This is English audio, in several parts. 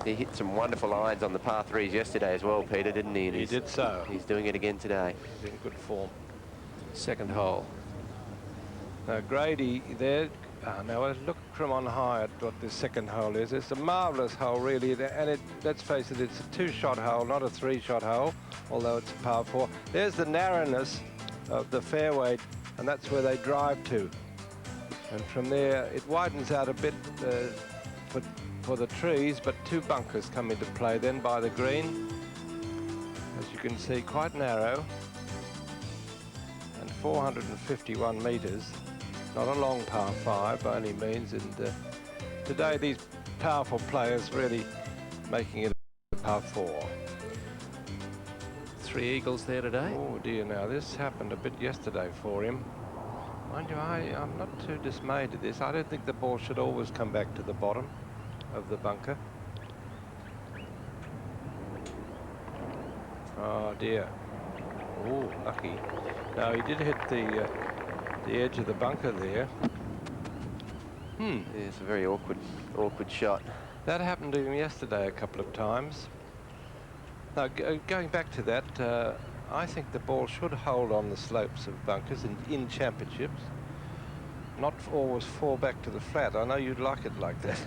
He hit some wonderful irons on the par threes yesterday as well, Peter, didn't he? And He did so. He's doing it again today. He's in good form. Second hole. Now Grady there. Now let's look from on high at what this second hole is. It's a marvellous hole, really, and let's face it, it's a 2-shot hole, not a 3-shot hole, although it's a par 4. There's the narrowness of the fairway, and that's where they drive to. And from there, it widens out a bit for the trees, but 2 bunkers come into play then by the green. As you can see, quite narrow, and 451 metres. Not a long par 5 by any means, and today these powerful players really making it a par 4. 3 eagles there today. Oh dear, now this happened a bit yesterday for him. Mind you, I'm not too dismayed at this. I don't think the ball should always come back to the bottom of the bunker. Oh dear. Oh, lucky. No, he did hit the edge of the bunker there. Yeah, it's a very awkward shot. That happened to him yesterday a couple of times. Now, going back to that, I think the ball should hold on the slopes of bunkers in championships, not always fall back to the flat. I know you'd like it like that.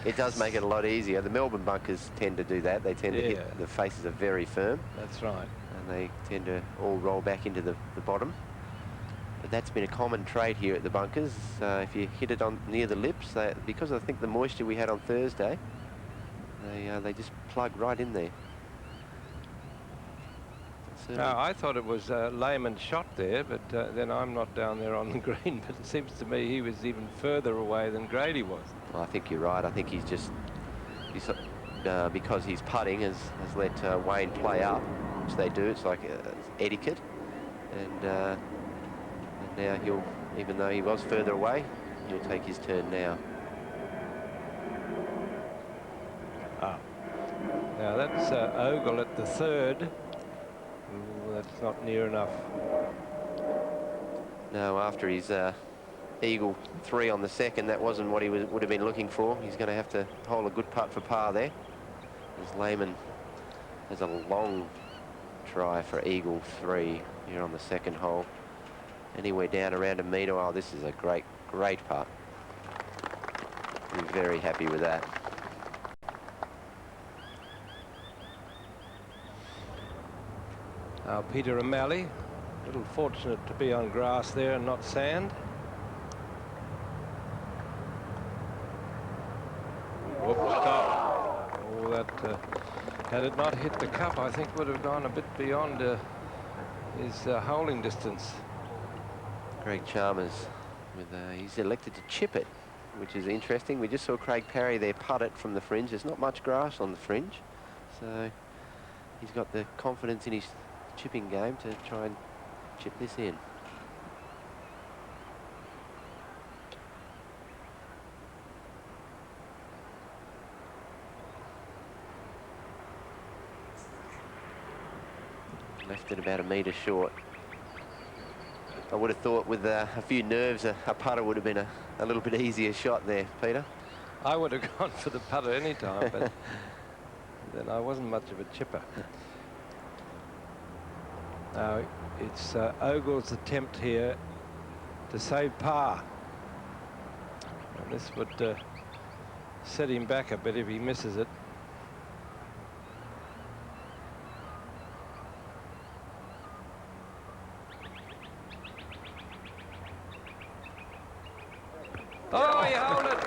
It does make it a lot easier. The Melbourne bunkers tend to do that. They tend to hit, the faces are very firm. That's right. And they tend to all roll back into the bottom. But that's been a common trait here at the bunkers. If you hit it on near the lips, because I think the moisture we had on Thursday, they just plug right in there. Now, I thought it was Lehman's shot there, but then I'm not down there on the green. But it seems to me he was even further away than Grady was. Well, I think you're right. I think he's because he's putting has let Wayne play up, which they do. It's like etiquette, and now he'll, even though he was further away, he'll take his turn now. Now that's Ogle at the third. Ooh, that's not near enough. No, after his eagle 3 on the second, that wasn't what he would have been looking for. He's going to have to hold a good putt for par there, as Lehman has a long try for eagle 3 here on the second hole. Anywhere down around a metre. Oh, this is a great putt. I'm very happy with that. Now Peter O'Malley, a little fortunate to be on grass there and not sand. Whoops, stop. Oh, that, had it not hit the cup, I think would have gone a bit beyond his holding distance. Greg Chalmers, he's elected to chip it, which is interesting. We just saw Craig Parry there putt it from the fringe. There's not much grass on the fringe, so he's got the confidence in his chipping game to try and chip this in. Left it about a metre short. I would have thought with a few nerves, a putter would have been a little bit easier shot there, Peter. I would have gone for the putter any time, but then I wasn't much of a chipper. Now it's Ogle's attempt here to save par. And this would set him back a bit if he misses it. Oh, he held it!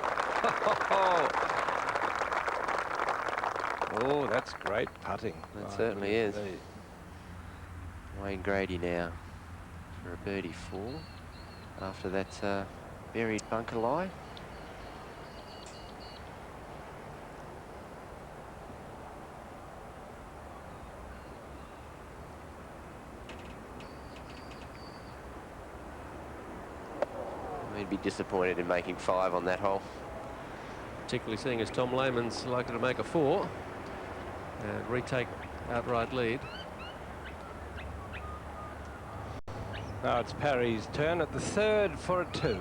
Oh, that's great putting. That certainly is. Wayne Grady now for a birdie 4 after that buried bunker lie. He'd be disappointed in making 5 on that hole. Particularly seeing as Tom Lehman's likely to make a 4 and retake outright lead. Now it's Parry's turn at the third for a 2.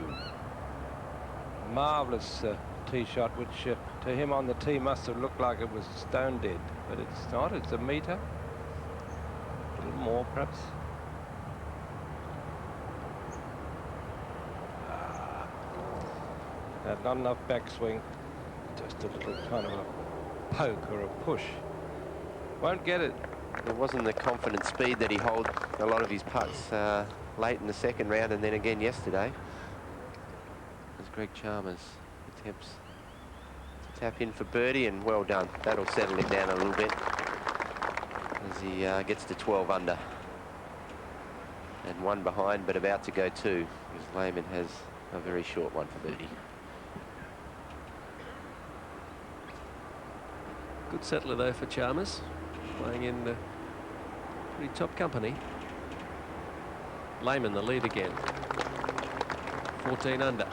Marvellous tee shot, which to him on the tee must have looked like it was stone dead, but it's not. It's a metre, a little more perhaps. Not enough backswing, just a little kind of a poke or a push. Won't get it. It wasn't the confident speed that he holed a lot of his putts late in the second round and then again yesterday. As Greg Chalmers attempts to tap in for birdie, and well done. That'll settle him down a little bit as he gets to 12 under. And one behind, but about to go two, because Lehman has a very short one for birdie. Good settler though for Chalmers, playing in pretty top company. Lehman the lead again, 14 under.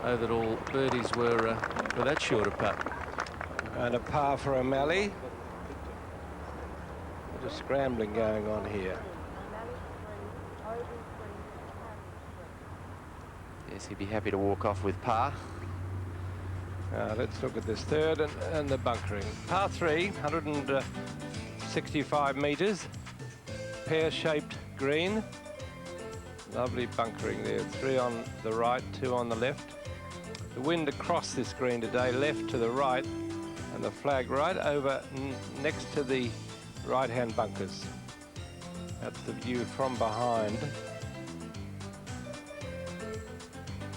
Oh, that all birdies were that short a putt. And a par for O'Malley. Bit of scrambling going on here. Yes, he'd be happy to walk off with par. Let's look at this third and the bunkering. Par 3, 165 metres. Pear-shaped green. Lovely bunkering there. 3 on the right, 2 on the left. The wind across this green today, left to the right, and the flag right over next to the right-hand bunkers. That's the view from behind.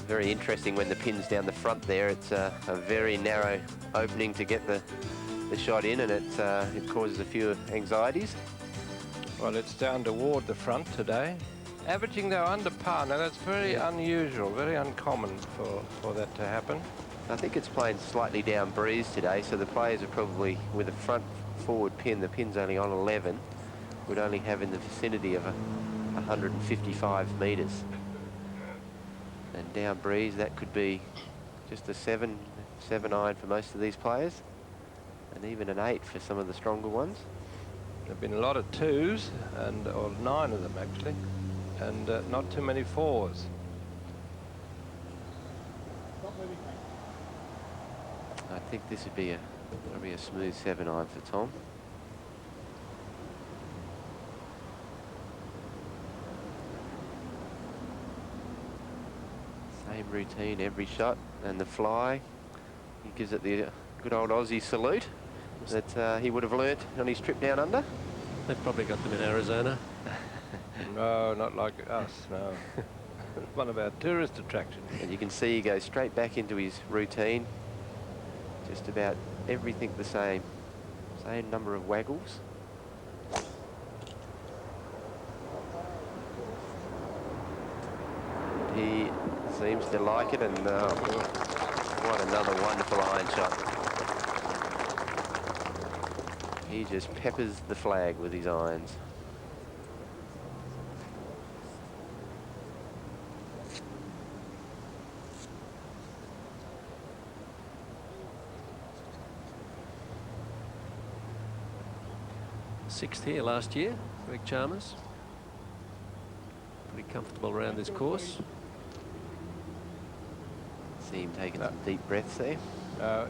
Very interesting when the pin's down the front there. It's a very narrow opening to get the shot in, and it causes a few anxieties. Well, it's down toward the front today. Averaging though under par. Now that's very unusual, very uncommon for that to happen. I think it's playing slightly down breeze today, so the players are probably, with a front forward pin, the pin's only on 11, would only have in the vicinity of 155 metres. And down breeze, that could be just a 7 iron for most of these players, and even an 8 for some of the stronger ones. There have been a lot of 2s, or 9 of them actually, and not too many 4s. I think this would be probably a smooth 7 iron for Tom. Same routine every shot, and the fly, he gives it the good old Aussie salute that he would have learnt on his trip down under. They've probably got them in Arizona. No, not like us, no. One of our tourist attractions. And you can see he goes straight back into his routine. Just about everything the same. Same number of waggles. He seems to like it, and what another wonderful iron shot. He just peppers the flag with his irons. Sixth here last year, Greg Chalmers. Pretty comfortable around this course. See him taking some deep breaths there.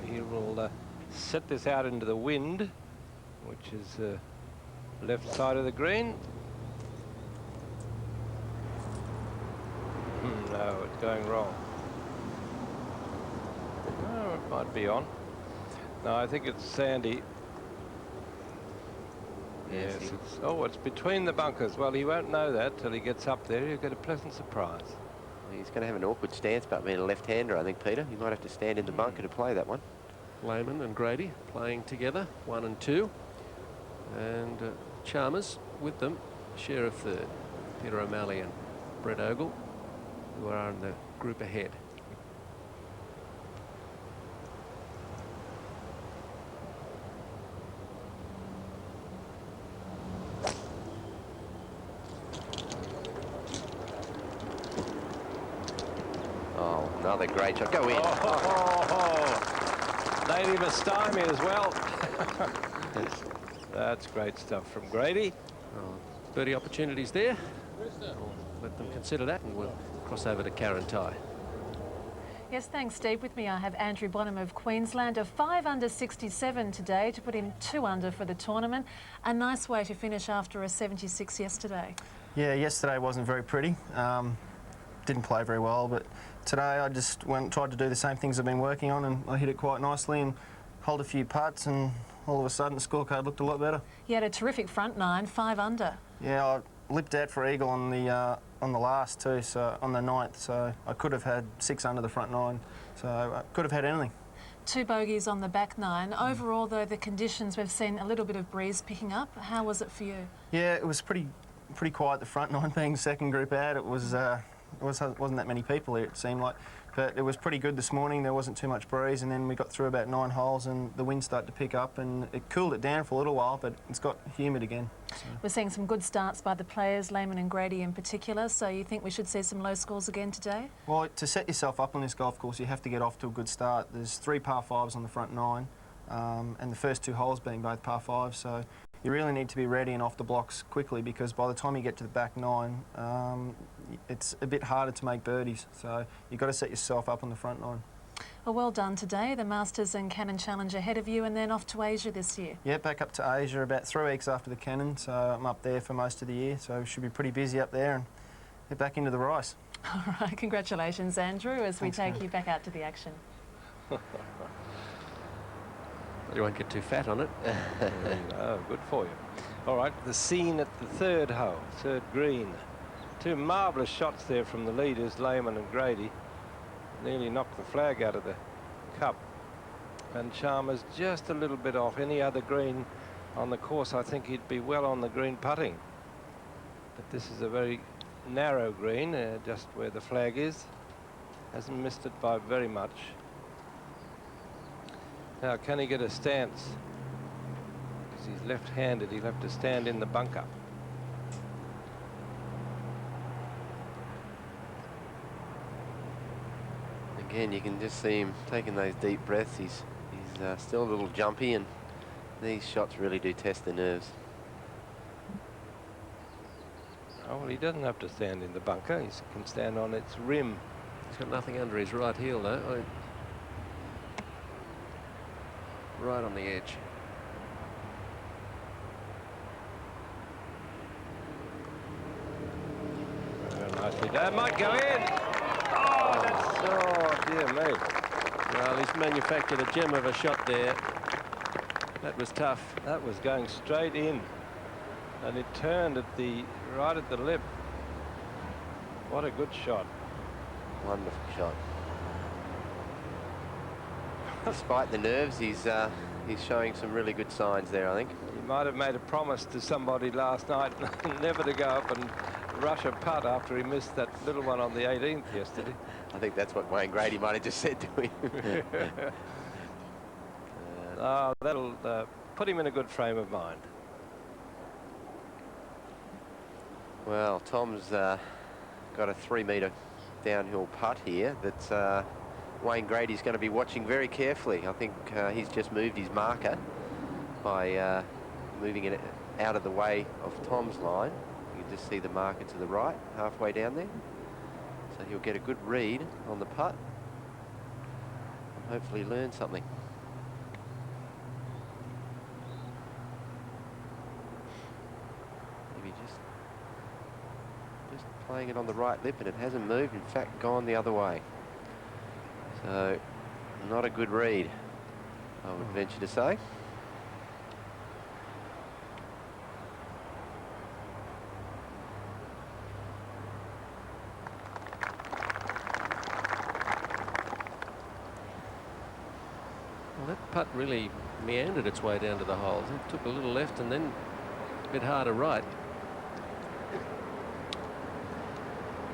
He will set this out into the wind, which is left side of the green. No, it's going wrong. Oh, it might be on. No, I think it's sandy. Yes, it's between the bunkers. Well, he won't know that till he gets up there. He'll get a pleasant surprise. He's going to have an awkward stance, but being a left-hander, I think, Peter. He might have to stand in the bunker to play that one. Lehman and Grady playing together, 1 and 2. And Chalmers with them, share of third. Peter O'Malley and Brett Ogle, who are in the group ahead. Another great shot. Go in. Native a stymie as well. That's great stuff from Grady. Birdie opportunities there. We'll let them consider that, and we'll cross over to Karen Ty. Yes, thanks, Steve. With me, I have Andrew Bonham of Queensland, a 5 under 67 today to put him 2 under for the tournament. A nice way to finish after a 76 yesterday. Yeah, yesterday wasn't very pretty. Didn't play very well, but today I just went and tried to do the same things I've been working on, and I hit it quite nicely and hold a few putts, and all of a sudden the scorecard looked a lot better. You had a terrific front nine, 5 under. Yeah, I lipped out for eagle on the last too, so on the 9th, so I could have had 6 under the front nine, so I could have had anything. 2 bogeys on the back nine. Overall, though, the conditions, we've seen a little bit of breeze picking up. How was it for you? Yeah, it was pretty quiet, the front nine being second group out. It wasn't that many people here, it seemed like, but it was pretty good this morning. There wasn't too much breeze, and then we got through about 9 holes and the wind started to pick up, and it cooled it down for a little while, but it's got humid again. So. We're seeing some good starts by the players, Lehman and Grady in particular, so you think we should see some low scores again today? Well, to set yourself up on this golf course, you have to get off to a good start. There's 3 par 5s on the front nine, and the first 2 holes being both par 5s, so you really need to be ready and off the blocks quickly, because by the time you get to the back nine, it's a bit harder to make birdies. So you've got to set yourself up on the front nine. Well done today. The Masters and Cannon Challenge ahead of you, and then off to Asia this year. Yeah, back up to Asia about 3 weeks after the Cannon, so I'm up there for most of the year, so we should be pretty busy up there and get back into the rice. All right, congratulations, Andrew, as we take you back out to the action. You won't get too fat on it. Oh, good for you. All right, the scene at the 3rd hole, 3rd green. 2 marvellous shots there from the leaders, Lehman and Grady. Nearly knocked the flag out of the cup. And Chalmers just a little bit off. Any other green on the course, I think he'd be well on the green putting. But this is a very narrow green, just where the flag is. Hasn't missed it by very much. Now, can he get a stance? Because he's left-handed, he'll have to stand in the bunker. Again, you can just see him taking those deep breaths. He's still a little jumpy, and these shots really do test the nerves. Oh, well, he doesn't have to stand in the bunker. He can stand on its rim. He's got nothing under his right heel, though. Right on the edge. Very nicely done. Might go in. Oh, that's, oh, dear me. Well, he's manufactured a gem of a shot there. That was tough. That was going straight in, and it turned at right at the lip. What a good shot. Wonderful shot. Despite the nerves, he's showing some really good signs there, I think. He might have made a promise to somebody last night never to go up and rush a putt after he missed that little one on the 18th yesterday. I think that's what Wayne Grady might have just said to him. That'll put him in a good frame of mind. Well, Tom's got a 3-metre downhill putt here that's Wayne Grady's going to be watching very carefully. I think he's just moved his marker by moving it out of the way of Tom's line. You can just see the marker to the right, halfway down there. So he'll get a good read on the putt and hopefully learn something. Maybe just playing it on the right lip, and it hasn't moved, in fact gone the other way. So, not a good read, I would venture to say. Well, that putt really meandered its way down to the hole. It took a little left and then a bit harder right.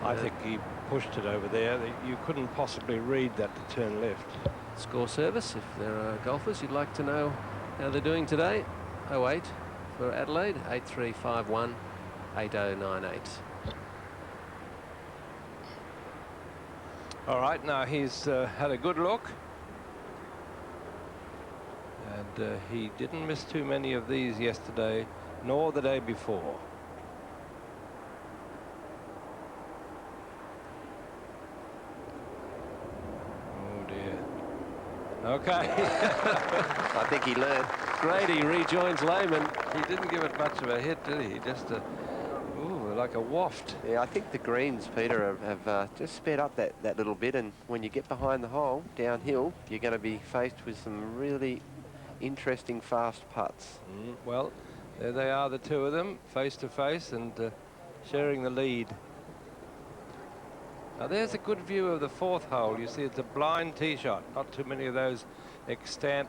I think he pushed it over there. You couldn't possibly read that to turn left. Score service, if there are golfers you'd like to know how they're doing today. 08 for Adelaide, 8351 8098. All right, now he's had a good look. And he didn't miss too many of these yesterday, nor the day before. Okay. I think he learned. Grady rejoins Lehman. He didn't give it much of a hit, did he? Just a, ooh, like a waft. Yeah, I think the greens, Peter, have just sped up that little bit, and when you get behind the hole, downhill, you're going to be faced with some really interesting fast putts. Well, there they are, the two of them, face to face and sharing the lead. Now there's a good view of the fourth hole. You see it's a blind tee shot. Not too many of those extant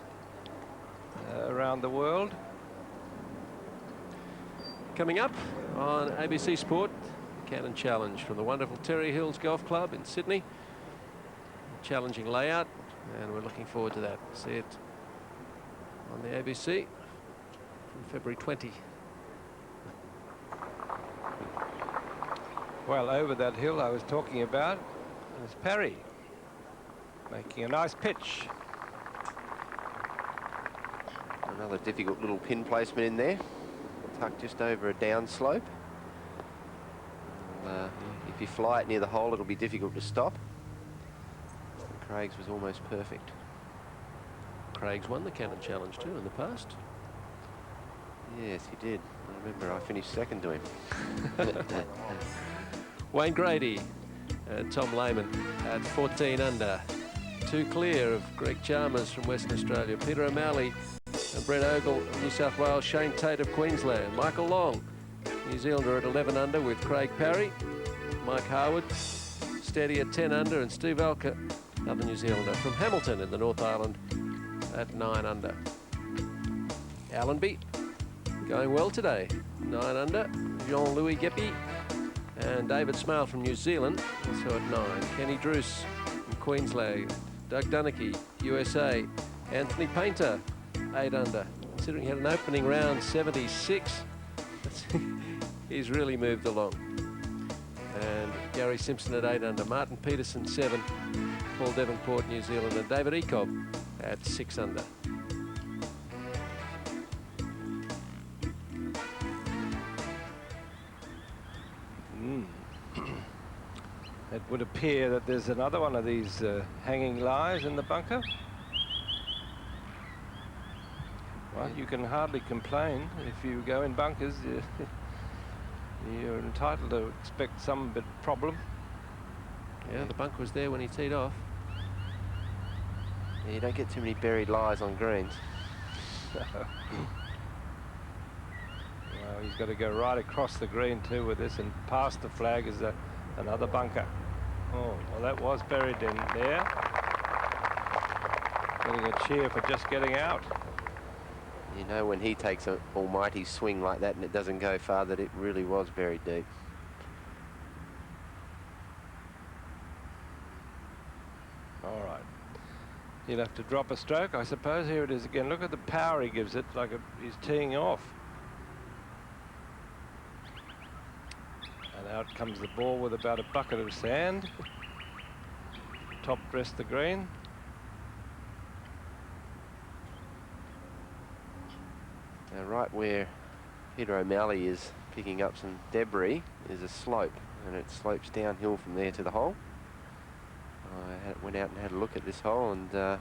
around the world. Coming up on ABC Sport, Cannon Challenge from the wonderful Terry Hills Golf Club in Sydney. Challenging layout, and we're looking forward to that. See it on the ABC from February 20. Well, over that hill I was talking about is Perry making a nice pitch. Another difficult little pin placement in there, tucked just over a down slope. If you fly it near the hole, it'll be difficult to stop. Craig's was almost perfect. Craig's won the Cannon Challenge too in the past. Yes, he did. I remember I finished second to him. Wayne Grady and Tom Lehman at 14 under. 2 clear of Greg Chalmers from Western Australia, Peter O'Malley and Brett Ogle of New South Wales, Shane Tate of Queensland, Michael Long, New Zealander at 11 under with Craig Parry, Mike Harwood steady at 10 under, and Steve Alker, another New Zealander from Hamilton in the North Island, at 9 under. Allenby going well today, 9 under. Jean-Louis Gepi and David Smale from New Zealand, also at 9. Kenny Druce from Queensland, Doug Dunnicky, USA, Anthony Painter, 8 under. Considering he had an opening round 76, he's really moved along. And Gary Simpson at 8 under, Martin Peterson 7, Paul Devonport, New Zealand, and David Ecob at 6 under. It would appear that there's another one of these hanging lies in the bunker. Well, you can hardly complain if you go in bunkers. You're entitled to expect some bit of problem. Yeah, the bunker was there when he teed off. Yeah, you don't get too many buried lies on greens. Well, he's got to go right across the green too with this, and past the flag is another bunker. Oh, well, that was buried in there. Getting a cheer for just getting out. You know, when he takes an almighty swing like that and it doesn't go far, that it really was very deep. All right. He'll have to drop a stroke, I suppose. Here it is again. Look at the power he gives it, like he's teeing off. And out comes the ball with about a bucket of sand. Top breast the green. Now, right where Peter O'Malley is picking up some debris is a slope, and it slopes downhill from there to the hole. I went out and had a look at this hole, and it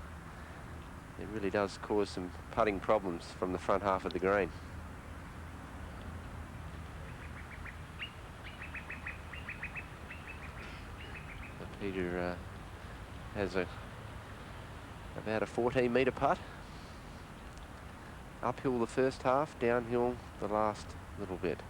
really does cause some putting problems from the front half of the green. Peter has about a 14-metre putt. Uphill the first half, downhill the last little bit.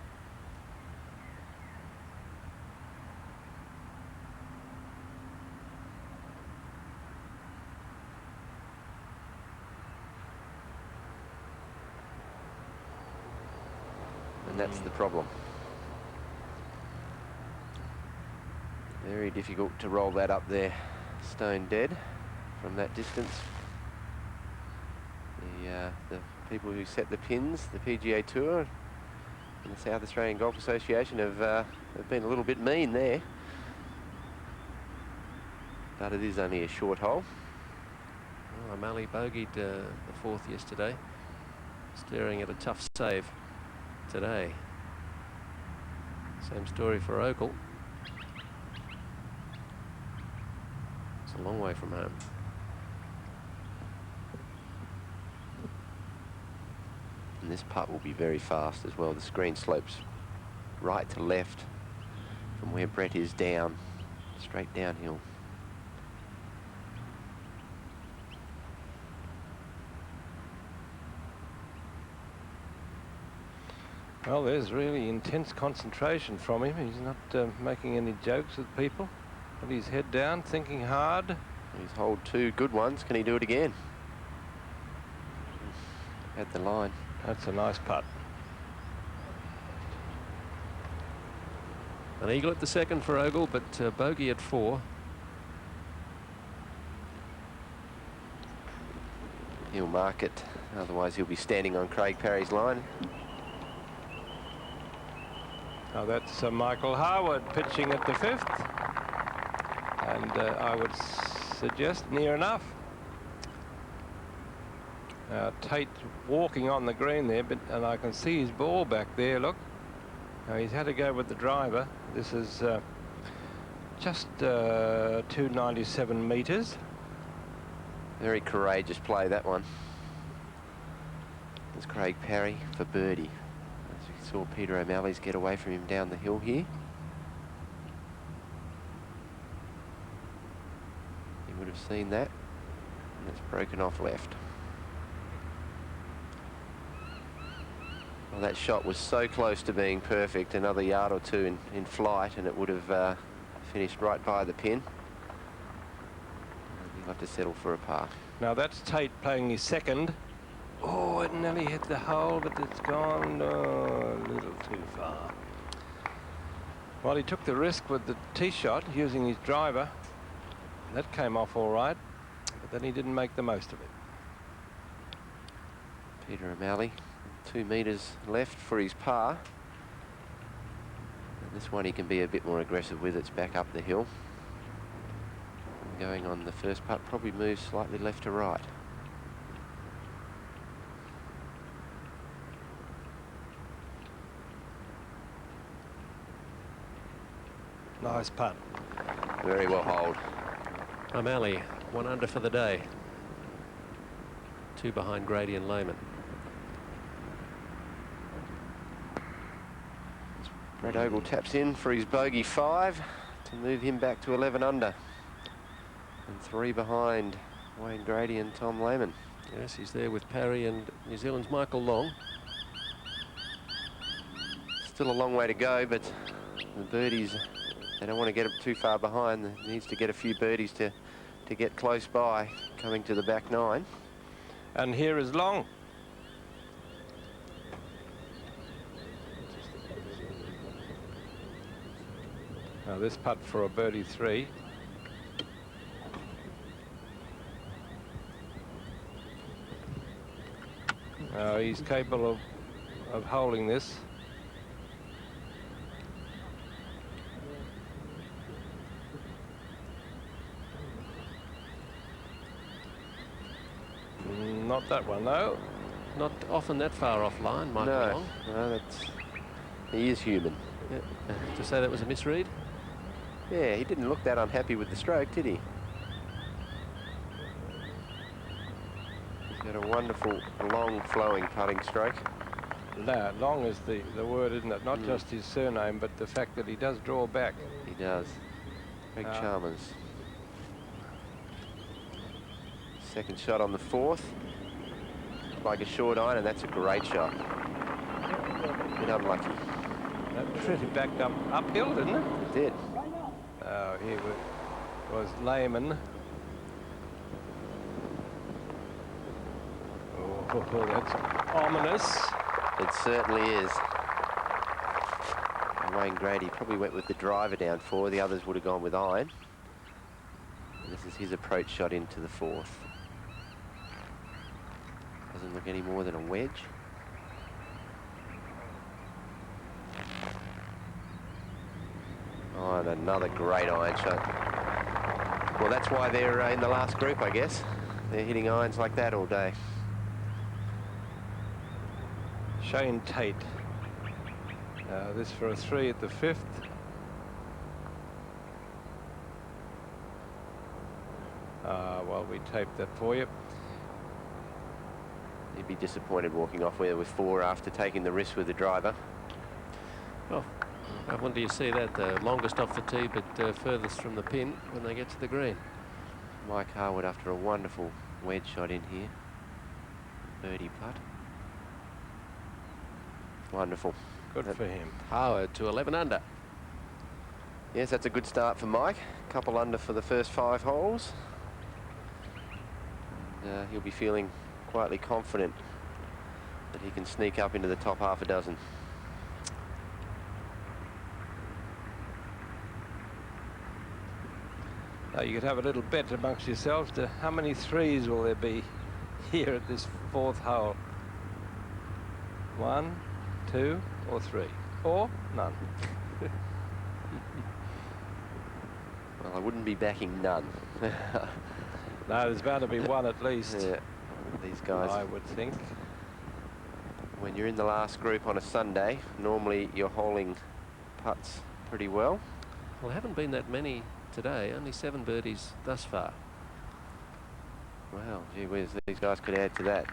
And that's the problem. Very difficult to roll that up there stone dead from that distance. The people who set the pins, the PGA Tour and the South Australian Golf Association have been a little bit mean there. But it is only a short hole. Oh, O'Malley bogeyed the 4th yesterday, staring at a tough save today. Same story for Ogle. It's a long way from home. And this putt will be very fast as well. The screen slopes right to left from where Brett is down, straight downhill. Well, there's really intense concentration from him. He's not making any jokes with people. Put his head down, thinking hard. He's holed 2 good ones. Can he do it again? At the line. That's a nice putt. An eagle at the second for Ogle, but bogey at 4. He'll mark it. Otherwise, he'll be standing on Craig Parry's line. Now that's Michael Harwood pitching at the 5th. And I would suggest near enough. Tate walking on the green there, and I can see his ball back there, look. Now he's had to go with the driver. This is just 297 metres. Very courageous play, that one. There's Craig Parry for birdie. As you saw Peter O'Malley's get away from him down the hill here. He would have seen that. And it's broken off left. Well, that shot was so close to being perfect, another yard or two in flight, and it would have finished right by the pin. He'll have to settle for a par. Now that's Tate playing his second. Oh, it nearly hit the hole, but it's gone a little too far. Well, he took the risk with the tee shot using his driver. That came off all right, but then he didn't make the most of it. Peter O'Malley, 2 metres left for his par. And this one he can be a bit more aggressive with. It's back up the hill. Going on the first putt, probably moves slightly left to right. Nice putt. Very well holed. O'Malley 1 under for the day. 2 behind Grady and Lehman. Brett Ogle taps in for his bogey 5 to move him back to 11 under. And 3 behind Wayne Grady and Tom Lehman. Yes, he's there with Parry and New Zealand's Michael Long. Still a long way to go, but the birdies, they don't want to get him too far behind. He needs to get a few birdies to get close by, coming to the back 9. And here is Long. Now this putt for a birdie 3. He's capable of holding this. Not that one, though. Not often that far offline, Michael Long. No, he is human. Yeah. To say that was a misread? Yeah, he didn't look that unhappy with the stroke, did he? He's got a wonderful, long, flowing putting stroke. No, Long is the word, isn't it? Not just his surname, but the fact that he does draw back. He does. Greg Chalmers. Second shot on the 4th. Like a short iron, and that's a great shot. A bit unlucky. That really backed up uphill, didn't it? It did. Oh, here was Lehman. Oh, that's ominous. It certainly is. And Wayne Grady probably went with the driver down 4. The others would have gone with iron. And this is his approach shot into the 4th. Doesn't look any more than a wedge. Oh, and another great iron shot. Well, that's why they're in the last group, I guess. They're hitting irons like that all day. Shane Tate. This for a 3 at the 5th. Well, we taped that for you. he'd be disappointed walking off with 4 after taking the risk with the driver. Oh, when do you see that? The longest off the tee, but furthest from the pin when they get to the green. Mike Harwood after a wonderful wedge shot in here. Birdie putt. Wonderful. Good for him. Howard to 11 under. Yes, that's a good start for Mike. Couple under for the first 5 holes. And, he'll be feeling quietly confident that he can sneak up into the top half a dozen. Now you could have a little bet amongst yourselves to how many 3s will there be here at this 4th hole. 1, 2, or 3, or none. Well, I wouldn't be backing none. No, there's bound to be one at least. Yeah, these guys. I would think. When you're in the last group on a Sunday, normally you're holing putts pretty well. Well, haven't been that many today. Only 7 birdies thus far. Well, gee whiz, these guys could add to that.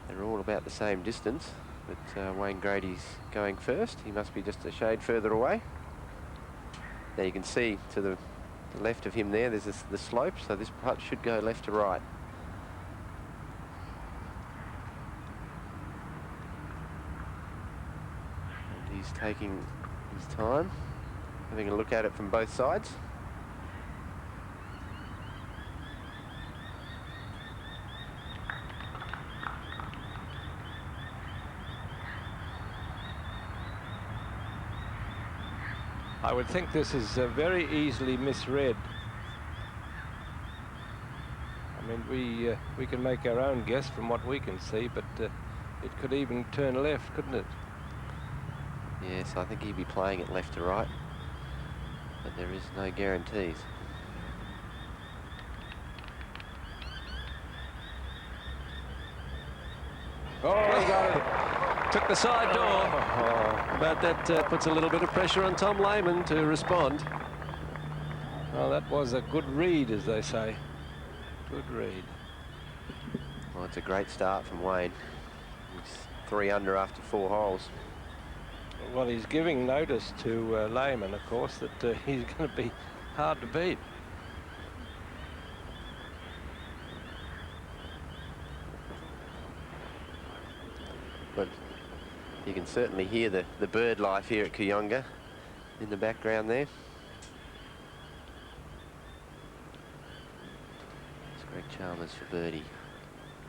They're all about the same distance, but Wayne Grady's going first. He must be just a shade further away. Now you can see to the left of him there, there's the slope, so this putt should go left to right. And he's taking his time, having a look at it from both sides. I would think this is very easily misread. I mean, we can make our own guess from what we can see, but it could even turn left, couldn't it? Yes, I think he'd be playing it left to right, but there is no guarantees. Oh, he got it. Took the side door, but that puts a little bit of pressure on Tom Lehman to respond. Well, that was a good read, as they say. Good read. Well, it's a great start from Wayne. He's 3 under after 4 holes. Well, he's giving notice to Lehman, of course, that he's going to be hard to beat. But you can certainly hear the bird life here at Kooyonga in the background there. It's Greg Chalmers for birdie.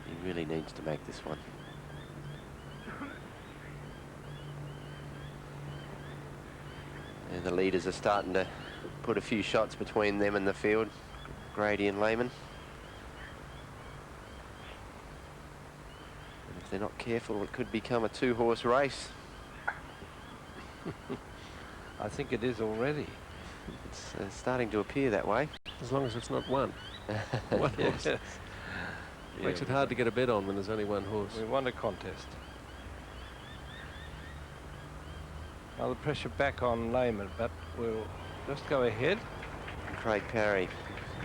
He really needs to make this one. And the leaders are starting to put a few shots between them and the field, Grady and Lehman. And if they're not careful, it could become a 2-horse race. I think it is already. It's starting to appear that way. As long as it's not one. One horse. Yes. Makes it hard to get a bet on when there's only one horse. We won a contest. Now the pressure back on Lehman, but we'll just go ahead. And Craig Parry.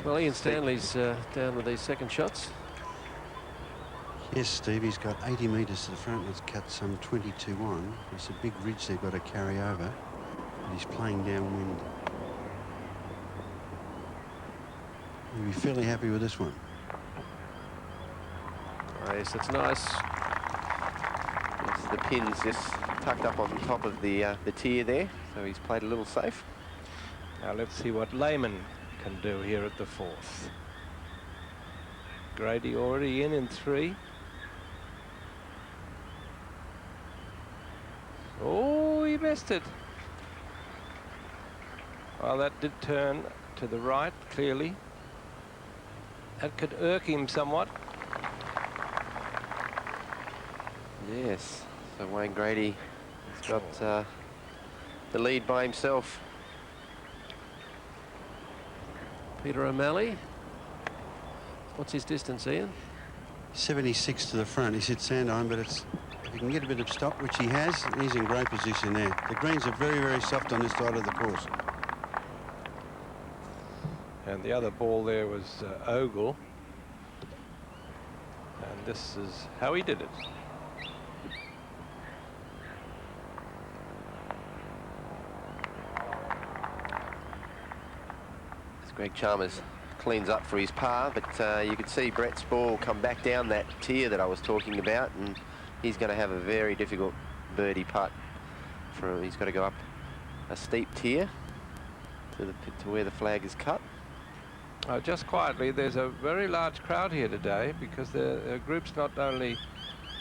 Well, Ian Stanley's down with these second shots. Yes, Steve, he's got 80 metres to the front. Let's cut some 22 on. There's a big ridge they've got to carry over. And he's playing downwind. He'll be fairly happy with this one. Oh, yes, it's nice. Yes, the pin's just tucked up on top of the tier there, so he's played a little safe. Now let's see what Lehman can do here at the 4th. Grady already in 3. Oh, he missed it. Well, that did turn to the right, clearly. That could irk him somewhat. Yes, so Wayne Grady has got the lead by himself. Peter O'Malley. What's his distance, Ian? 76 to the front. He's hit sand iron, but it's, if he can get a bit of stop, which he has, he's in great position there. The greens are very, very soft on this side of the course. And the other ball there was Ogle. this is how he did it. As Greg Chalmers cleans up for his par, but you could see Brett's ball come back down that tier that I was talking about, and he's going to have a very difficult birdie putt. He's got to go up a steep tier to where the flag is cut. Just quietly, there's a very large crowd here today because the group's not only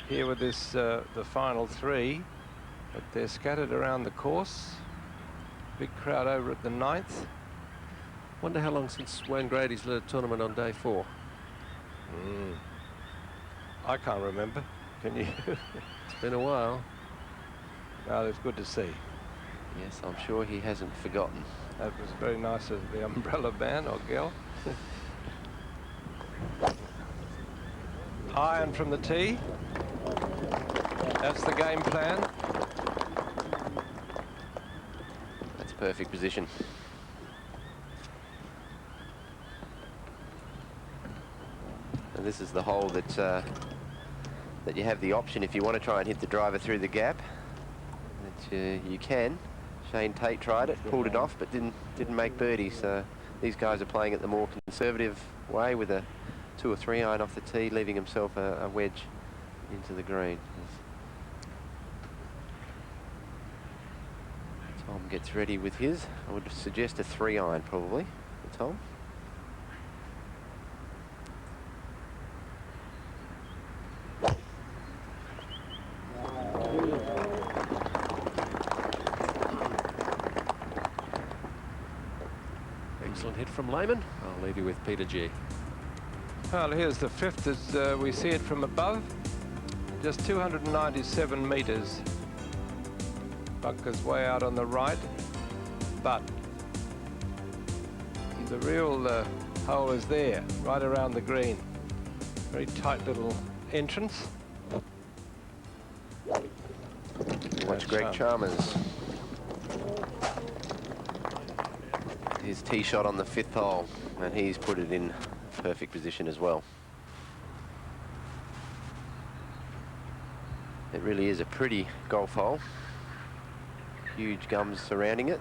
here with this the final three, but they're scattered around the course. Big crowd over at the 9th. Wonder how long since Wayne Grady's led a tournament on day 4. I can't remember. Can you? It's been a while. No, it's good to see. Yes, I'm sure he hasn't forgotten. That was very nice of the umbrella man or girl. Iron from the tee. That's the game plan. That's perfect position. And this is the hole that you have the option if you want to try and hit the driver through the gap. That you can. Shane Tate tried it, pulled it off, but didn't make birdie. So these guys are playing it the more conservative way with a 2 or 3 iron off the tee, leaving himself a wedge into the green. Tom gets ready with his. I would suggest a 3 iron probably for Tom. Excellent hit from Lehman. I'll leave you with Peter G. Well, here's the 5th as we see it from above. Just 297 metres. Bunker's way out on the right, but the real hole is there, right around the green. Very tight little entrance. Watch Greg Chalmers. His tee shot on the 5th hole, and he's put it in perfect position as well. It really is a pretty golf hole. Huge gums surrounding it.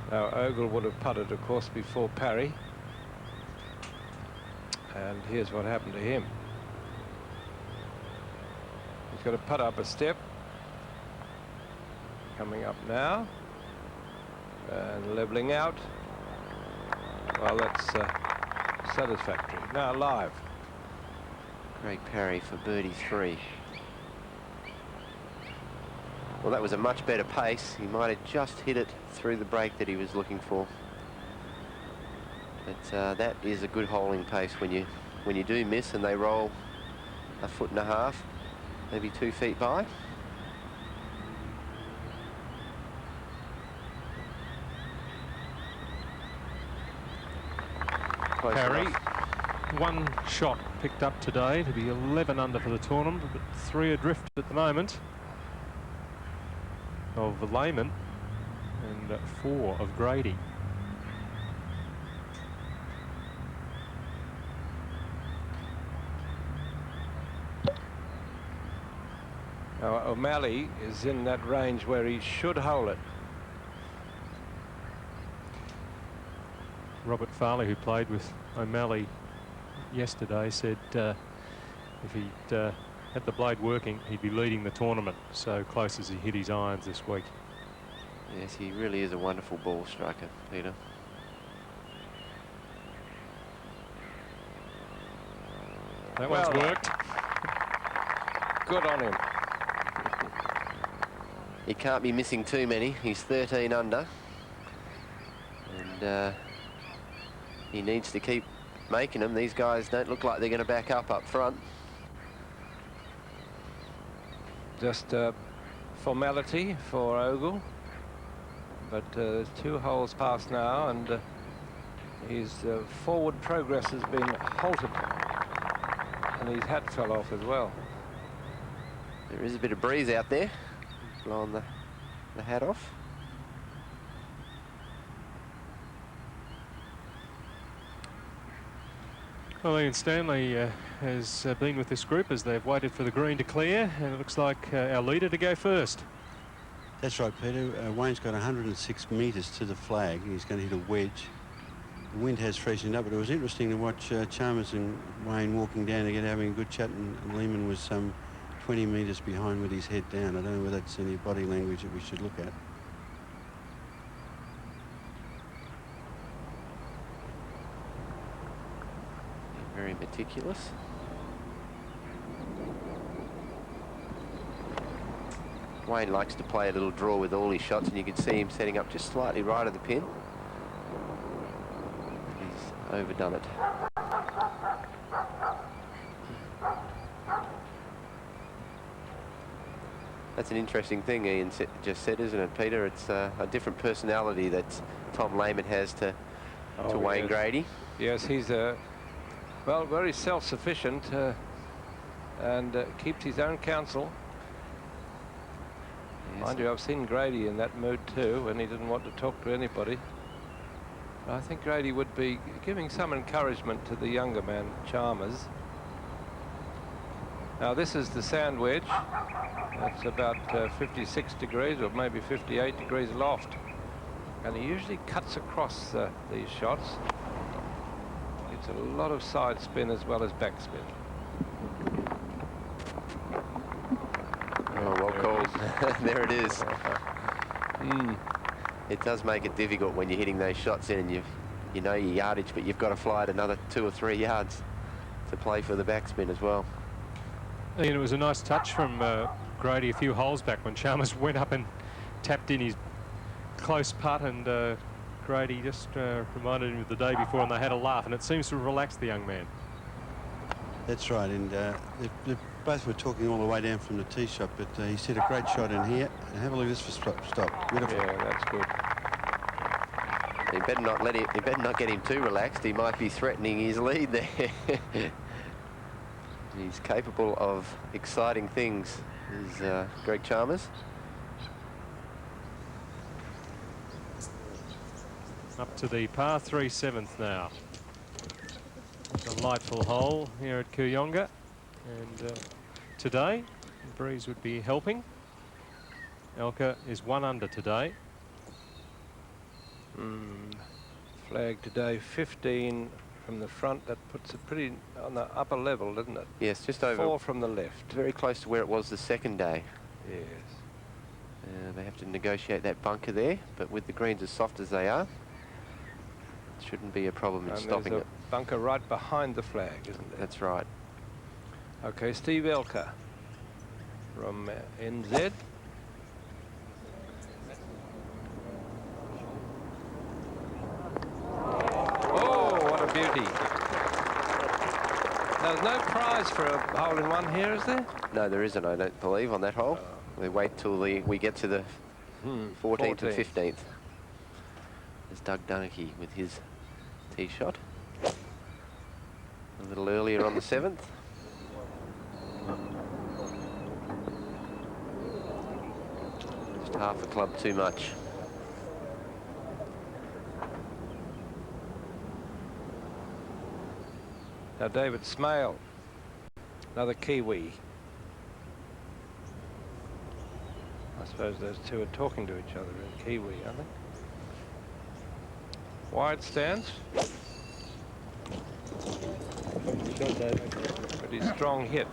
Now, Ogle would have putted, of course, before Parry. And here's what happened to him. He's got to putt up a step. Coming up now. And levelling out. Well, that's satisfactory. Now live. Greg Parry for birdie 3. Well, that was a much better pace. He might have just hit it through the break that he was looking for. But that is a good holing pace when you do miss and they roll 1.5 feet, maybe 2 feet by. Close Parry, enough. 1 shot picked up today to be 11 under for the tournament, but 3 adrift at the moment of Lehman and 4 of Grady. Now, O'Malley is in that range where he should hole it. Robert Farley, who played with O'Malley yesterday, said if he'd had the blade working, he'd be leading the tournament, so close as he hit his irons this week. Yes, he really is a wonderful ball striker, Peter. That Well one's worked. Good on him. He can't be missing too many. He's 13 under. And he needs to keep making them. These guys don't look like they're going to back up front. Just formality for Ogle. But 2 holes past now, and his forward progress has been halted. And his hat fell off as well. There is a bit of breeze out there, blowing the the hat off. Well, Ian Stanley has been with this group as they've waited for the green to clear, and it looks like our leader to go first. That's right, Peter. Wayne's got 106 metres to the flag. He's going to hit a wedge. The wind has freshened up, but it was interesting to watch Chalmers and Wayne walking down again, having a good chat, and Lehman was some 20 metres behind with his head down. I don't know whether that's any body language that we should look at. Very meticulous. Wayne likes to play a little draw with all his shots, and you can see him setting up just slightly right of the pin. He's overdone it. That's an interesting thing Ian just said, isn't it, Peter? It's a different personality that Tom Lehman has to Wayne Grady. Yes, he's well, very self-sufficient and keeps his own counsel. Yes. Mind you, I've seen Grady in that mood too, when he didn't want to talk to anybody. But I think Grady would be giving some encouragement to the younger man, Chalmers. Now this is the sand wedge. It's about 56 degrees or maybe 58 degrees loft. And he usually cuts across these shots. It's a lot of side spin as well as back spin. Oh, well called. There it is. It does make it difficult when you're hitting those shots in, and you know your yardage, but you've got to fly it another 2 or 3 yards to play for the backspin as well. And it was a nice touch from Grady a few holes back when Chalmers went up and tapped in his close putt, and Grady just reminded him of the day before, and they had a laugh, and it seems to have relaxed the young man. That's right, and they both were talking all the way down from the tee shot, but he's hit a great shot in here. And have a look at this for stop. Beautiful. Yeah, that's good. You better not let him. You better not get him too relaxed. He might be threatening his lead there. He's capable of exciting things, is Greg Chalmers. Up to the par 3 7th now. Delightful hole here at Kooyonga, and today the breeze would be helping. Alker is 1 under today. Flag today 15 from the front. That puts it pretty on the upper level, doesn't it? Yes, just over 4 from the left. very close to where it was the second day. Yes. They have to negotiate that bunker there, but with the greens as soft as they are, it shouldn't be a problem in And stopping there's it. a bunker right behind the flag, isn't there? That's right. Okay, Steve Alker from NZ. Oh, what a beauty. There's no prize for a hole-in-one here, is there? No, there isn't, I don't believe, on that hole. We wait till we get to the 14th and 15th. There's Doug Dunakey with his tee shot. A little earlier on the 7th. Just half a club too much. Now David Smale, another Kiwi. I suppose those two are talking to each other in Kiwi, aren't they? Wide stance. Pretty strong hit.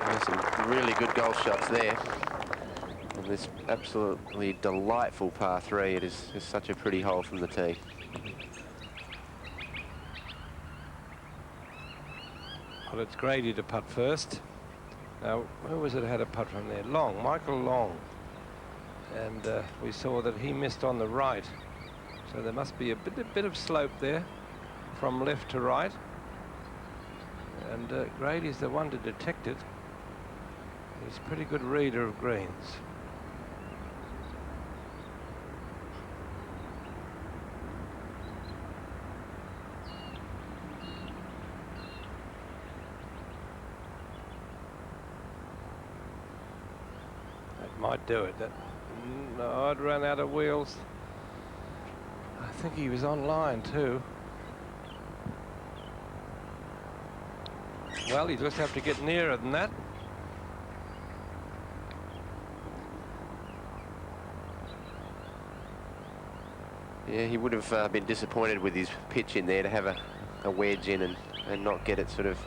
There's some really good golf shots there. And this absolutely delightful par 3. It is just such a pretty hole from the tee. Well, it's Grady to putt first. Now, who was it had a putt from there? Long, Michael Long. And we saw that he missed on the right. So there must be a bit of slope there from left to right. And Grady's the one to detect it. He's a pretty good reader of greens. Might do it. No, I'd run out of wheels. I think he was online too. Well, you just have to get nearer than that. Yeah, he would have been disappointed with his pitch in there to have a wedge in and not get it sort of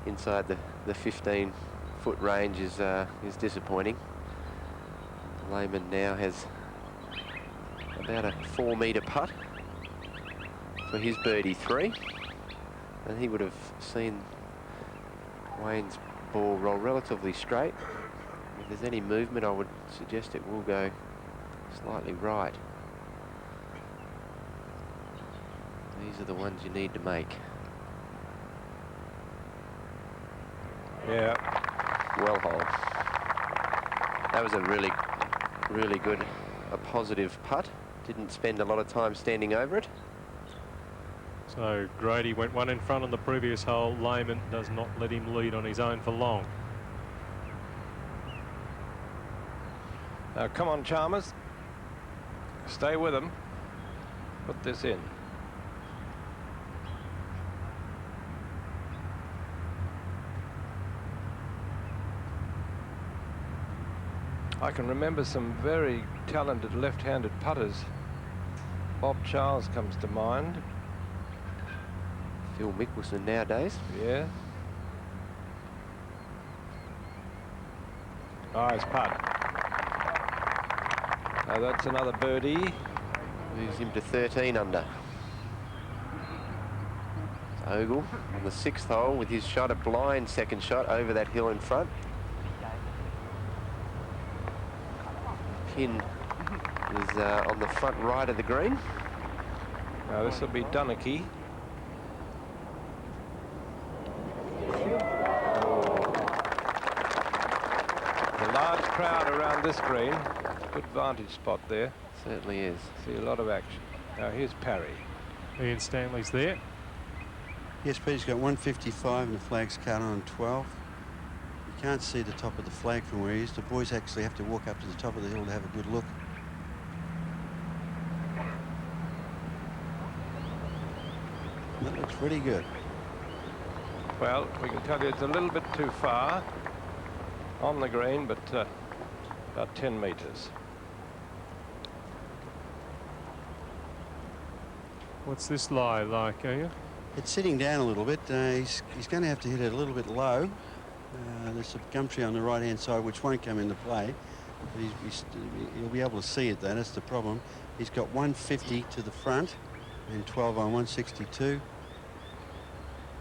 inside the 15-foot range is disappointing. Lehman now has about a 4-metre putt for his birdie 3, and he would have seen Wayne's ball roll relatively straight. If there's any movement, I would suggest it will go slightly right. These are the ones you need to make. Yeah. Well holed. That was a really good, a positive putt. Didn't spend a lot of time standing over it. So Grady went one in front on the previous hole. Lehman does not let him lead on his own for long. Now come on, Chalmers. Stay with him. Put this in. I can remember some very talented left-handed putters. Bob Charles comes to mind. Phil Mickelson nowadays. Yeah. Nice putt. Now that's another birdie. Moves him to 13 under. Ogle on the 6th hole with his shot, a blind second shot over that hill in front. Pin is on the front right of the green. Now this will be Dunnicky. A large crowd around this green. Good vantage spot there. Certainly is. See a lot of action. Now here's Parry. Ian Stanley's there. Yes, Peter's got 155 and the flag's cut on 12. You can't see the top of the flag from where he is. The boys actually have to walk up to the top of the hill to have a good look. That looks pretty good. Well, we can tell you it's a little bit too far on the green, but about 10 metres. What's this lie like, are you? It's sitting down a little bit. He's going to have to hit it a little bit low. There's some gum tree on the right-hand side which won't come into play. But he'll be able to see it though, that's the problem. He's got 150 to the front and 12 on 162.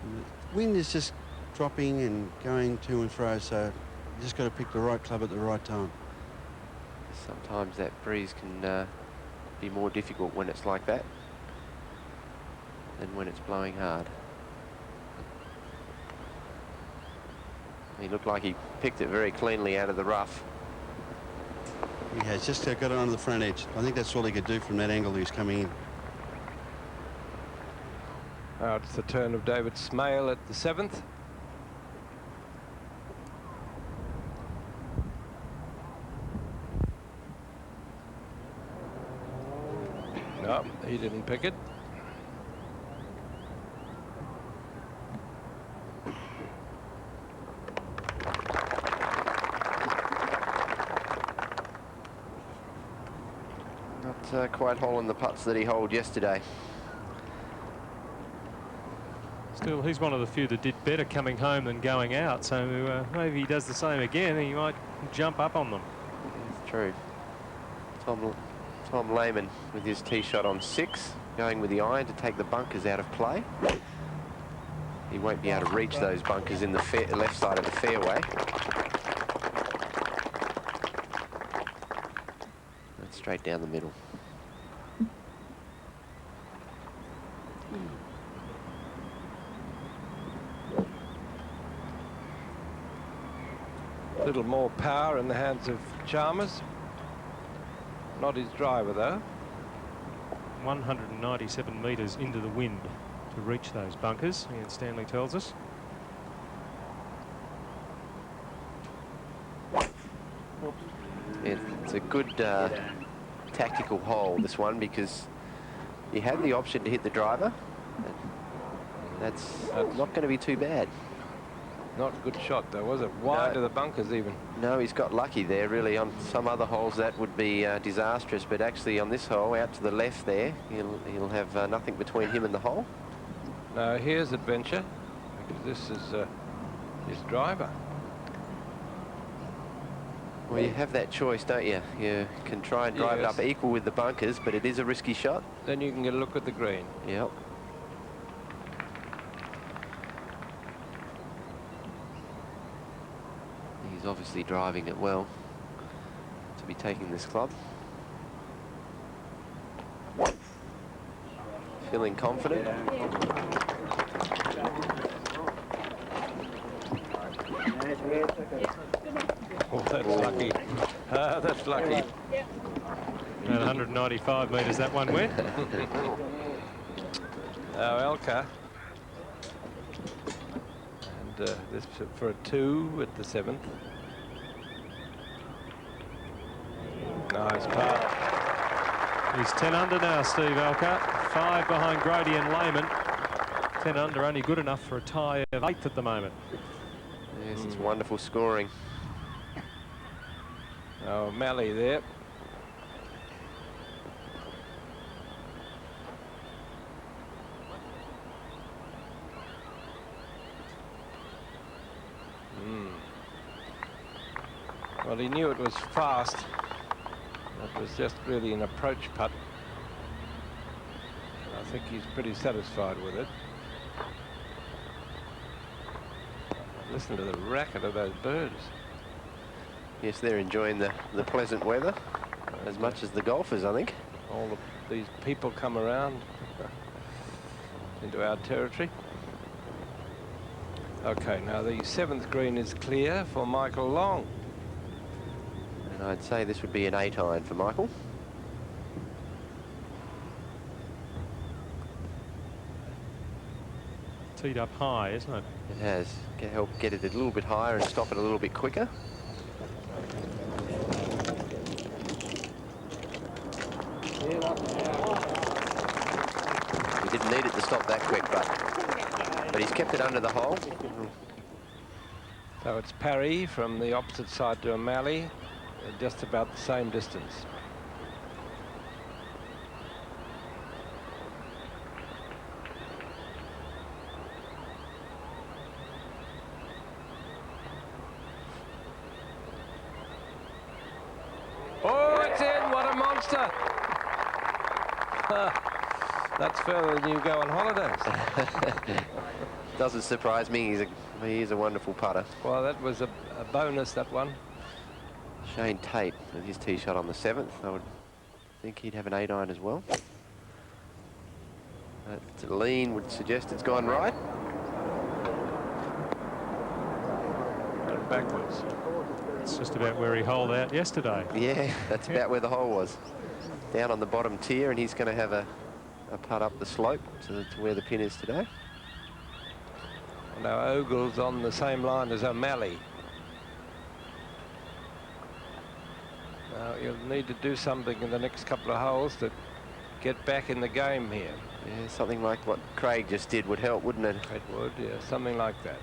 And the wind is just dropping and going to and fro, so you just got to pick the right club at the right time. Sometimes that breeze can be more difficult when it's like that than when it's blowing hard. He looked like he picked it very cleanly out of the rough. He has just got it onto the front edge. I think that's all he could do from that angle he was coming in. Now it's the turn of David Smale at the 7th. No, he didn't pick it. Not quite holing the putts that he holed yesterday. Still, he's one of the few that did better coming home than going out, so maybe he does the same again and he might jump up on them. It's true. Tom Lehman with his tee shot on 6, going with the iron to take the bunkers out of play. He won't be able to reach those bunkers in the left side of the fairway. And straight down the middle. A little more power in the hands of Chalmers. Not his driver, though. 197 metres into the wind to reach those bunkers, Ian Stanley tells us. It's a good tactical hole, this one, because you had the option to hit the driver. That's not going to be too bad. Not a good shot, though, was it? Wide of the bunkers, even. No, he's got lucky there, really. On some other holes, that would be disastrous. But actually, on this hole, out to the left there, he'll have nothing between him and the hole. No, here's adventure, because this is his driver. Well, you have that choice, don't you? You can try and drive it Yes. up equal with the bunkers, but it is a risky shot. Then you can get a look at the green. Yep. He's obviously driving it well to be taking this club. Feeling confident. Oh, that's lucky. That's lucky. At 195 metres, that one went. Alker. And this for a 2 at the 7th. Nice putt. He's 10 under now, Steve Alker. 5 behind Grady and Lehman. 10 under, only good enough for a tie of 8th at the moment. Yes, it's wonderful scoring. Oh, Malley there. Well, he knew it was fast. It was just really an approach putt. And I think he's pretty satisfied with it. Listen to the racket of those birds. Yes, they're enjoying the pleasant weather as much as the golfers, I think. All these people come around into our territory. Okay, now the 7th green is clear for Michael Long. And I'd say this would be an 8-iron for Michael. Teed up high, isn't it? It has. Help get it a little bit higher and stop it a little bit quicker. He didn't need it to stop that quick, but he's kept it under the hole. So it's parry from the opposite side to O'Malley, just about the same distance. Oh, it's in! What a monster! That's further than you go on holidays. Doesn't surprise me. He's a wonderful putter. Well, that was a bonus, that one. Shane Tate with his tee shot on the 7th. I would think he'd have an 8-iron as well. Lean would suggest it's gone right. Backwards. It's just about where he holed out yesterday. Yeah, that's about where the hole was. Down on the bottom tier, and he's going to have a putt up the slope to where the pin is today. Now Ogle's on the same line as O'Malley. Now you'll need to do something in the next couple of holes to get back in the game here. Yeah, something like what Craig just did would help, wouldn't it? It would, yeah, something like that.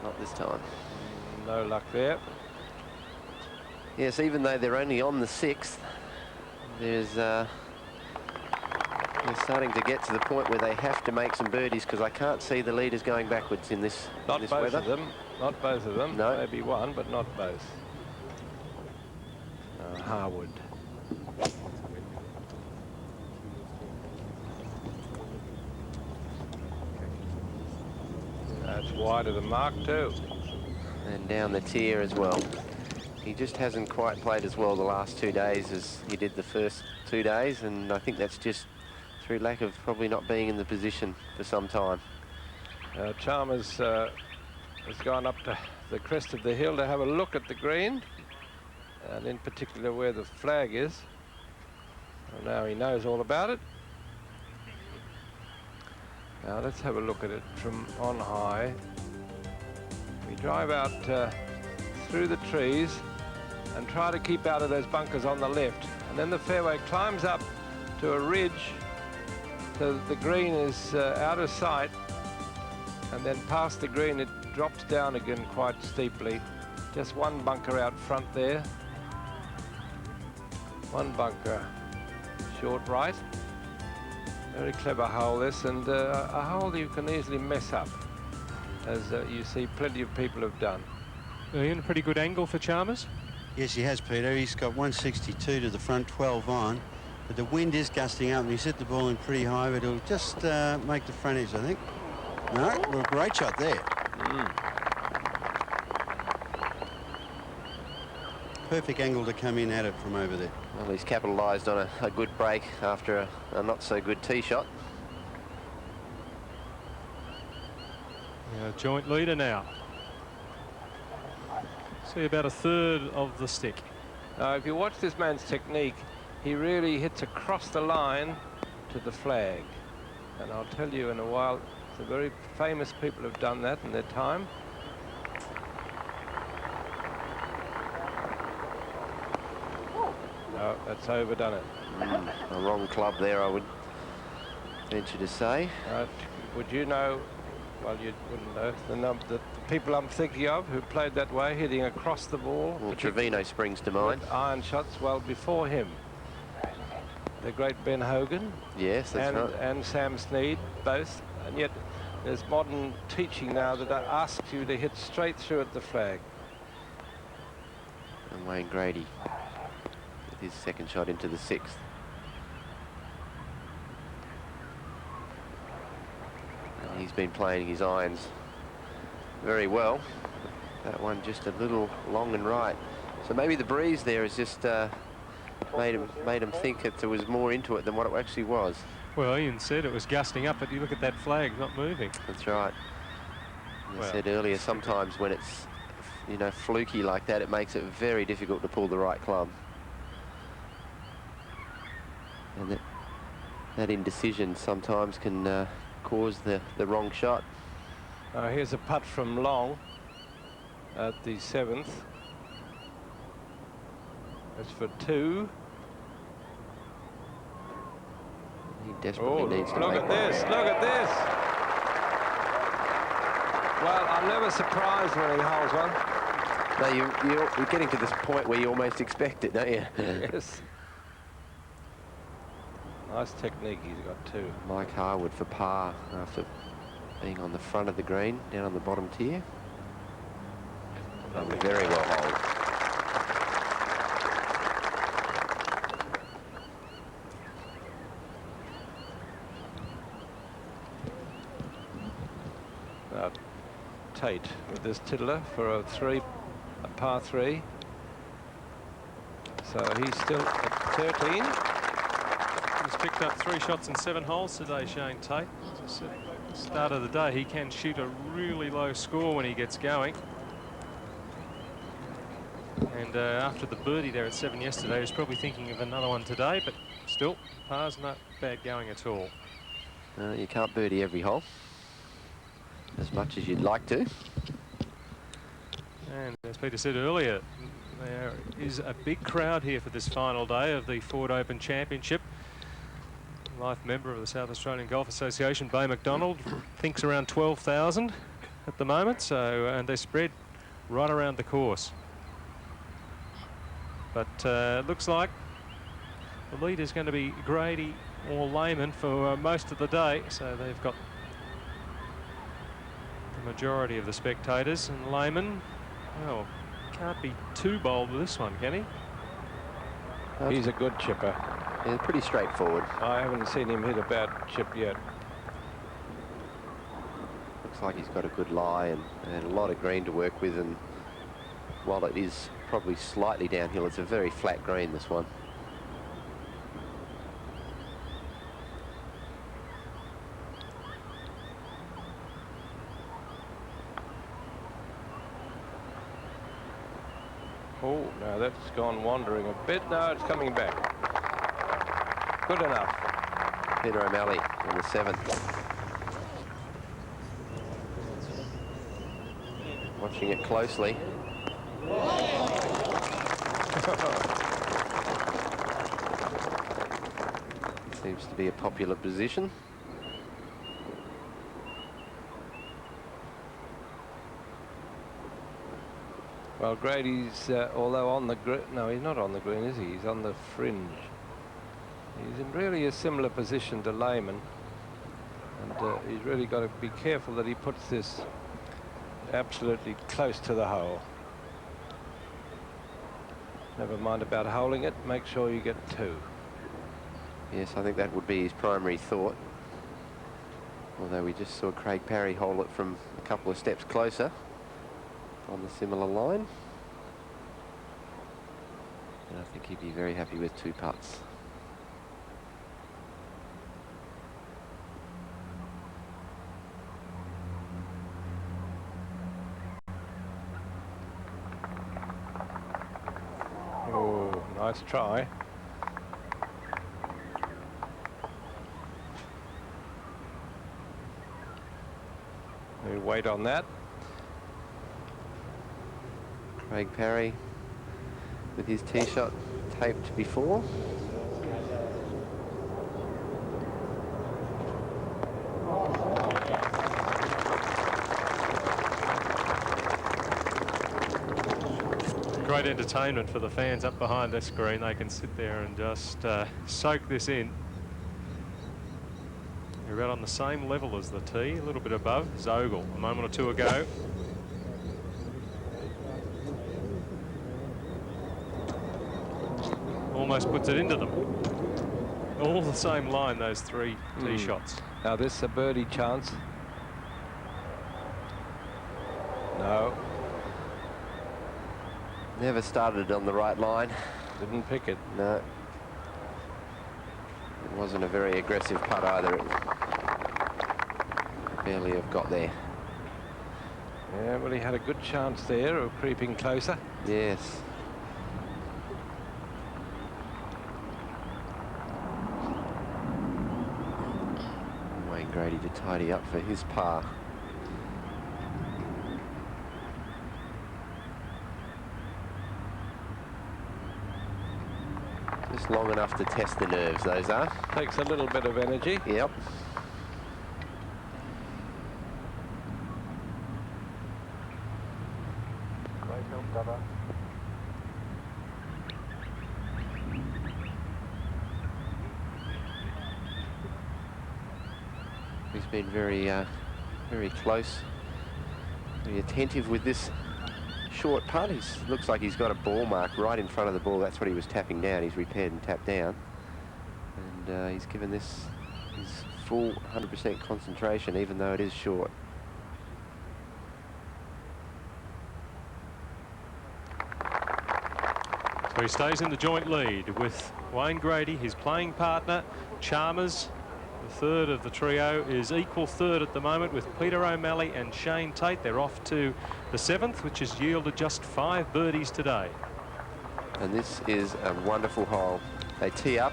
Not this time. No luck there. Yes, even though they're only on the 6th, there's they're starting to get to the point where they have to make some birdies, because I can't see the leaders going backwards in this weather. Not both of them. Not both of them. No. Maybe one, but not both. Harwood. That's wide of the mark too. And down the tier as well. He just hasn't quite played as well the last 2 days as he did the first 2 days, and I think that's just through lack of probably not being in the position for some time. Chalmers has gone up to the crest of the hill to have a look at the green, and in particular where the flag is. Well, now he knows all about it. Now let's have a look at it from on high. We drive out through the trees and try to keep out of those bunkers on the left. And then the fairway climbs up to a ridge so that the green is out of sight. And then past the green, it drops down again quite steeply. Just one bunker out front there. One bunker short right. Very clever hole this, and a hole you can easily mess up, as you see plenty of people have done. Ian, a pretty good angle for Chalmers. Yes, he has, Peter. He's got 162 to the front, 12 on. But the wind is gusting up, and he's hit the ball in pretty high, but it'll just make the front edge, I think. No, well, great shot there. Perfect angle to come in at it from over there. Well, he's capitalised on a good break after a not so good tee shot. Yeah, joint leader now. See about a third of the stick. If you watch this man's technique, he really hits across the line to the flag. And I'll tell you in a while, the very famous people have done that in their time. No, that's overdone it. A wrong club there, I would venture to say. Would you know? Well, you wouldn't know. The people I'm thinking of who played that way, hitting across the ball. Well, Trevino springs to mind. Iron shots. Well, before him, the great Ben Hogan. Yes, that's right. And Sam Snead, both. And yet, there's modern teaching now that asks you to hit straight through at the flag. And Wayne Grady with his second shot into the sixth. And he's been playing his irons very well. That one just a little long and right. So maybe the breeze there has just made him think that there was more into it than what it actually was. Well, Ian said it was gusting up, but you look at that flag, not moving. That's right. As I said earlier, sometimes when it's, you know, fluky like that, it makes it very difficult to pull the right club. And that indecision sometimes can cause the wrong shot. Here's a putt from Long at the 7th. That's for 2. He desperately needs to look make at this, look at this. Well, I'm never surprised when he holds one. No, you're getting to this point where you almost expect it, don't you? Yes. Nice technique he's got too. Mike Harwood for par after being on the front of the green, down on the bottom tier. Very well holed. Tate with this tiddler for a par 3. So he's still at 13. He's picked up 3 shots in 7 holes today, Shane Tate. Just at the start of the day, he can shoot a really low score when he gets going. And after the birdie there at 7 yesterday, he was probably thinking of another one today, but still, par's not bad going at all. You can't birdie every hole as much as you'd like to. And as Peter said earlier, there is a big crowd here for this final day of the Ford Open Championship. Life member of the South Australian Golf Association, Bay McDonald, thinks around 12,000 at the moment, so and they're spread right around the course. But it looks like the lead is going to be Grady or Lehman for most of the day, so they've got the majority of the spectators. And Lehman, well, can't be too bold with this one, can he? He's a good chipper. Yeah, pretty straightforward. I haven't seen him hit a bad chip yet. Looks like he's got a good lie and a lot of green to work with, and while it is probably slightly downhill, it's a very flat green, this one. Oh, now that's gone wandering a bit. No, it's coming back. Good enough. Peter O'Malley on the 7th. Watching it closely. Seems to be a popular position. Well, Grady's, although on the green, no, he's not on the green, is he? He's on the fringe. He's in really a similar position to Lehman, and he's really got to be careful that he puts this absolutely close to the hole. Never mind about holding it, make sure you get 2. Yes, I think that would be his primary thought. Although we just saw Craig Parry hold it from a couple of steps closer on the similar line. And I think he'd be very happy with 2 putts. Oh, nice try. We wait on that. Craig Parry with his tee shot taped before. Great entertainment for the fans up behind the screen. They can sit there and just soak this in. You're about on the same level as the tee, a little bit above. Zogel, a moment or 2 ago. Almost puts it into them. All the same line, those 3 tee shots. Now this is a birdie chance. No. Never started on the right line. Didn't pick it. No. It wasn't a very aggressive putt either. It barely have got there. Yeah, well, he had a good chance there of creeping closer. Yes. Wayne Grady to tidy up for his par. Just long enough to test the nerves, those are. Takes a little bit of energy. Yep. He's been very close, very attentive with this short putt. He looks like he's got a ball mark right in front of the ball. That's what he was tapping down. He's repaired and tapped down. And he's given this his full 100% concentration, even though it is short. So he stays in the joint lead with Wayne Grady, his playing partner, Chalmers. The third of the trio is equal third at the moment with Peter O'Malley and Shane Tate. They're off to the 7th, which has yielded just 5 birdies today. And this is a wonderful hole. They tee up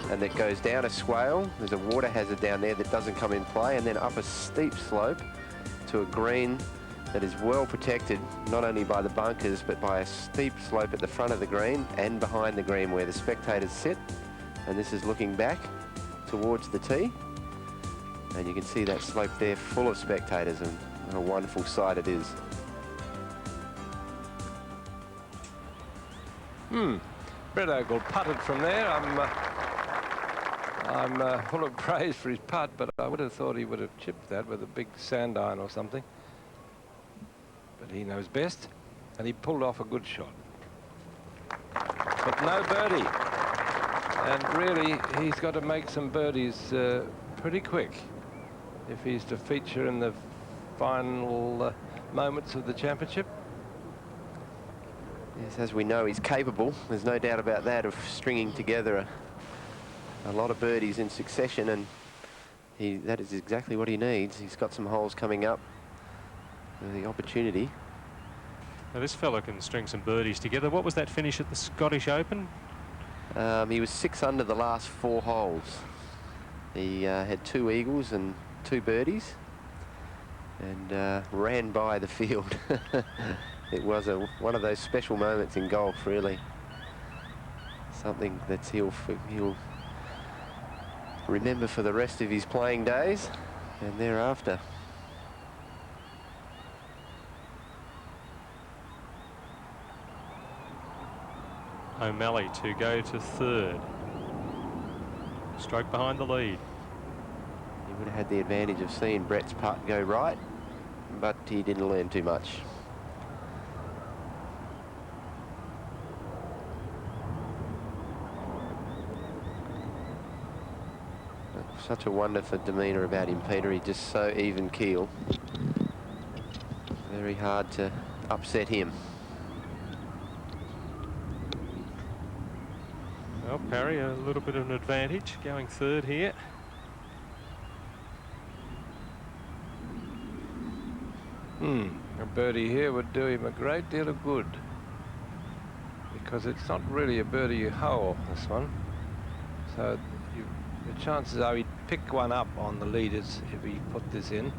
and it goes down a swale. There's a water hazard down there that doesn't come in play, and then up a steep slope to a green that is well protected, not only by the bunkers, but by a steep slope at the front of the green and behind the green where the spectators sit. And this is looking back towards the tee. And you can see that slope there full of spectators, and what a wonderful sight it is. Brett Ogle putted from there. I'm full of praise for his putt, but I would have thought he would have chipped that with a big sand iron or something. But he knows best, and he pulled off a good shot. But no birdie. And really, he's got to make some birdies pretty quick if he's to feature in the final moments of the championship. Yes, as we know, he's capable. There's no doubt about that, of stringing together a lot of birdies in succession, and that is exactly what he needs. He's got some holes coming up. The opportunity. Now this fella can string some birdies together. What was that finish at the Scottish Open? He was 6 under the last 4 holes. He had 2 eagles and 2 birdies, and ran by the field. It was one of those special moments in golf, really. Something that he'll remember for the rest of his playing days and thereafter. O'Malley to go to 3rd. Stroke behind the lead. He would have had the advantage of seeing Brett's putt go right, but he didn't learn too much. Such a wonderful demeanour about him, Peter. He's just so even keel. Very hard to upset him. Well, Parry, a little bit of an advantage, going 3rd here. A birdie here would do him a great deal of good, because it's not really a birdie hole, this one. So the chances are he'd pick one up on the leaders if he put this in.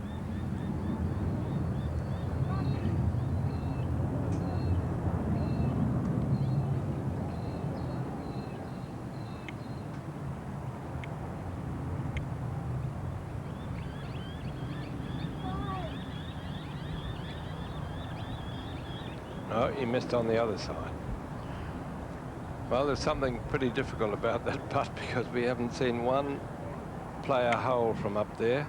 No, he missed on the other side. Well, there's something pretty difficult about that putt, because we haven't seen one player hole from up there.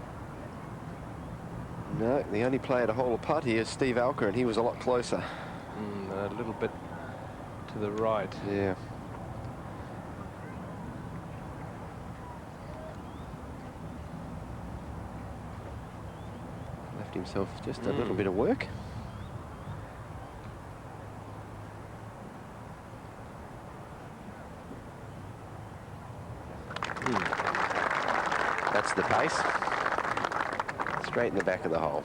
No, the only player to hole a putt here is Steve Alker, and he was a lot closer. A little bit to the right. Yeah. Left himself just a little bit of work. That's the pace. Straight in the back of the hole.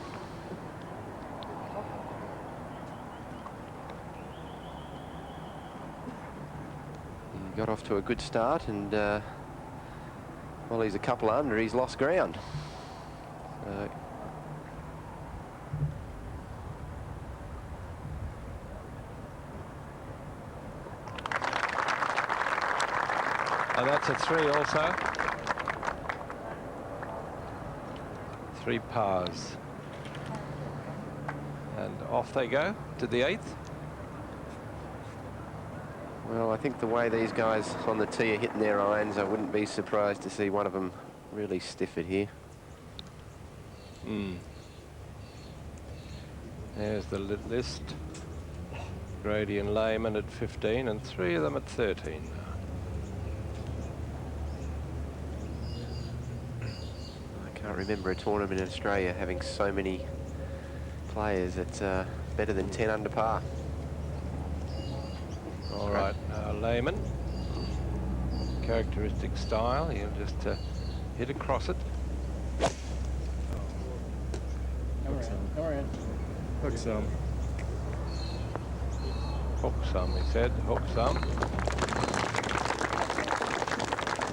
He got off to a good start, and well, he's a couple under, he's lost ground. And that's a 3 also. 3 pars. And off they go to the 8th. Well, I think the way these guys on the tee are hitting their irons, I wouldn't be surprised to see one of them really stiff it here. There's the list. Grady and Lehman at 15, and 3 of them at 13 now. I can't remember a tournament in Australia having so many players at better than 10 under par. All right, Lehman. Characteristic style. He'll just hit across it. Hook some. Hook some, he said. Hook some.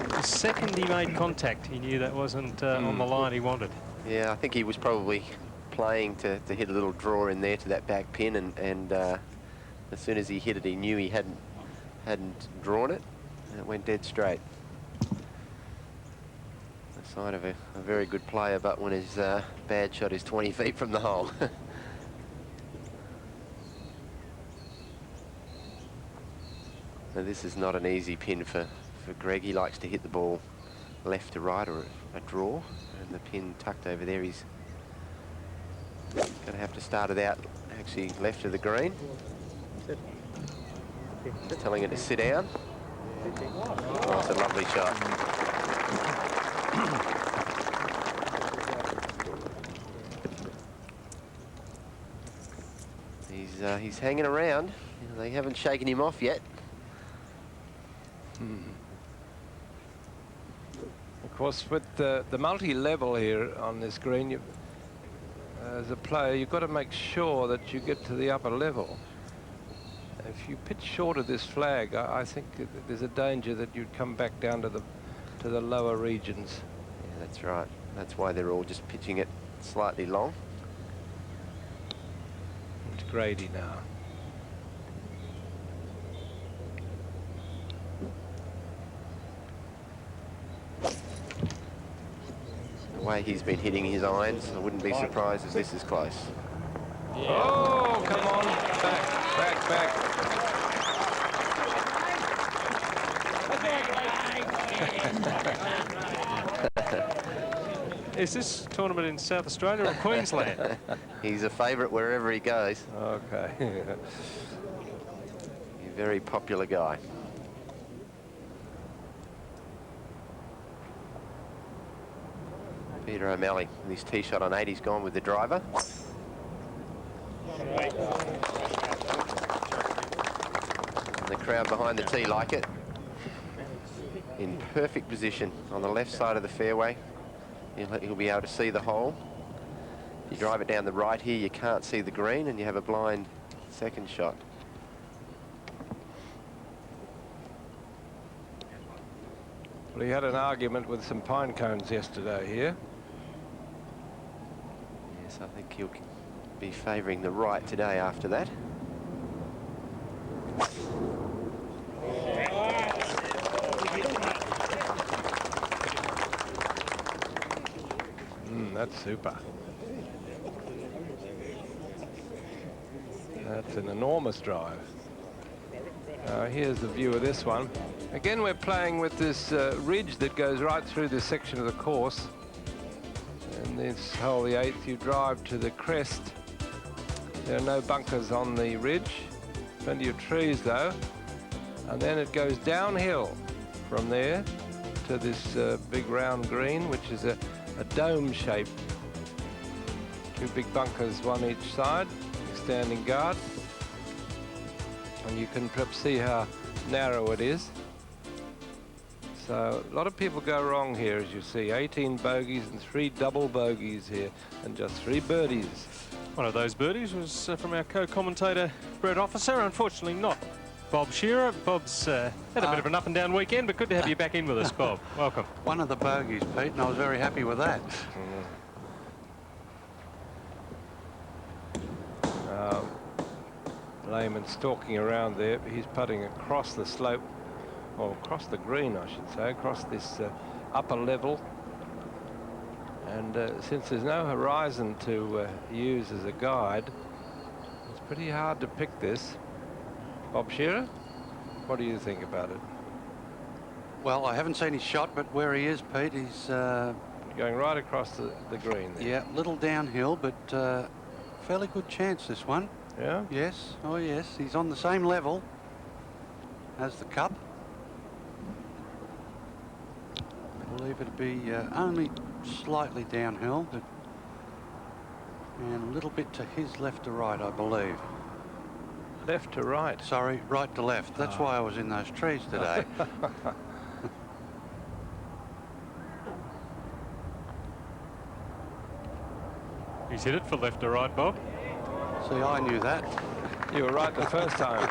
The second he made contact, he knew that wasn't on the line he wanted. Yeah, I think he was probably playing to hit a little draw in there to that back pin, and as soon as he hit it, he knew he hadn't drawn it, and it went dead straight. A sign of a very good player, but when his bad shot is 20 feet from the hole. Now, this is not an easy pin for Greg. He likes to hit the ball left to right, or a draw, and the pin tucked over there. He's going to have to start it out actually left of the green. Telling it to sit down. Oh, it's a lovely shot. He's hanging around. You know, they haven't shaken him off yet. Of course, with the multi-level here on this green, as a player, you've got to make sure that you get to the upper level. if you pitch short of this flag, I think there's a danger that you'd come back down to the lower regions. Yeah, that's right. That's why they're all just pitching it slightly long. It's Grady now. The way he's been hitting his irons, I wouldn't be surprised if this is close. Yeah. Oh, come on. Back. Is this tournament in South Australia or Queensland? He's a favourite wherever he goes. Okay. He's a very popular guy. Peter O'Malley with his tee shot on 8. He's gone with the driver. And the crowd behind the tee like it. In perfect position on the left side of the fairway. He'll be able to see the hole. If you drive it down the right here, you can't see the green and you have a blind second shot. Well, he had an argument with some pine cones yesterday here. Yes, I think he'll be favouring the right today after that. That's super. That's an enormous drive. Here's the view of this one. Again, we're playing with this ridge that goes right through this section of the course. And this hole, the 8th, you drive to the crest. There are no bunkers on the ridge. Plenty of trees, though. And then it goes downhill from there to this big round green, which is a dome shape. 2 big bunkers, one each side, standing guard. And you can perhaps see how narrow it is. So a lot of people go wrong here, as you see. 18 bogeys and 3 double bogeys here, and just 3 birdies. One of those birdies was from our co-commentator, Brett Officer. Unfortunately not Bob Shearer. Bob's had a bit of an up and down weekend, but good to have you back in with us, Bob. Welcome. One of the bogeys, Pete, and I was very happy with that. Lehman stalking around there. He's putting across the slope, or across the green, I should say, across this upper level. And since there's no horizon to use as a guide, it's pretty hard to pick this. Bob Shearer, what do you think about it? Well, I haven't seen his shot, but where he is, Pete, he's going right across the green there. Yeah, little downhill, but fairly good chance, this one. Yeah? Yes, oh yes, he's on the same level as the cup. I believe it'd be only slightly downhill, but and a little bit to his left to right, I believe. Left to right? Sorry, right to left. That's why I was in those trees today. He's hit it for left to right, Bob. See, I knew that. You were right the first time.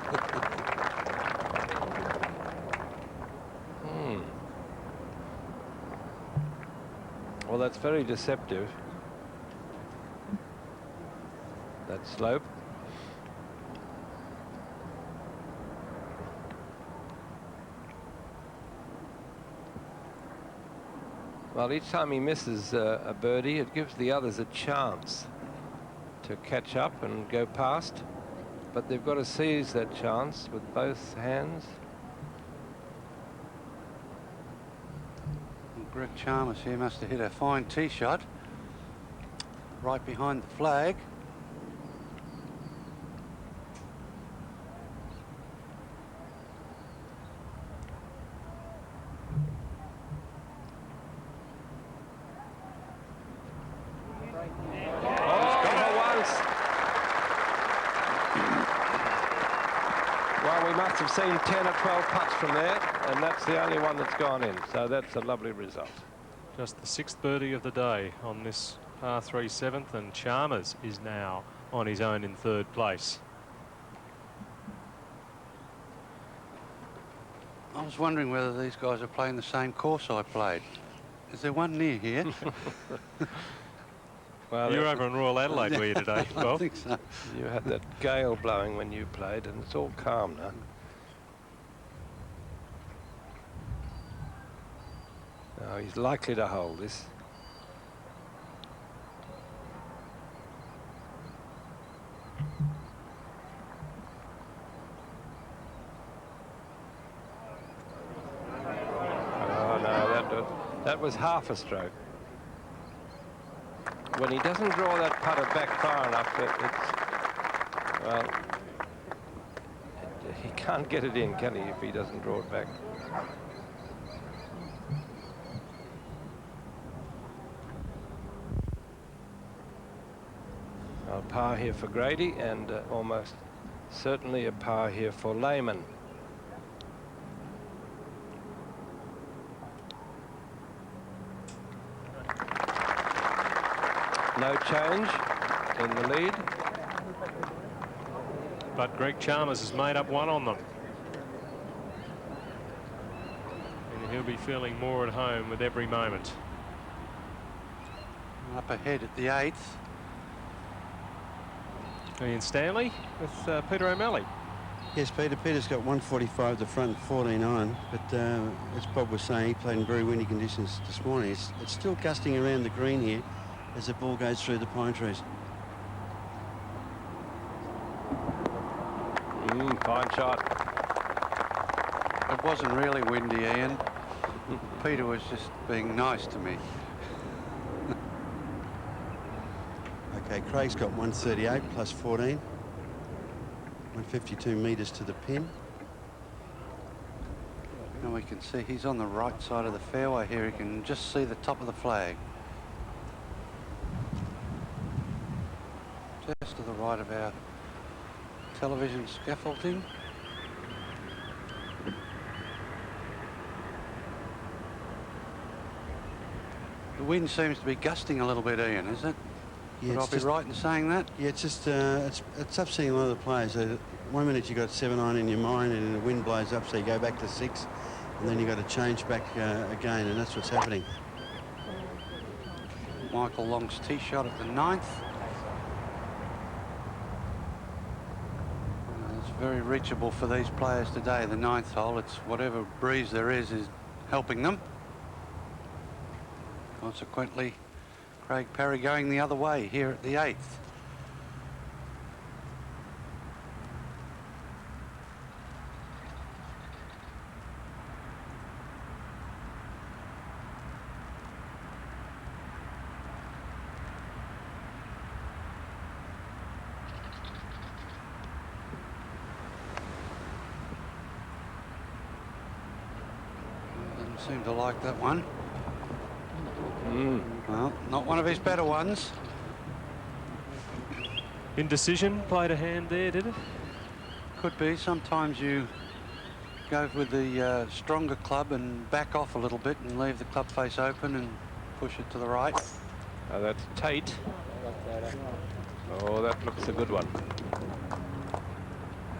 Well, that's very deceptive, that slope. Well, each time he misses a birdie, it gives the others a chance to catch up and go past, but they've got to seize that chance with both hands. Greg Chalmers here must have hit a fine tee shot right behind the flag. I've seen 10 or 12 putts from there, and that's the only one that's gone in, so that's a lovely result. Just the 6th birdie of the day on this par 3 7th, and Chalmers is now on his own in 3rd place. was wondering whether these guys are playing the same course I played. Is there one near here? Well, You're over in Royal Adelaide, were you today, I Bob? think so. you had that gale blowing when you played, and it's all calm now. No, he's likely to hold this. Oh no, that was half a stroke. When he doesn't draw that putter back far enough, he can't get it in, can he, if he doesn't draw it back? A par here for Grady, and almost certainly a par here for Lehman. No change in the lead. But Greg Chalmers has made up one on them. And he'll be feeling more at home with every moment. Up ahead at the 8th. Ian Stanley with Peter O'Malley. Yes, Peter's got 145 at the front, 14 on, but as Bob was saying, he played in very windy conditions this morning. It's still gusting around the green here as the ball goes through the pine trees. Fine shot. It wasn't really windy, Ian. Peter was just being nice to me. Okay, Craig's got 138 plus 14. 152 metres to the pin. And we can see he's on the right side of the fairway here. You can just see the top of the flag. Just to the right of our television scaffolding. The wind seems to be gusting a little bit, Ian, is it? Yeah, Would I be right in saying that? Yeah, it's just it's upsetting a lot of the players. 1 minute you got 7-iron in your mind, and the wind blows up, so you go back to 6, and then you got to change back again, and that's what's happening. Michael Long's tee shot at the 9th. It's very reachable for these players today. The 9th hole, it's whatever breeze there is helping them. Consequently, Craig Parry going the other way here at the 8th. Doesn't seem to like that one. Well, not one of his better ones. Indecision played a hand there, did it? Could be. Sometimes you go with the stronger club and back off a little bit and leave the club face open and push it to the right. Oh, that's Tate. Oh, that looks a good one.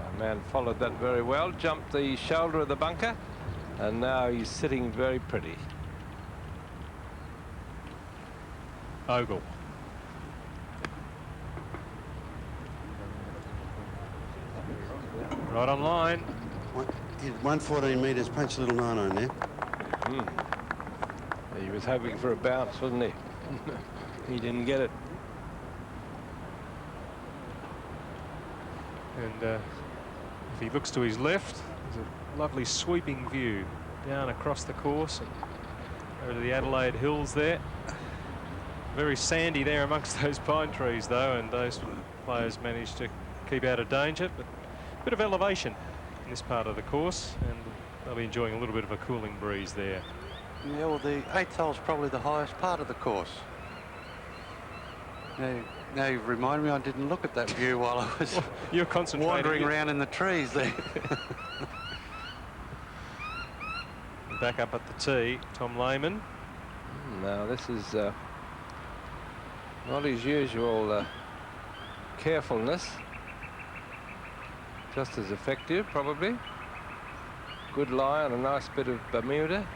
Our man followed that very well, jumped the shoulder of the bunker, and now he's sitting very pretty. Ogle. Right on line. 114 metres, punch a little 9-iron there. He was hoping for a bounce, wasn't he? He didn't get it. And if he looks to his left, there's a lovely sweeping view down across the course and over to the Adelaide Hills there. Very sandy there amongst those pine trees, though, and those players managed to keep out of danger. But a bit of elevation in this part of the course, and they'll be enjoying a little bit of a cooling breeze there. Yeah, well, the 8th hole's probably the highest part of the course. Now you've reminded me, I didn't look at that view while I was You're concentrating. wandering around in the trees there. Back up at the tee, Tom Lehman. Now, this is not his usual carefulness. Just as effective, probably. Good lie on a nice bit of Bermuda.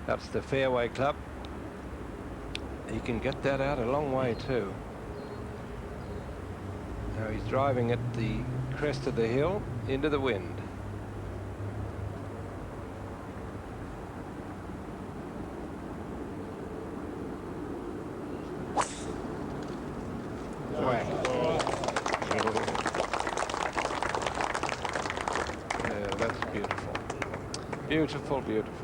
That's the fairway club. He can get that out a long way too. Now he's driving at the crest of the hill into the wind. Whack. Yeah, that's beautiful. Beautiful, beautiful.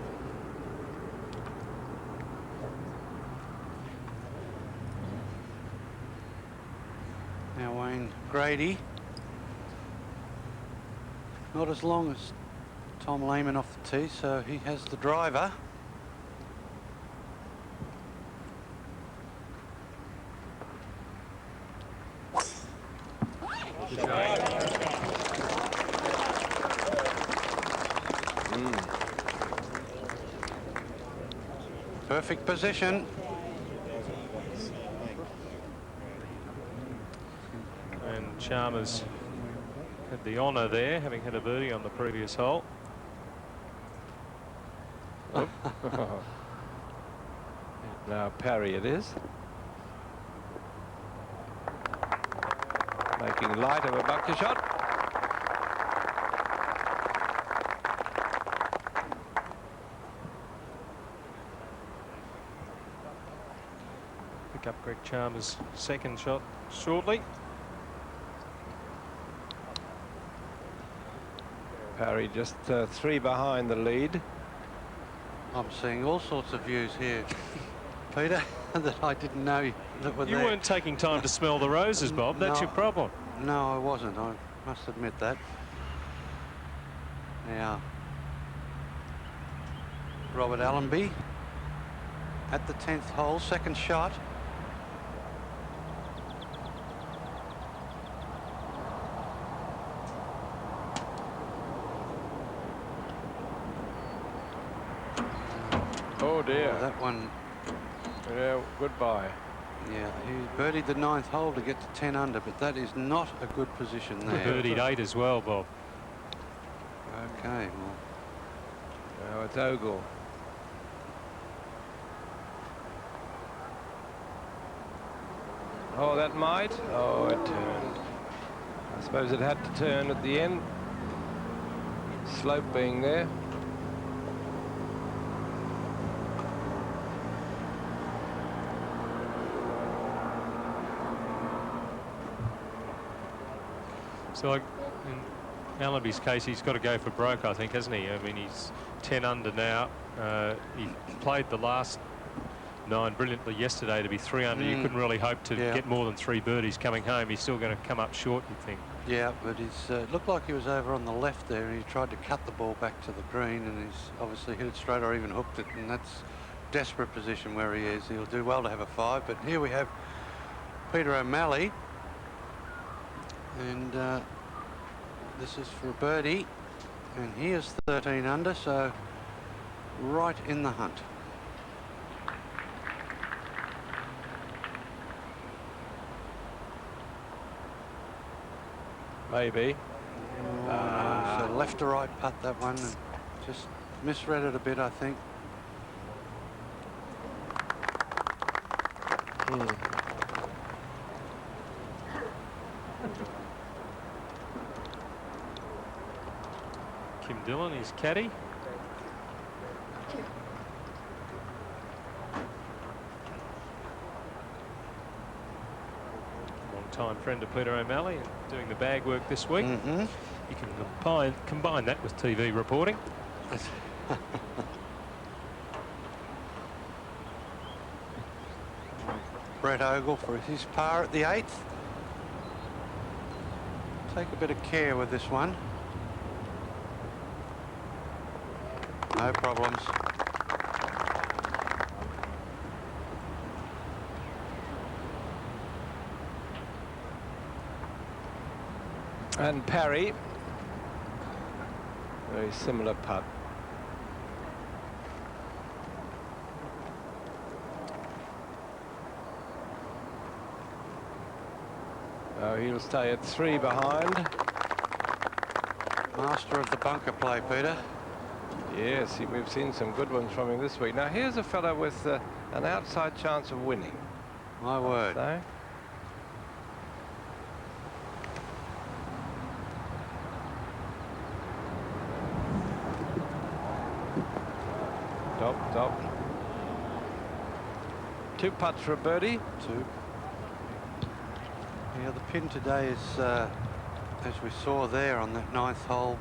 Now Wayne Grady, not as long as Tom Lehman off the tee, so he has the driver. Perfect position. And Chalmers had the honour there, having had a birdie on the previous hole. Now Parry it is. Making light of a bunker shot. Pick up Greg Chalmers' second shot shortly. Parry just 3 behind the lead. I'm seeing all sorts of views here, Peter, that I didn't know that were You there. weren't taking time to smell the roses, Bob. That's No. your problem. No, I wasn't. I must admit that. Now, Robert Allenby at the 10th hole, second shot. Oh dear. Oh, that one. Yeah, goodbye. Yeah, he birdied the 9th hole to get to 10 under, but that is not a good position there. Birdied 8 as well, Bob. Okay, well, Now it's Ogle. Oh, that might. Oh, it turned. I suppose it had to turn at the end. Slope being there. So like in Allenby's case, he's got to go for broke, I think, hasn't he? I mean, he's 10 under now. He played the last 9 brilliantly yesterday to be 3 under. You couldn't really hope to get more than 3 birdies coming home. He's still going to come up short, you'd think. yeah, but he's looked like he was over on the left there, and he tried to cut the ball back to the green, and he's obviously hit it straight or even hooked it, and that's desperate position where he is. He'll do well to have a 5, but here we have Peter O'Malley, and this is for a birdie, and he is 13 under, so right in the hunt. Maybe. Oh, no. So left to right putt that one, and just misread it a bit, I think. Kim Dillon, his caddy. Long-time friend of Peter O'Malley and doing the bag work this week. You can combine that with TV reporting. Brett Ogle for his par at the 8th. Take a bit of care with this one. No problems. And Parry. Very similar putt. Oh, he'll stay at 3 behind. Master of the bunker play, Peter. Yes, we've seen some good ones from him this week. Now, here's a fella with an outside chance of winning. My word. So, top. 2 putts for a birdie. 2. Yeah, the pin today is, as we saw there on that 9th hole,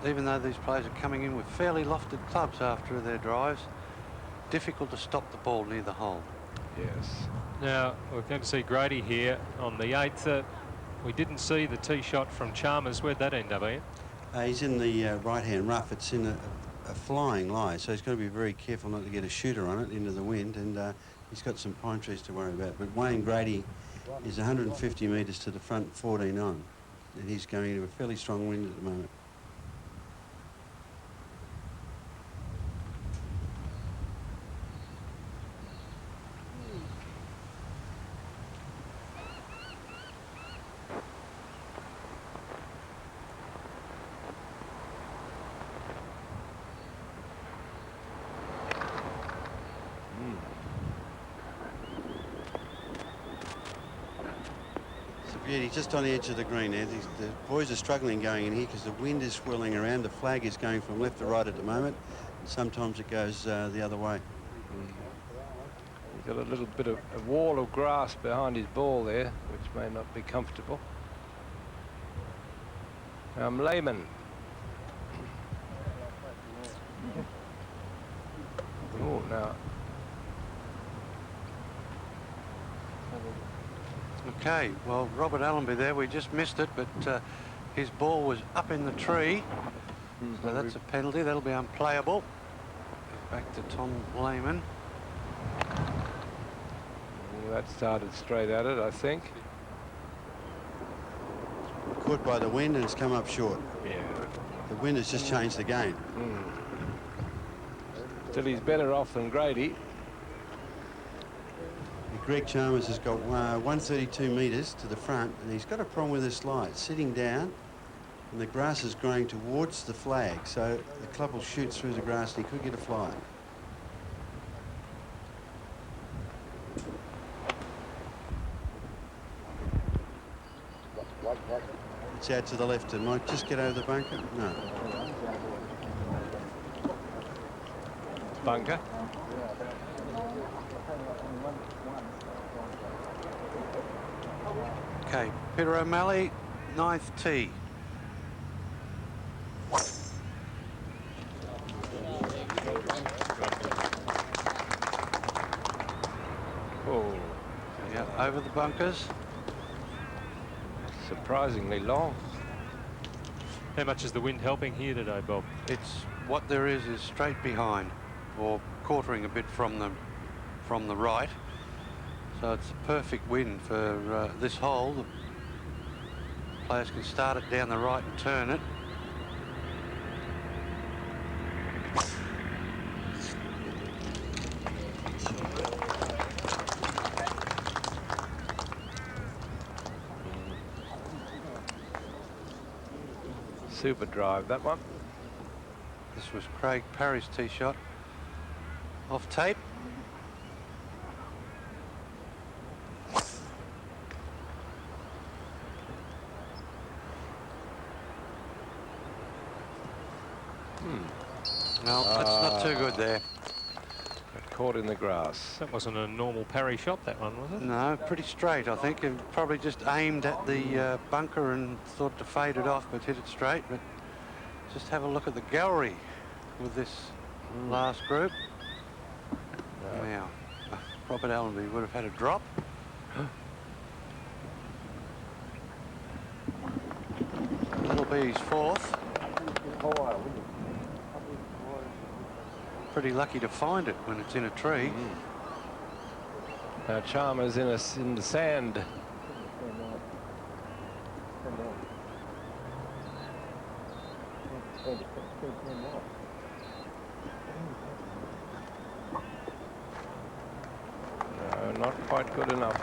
even though these players are coming in with fairly lofted clubs after their drives, difficult to stop the ball near the hole. Yes. Now, we're going to see Grady here on the 8th. We didn't see the tee shot from Chalmers. Where'd that end up, Ian? He's in the right-hand rough. It's in a flying lie, so he's got to be very careful not to get a shooter on it into the wind, and he's got some pine trees to worry about. But Wayne Grady is 150 metres to the front, 14 on, and he's going into a fairly strong wind at the moment. Beauty, just on the edge of the green there. The boys are struggling going in here because the wind is swirling around. The flag is going from left to right at the moment, and sometimes it goes the other way. He's got a little bit of a wall of grass behind his ball there, which may not be comfortable. Lehman. Oh, now. Okay, well, Robert Allenby there, we just missed it, but his ball was up in the tree. So that's a penalty. That'll be unplayable. Back to Tom Lehman. That started straight at it, I think. Caught by the wind and it's come up short. Yeah. The wind has just changed the game. Still, he's better off than Grady. Greg Chalmers has got 132 metres to the front, and he's got a problem with this lie. It's sitting down, and the grass is growing towards the flag, so the club will shoot through the grass, and he could get a fly. It's out to the left. It might just get over the bunker. No. Bunker. Okay, Peter O'Malley, 9th tee. Oh, Yeah, over the bunkers. surprisingly long. How much is the wind helping here today, Bob? It's what there is straight behind, or quartering a bit from the right. So it's a perfect wind for this hole. The players can start it down the right and turn it. Super drive, that one. This was Craig Parry's tee shot. Off tape. No, that's not too good there. Caught in the grass. That wasn't a normal parry shot, that one, was it? No, pretty straight, I think. It probably just aimed at the bunker and thought to fade it off, but hit it straight. But just have a look at the gallery with this last group. Now, Robert Allenby would have had a drop. That'll be his 4th. Pretty lucky to find it when it's in a tree. Now Chalmers in the sand. No, not quite good enough.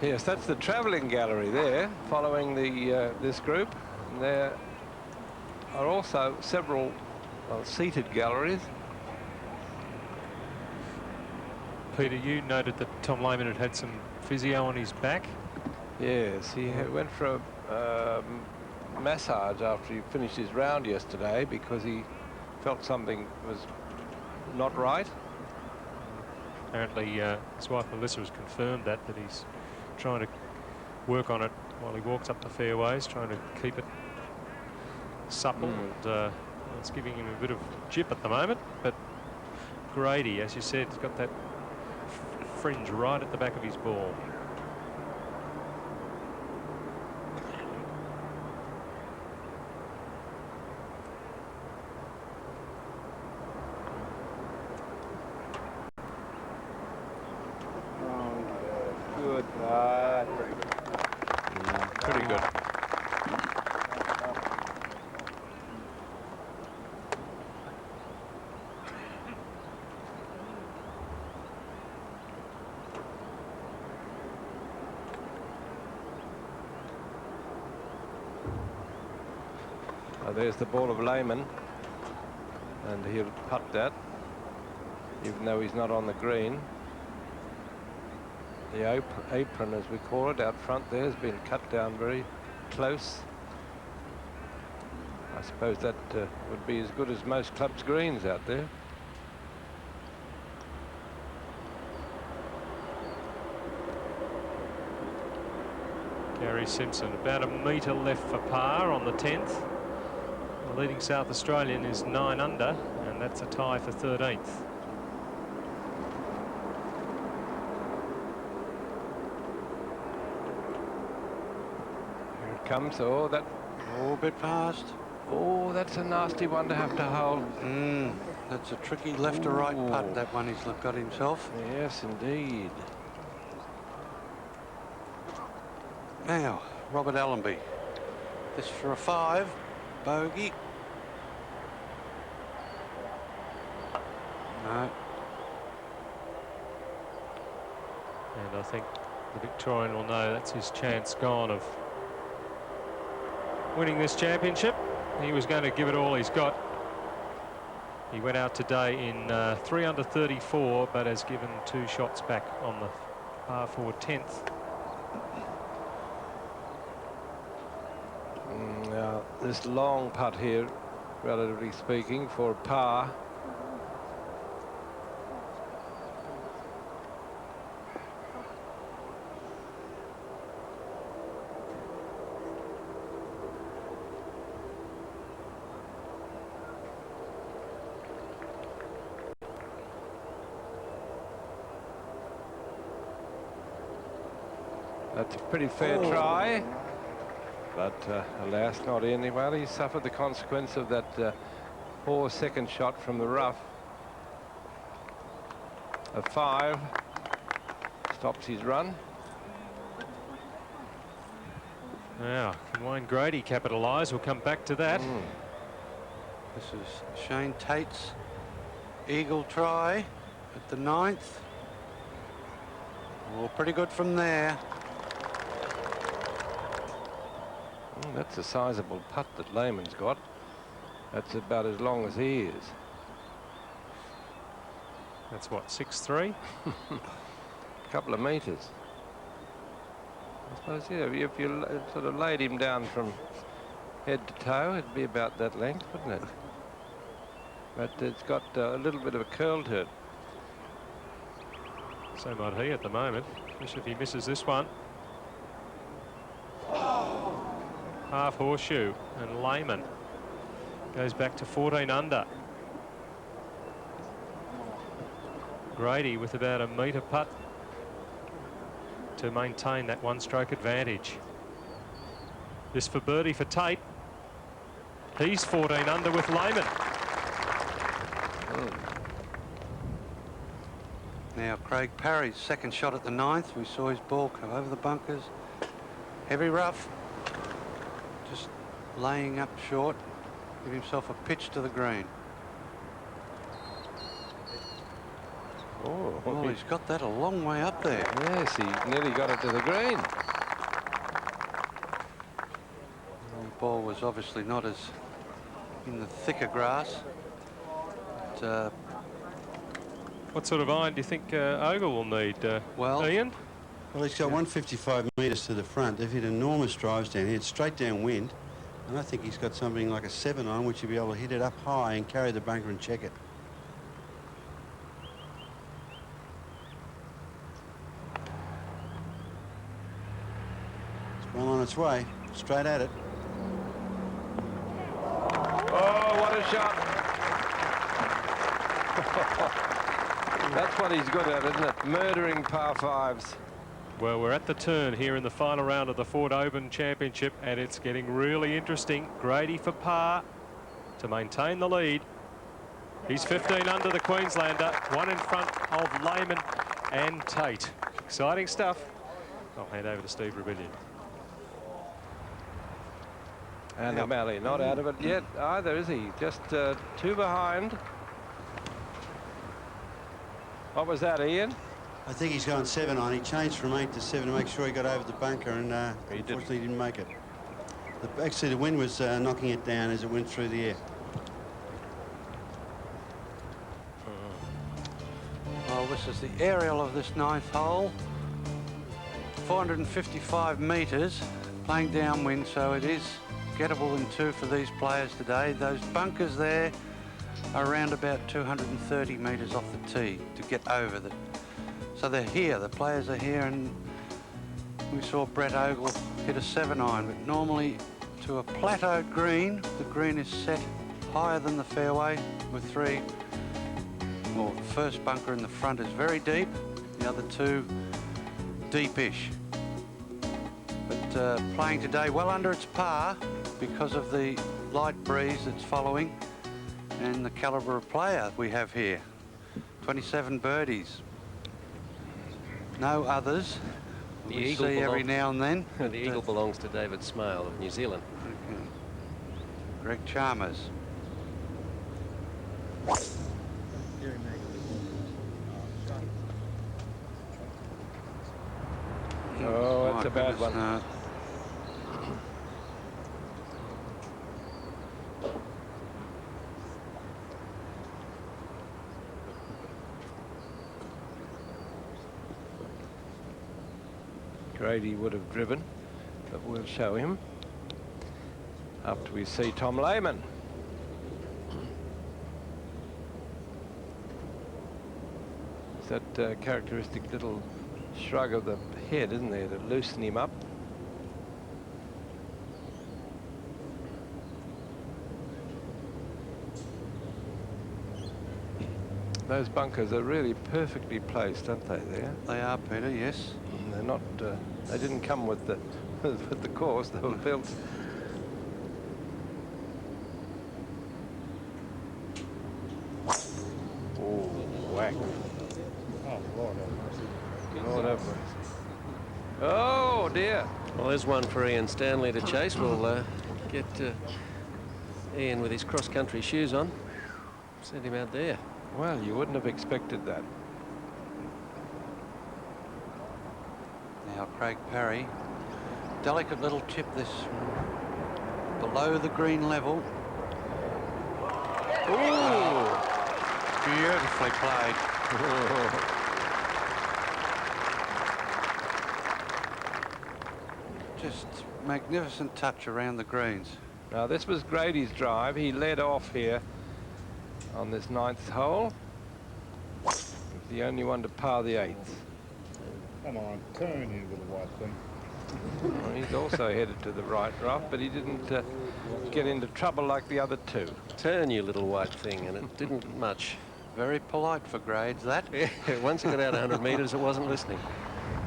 Yes, that's the travelling gallery there, following the this group. And there are also several seated galleries. Peter, you noted that Tom Lehman had had some physio on his back. Yes, he went for a massage after he finished his round yesterday because he felt something was not right. Apparently, his wife Melissa has confirmed that he's trying to work on it while he walks up the fairways, trying to keep it supple, and it's giving him a bit of jip at the moment. But Grady, as you said, has got that fringe right at the back of his ball. Good. Pretty good. There's the ball of Lehman, and he'll putt that, even though he's not on the green. The apron, as we call it, out front there has been cut down very close. I suppose that would be as good as most clubs' greens out there. Gary Simpson, about a metre left for par on the 10th. The leading South Australian is 9 under, and that's a tie for 13th. Here it comes. Oh, that. Oh, a bit fast. Oh, that's a nasty one to have to hold. That's a tricky left to right putt, that one he's got himself. Yes, indeed. Now, Robert Allenby. This for a 5. Bogey. No. And I think the Victorian will know that's his chance gone of winning this championship. He was going to give it all he's got. He went out today in 3 under 34, but has given 2 shots back on the par 4 10th. Now, this long putt here, relatively speaking, for par. That's a pretty fair try, but alas, not in. Well, he suffered the consequence of that poor second shot from the rough. A 5 stops his run. Now, can Wayne Grady capitalise? We'll come back to that. This is Shane Tate's eagle try at the 9th. Oh, pretty good from there. That's a sizable putt that Lehman's got. That's about as long as he is. That's what, 6'3"? A couple of metres. I suppose, yeah, if you sort of laid him down from head to toe, it'd be about that length, wouldn't it? But it's got a little bit of a curl to it. So might he at the moment, especially if he misses this one. Half horseshoe, and Lehman goes back to 14 under. Grady with about a metre putt to maintain that 1-stroke advantage. This for birdie for Tate. He's 14 under with Lehman. Now Craig Parry's second shot at the 9th. We saw his ball come over the bunkers. Heavy rough. Just laying up short. Give himself a pitch to the green. Oh, Well, he's got that a long way up there. yes, he nearly got it to the green. The ball was obviously not as in the thicker grass. But, What sort of iron do you think Ogle will need, well, Ian? Well, he's got 155 metres to the front. They've hit enormous drives down here. It's straight downwind. And I think he's got something like a 7 iron, which he'll be able to hit it up high and carry the bunker and check it. It's well on its way. Straight at it. Oh, what a shot. That's what he's good at, isn't it? Murdering par fives. Well, we're at the turn here in the final round of the Ford Open Championship, and it's getting really interesting. Grady for par to maintain the lead. He's 15 under the Queenslander, 1 in front of Lehman and Tate. Exciting stuff. I'll hand over to Steve Rebellion. And O'Malley not out of it yet either, is he? Just 2 behind. What was that, Ian? I think he's going 7 iron. He changed from 8 to 7 to make sure he got over the bunker, and unfortunately he didn't make it. Actually, the wind was knocking it down as it went through the air. well, this is the aerial of this 9th hole. 455 metres, playing downwind, so it is gettable in 2 for these players today. Those bunkers there are around about 230 metres off the tee to get over the. So they're here, the players are here, and we saw Brett Ogle hit a 7 iron, but normally to a plateaued green, the green is set higher than the fairway with 3. Well, the first bunker in the front is very deep, the other 2 deepish. But playing today well under its par because of the light breeze that's following and the calibre of player we have here. 27 birdies. No others. The We eagle see every belongs- now and then. The eagle belongs to David Smale of New Zealand. Okay. Greg Chalmers. Oh, that's My a bad goodness, one. no. Grady would have driven, but we'll show him after we see Tom Lehman. It's that characteristic little shrug of the head, isn't there, to loosen him up. Those bunkers are really perfectly placed, aren't they, there? They are, Peter, yes. They're not, they didn't come with the, with the course, they were built. Oh, whack. Oh, Lord have mercy. Lord have mercy. Oh, dear. Well, there's one for Ian Stanley to chase. We'll get Ian with his cross-country shoes on. Send him out there. Well, you wouldn't have expected that. Now Craig Parry. Delicate little chip this below the green level. Ooh! Beautifully played. Just magnificent touch around the greens. Now, this was Grady's drive. He led off here on this 9th hole. The only one to par the 8th. Come on, turn, you little white thing. Well, he's also headed to the right rough, but he didn't get into trouble like the other 2. Turn, you little white thing, and it didn't much. Very polite for grades, that. Yeah, once it got out 100 metres, it wasn't listening.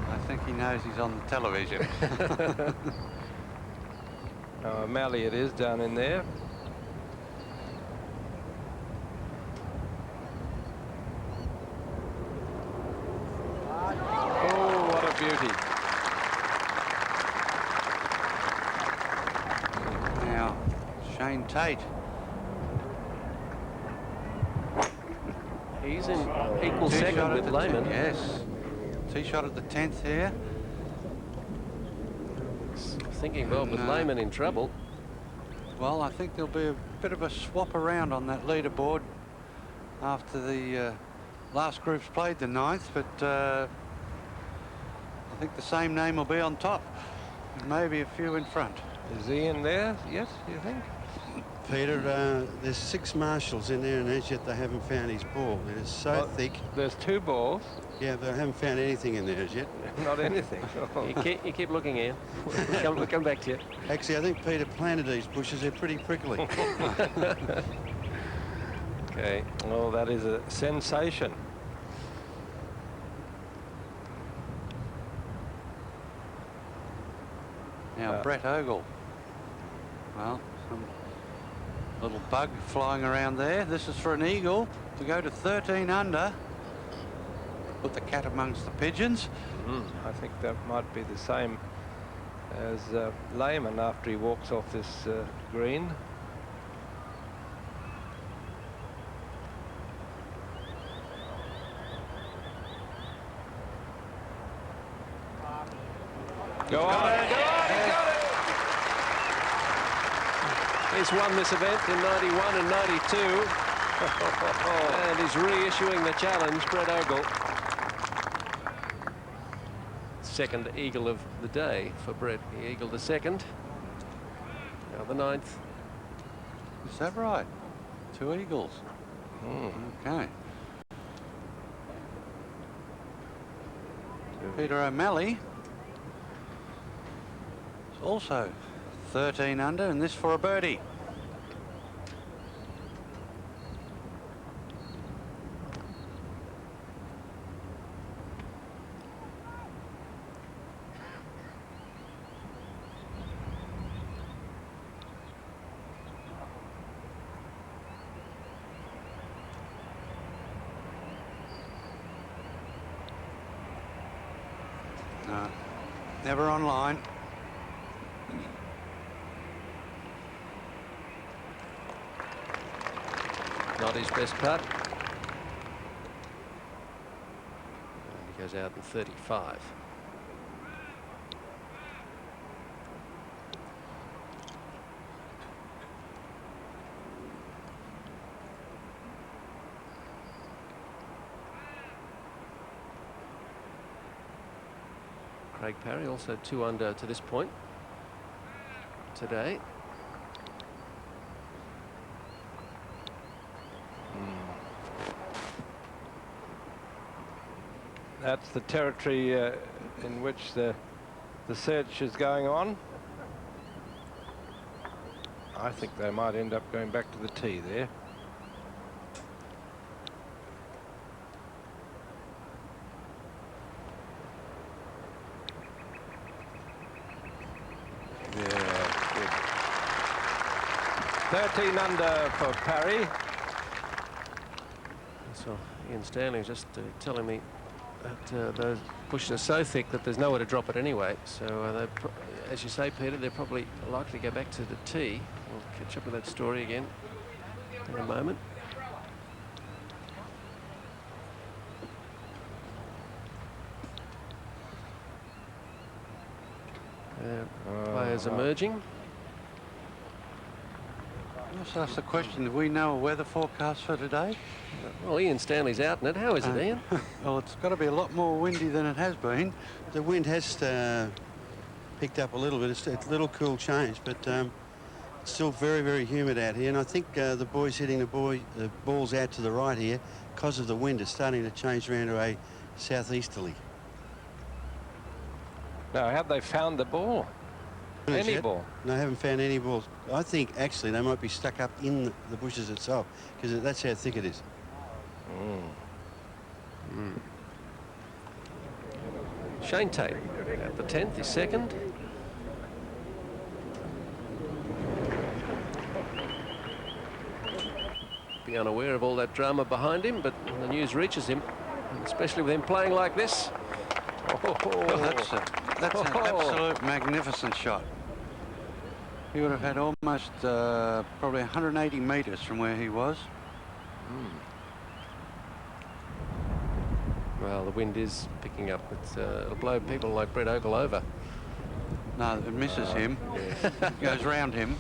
I think he knows he's on the television. Now, O'Malley it is down in there. Oh, what a beauty. Now, Shane Tate. He's in equal Tee second shot at with the Lehman. Yes. Tee shot at the 10th here. Thinking Bob with No. Lehman in trouble. Well, I think there'll be a bit of a swap around on that leaderboard after the last group's played the 9th, but I think the same name will be on top, and maybe a few in front. Is he in there yet, you think? Peter, there's 6 marshals in there, and as yet they haven't found his ball. It is so Well, thick. There's 2 balls. Yeah, but I haven't found anything in there as yet. Not anything. You keep looking, Ian. We'll come back to you. Actually, I think Peter planted these bushes. They're pretty prickly. Okay. Well, that is a sensation. Now Brett Ogle. Well, some little bug flying around there. This is for an eagle to go to 13 under. Put the cat amongst the pigeons. I think that might be the same as Lehman after he walks off this green. Go on. He's won this event in 91 and 92. And he's reissuing the challenge, Brett Ogle. Second eagle of the day for Brett. He eagled the second. Now the 9th. Is that right? 2 eagles. Okay. Peter O'Malley is also 13 under, and this for a birdie. No, never online. Not his best putt. And he goes out in 35. Craig Parry also 2 under to this point today. That's the territory in which the search is going on. I think they might end up going back to the tee there. Yeah, good. 13 under for Parry. So Ian Stanley was just telling me that those bushes are so thick that there's nowhere to drop it anyway. So as you say, Peter, they're probably likely to go back to the tee. We'll catch up with that story again in a moment. Players emerging. Let's ask the question, do we know a weather forecast for today? Well, Ian Stanley's out in it. How is it, Ian? Well, it's got to be a lot more windy than it has been. The wind has picked up a little bit. It's a little cool change, but it's still very, very humid out here. And I think the boys hitting the balls out to the right here because of the wind is starting to change around to a southeasterly. Now, have they found the ball? Any Yet? ball? No, I haven't found any balls. I think actually they might be stuck up in the bushes itself because that's how thick it is. Shane Tate at the 10th, is second. Be unaware of all that drama behind him, but the news reaches him, and especially with him playing like this. Well, that's an absolute magnificent shot. He would have had almost probably 180 metres from where he was. Well, the wind is picking up. It'll blow people like Brett Ogle over. No, it misses him. It goes round him.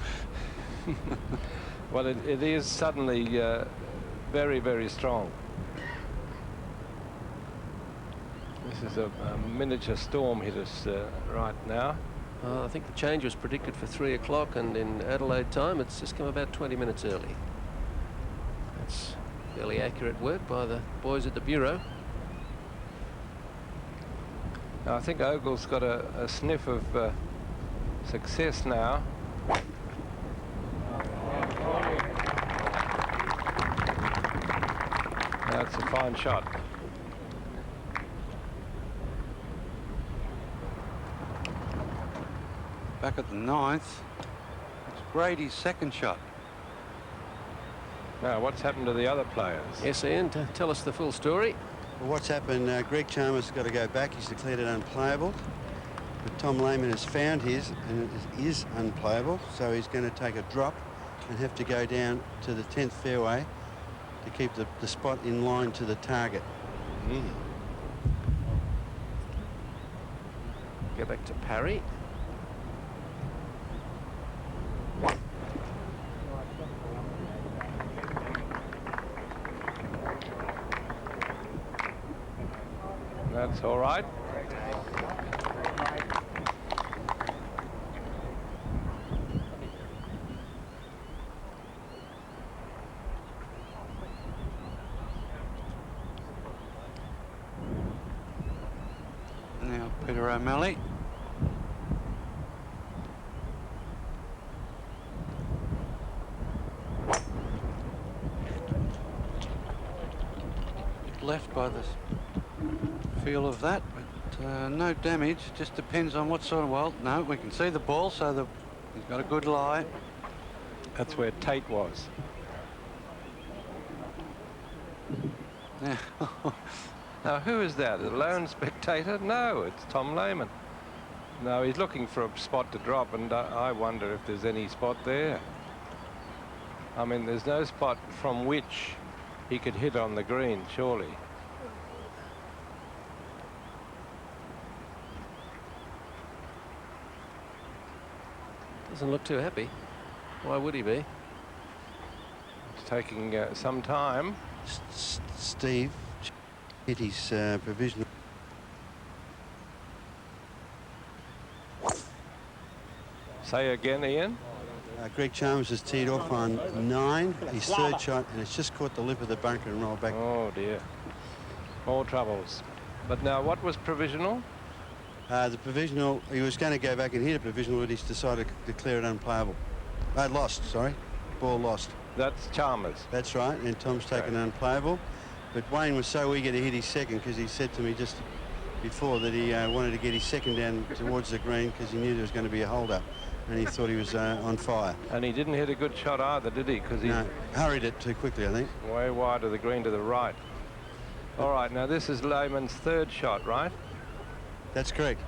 Well, it is suddenly very, very strong. This is a miniature storm hit us right now. I think the change was predicted for 3 o'clock, and in Adelaide time, it's just come about 20 minutes early. That's fairly accurate work by the boys at the Bureau. I think Ogle's got a sniff of success now. That's a fine shot. Back at the 9th, it's Grady's second shot. Now, what's happened to the other players? Yes, Ian, tell us the full story. Well, what's happened, Greg Chalmers has got to go back. He's declared it unplayable. But Tom Lehman has found his, and it is unplayable, so he's going to take a drop and have to go down to the 10th fairway to keep the spot in line to the target. Go back to Parry. That's all right. Now Peter O'Malley. Left by the feel of that, but no damage. Just depends on what sort of, well, no, we can see the ball, so he's got a good lie. That's where Tate was. Yeah. Now, who is that? A lone spectator? No, it's Tom Lehman. No, he's looking for a spot to drop, and I wonder if there's any spot there. I mean, there's no spot from which he could hit on the green, surely. Doesn't look too happy. Why would he be? It's taking some time. Steve hit his provisional. Say again, Ian. Greg Chalmers has teed off on 9, his third shot, and it's just caught the lip of the bunker and rolled back. Oh dear. More troubles. But now, what was provisional? The provisional, he was going to go back and hit a provisional, but he's decided to declare it unplayable. Lost, sorry. Ball lost. That's Chalmers. That's right, and Tom's taken unplayable. But Wayne was so eager to hit his second because he said to me just before that he wanted to get his second down towards the green because he knew there was going to be a hold-up, and he thought he was on fire. And he didn't hit a good shot either, did he? Because he hurried it too quickly, I think. Way wide of the green to the right. All right, now this is Lehman's third shot, right? That's correct.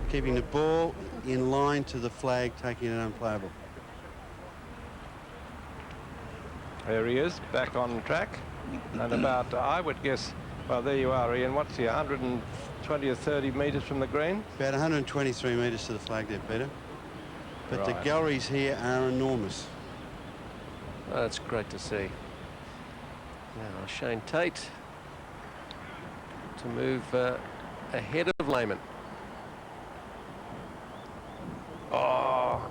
Keeping the ball in line to the flag, taking it unplayable. There he is, back on track. And about, I would guess, well, there you are, Ian. What's he, 120 or 30 metres from the green? About 123 metres to the flag there, Peter. But the galleries here are enormous. Oh, that's great to see. Now, Shane Tate to move ahead of Lehman. Oh.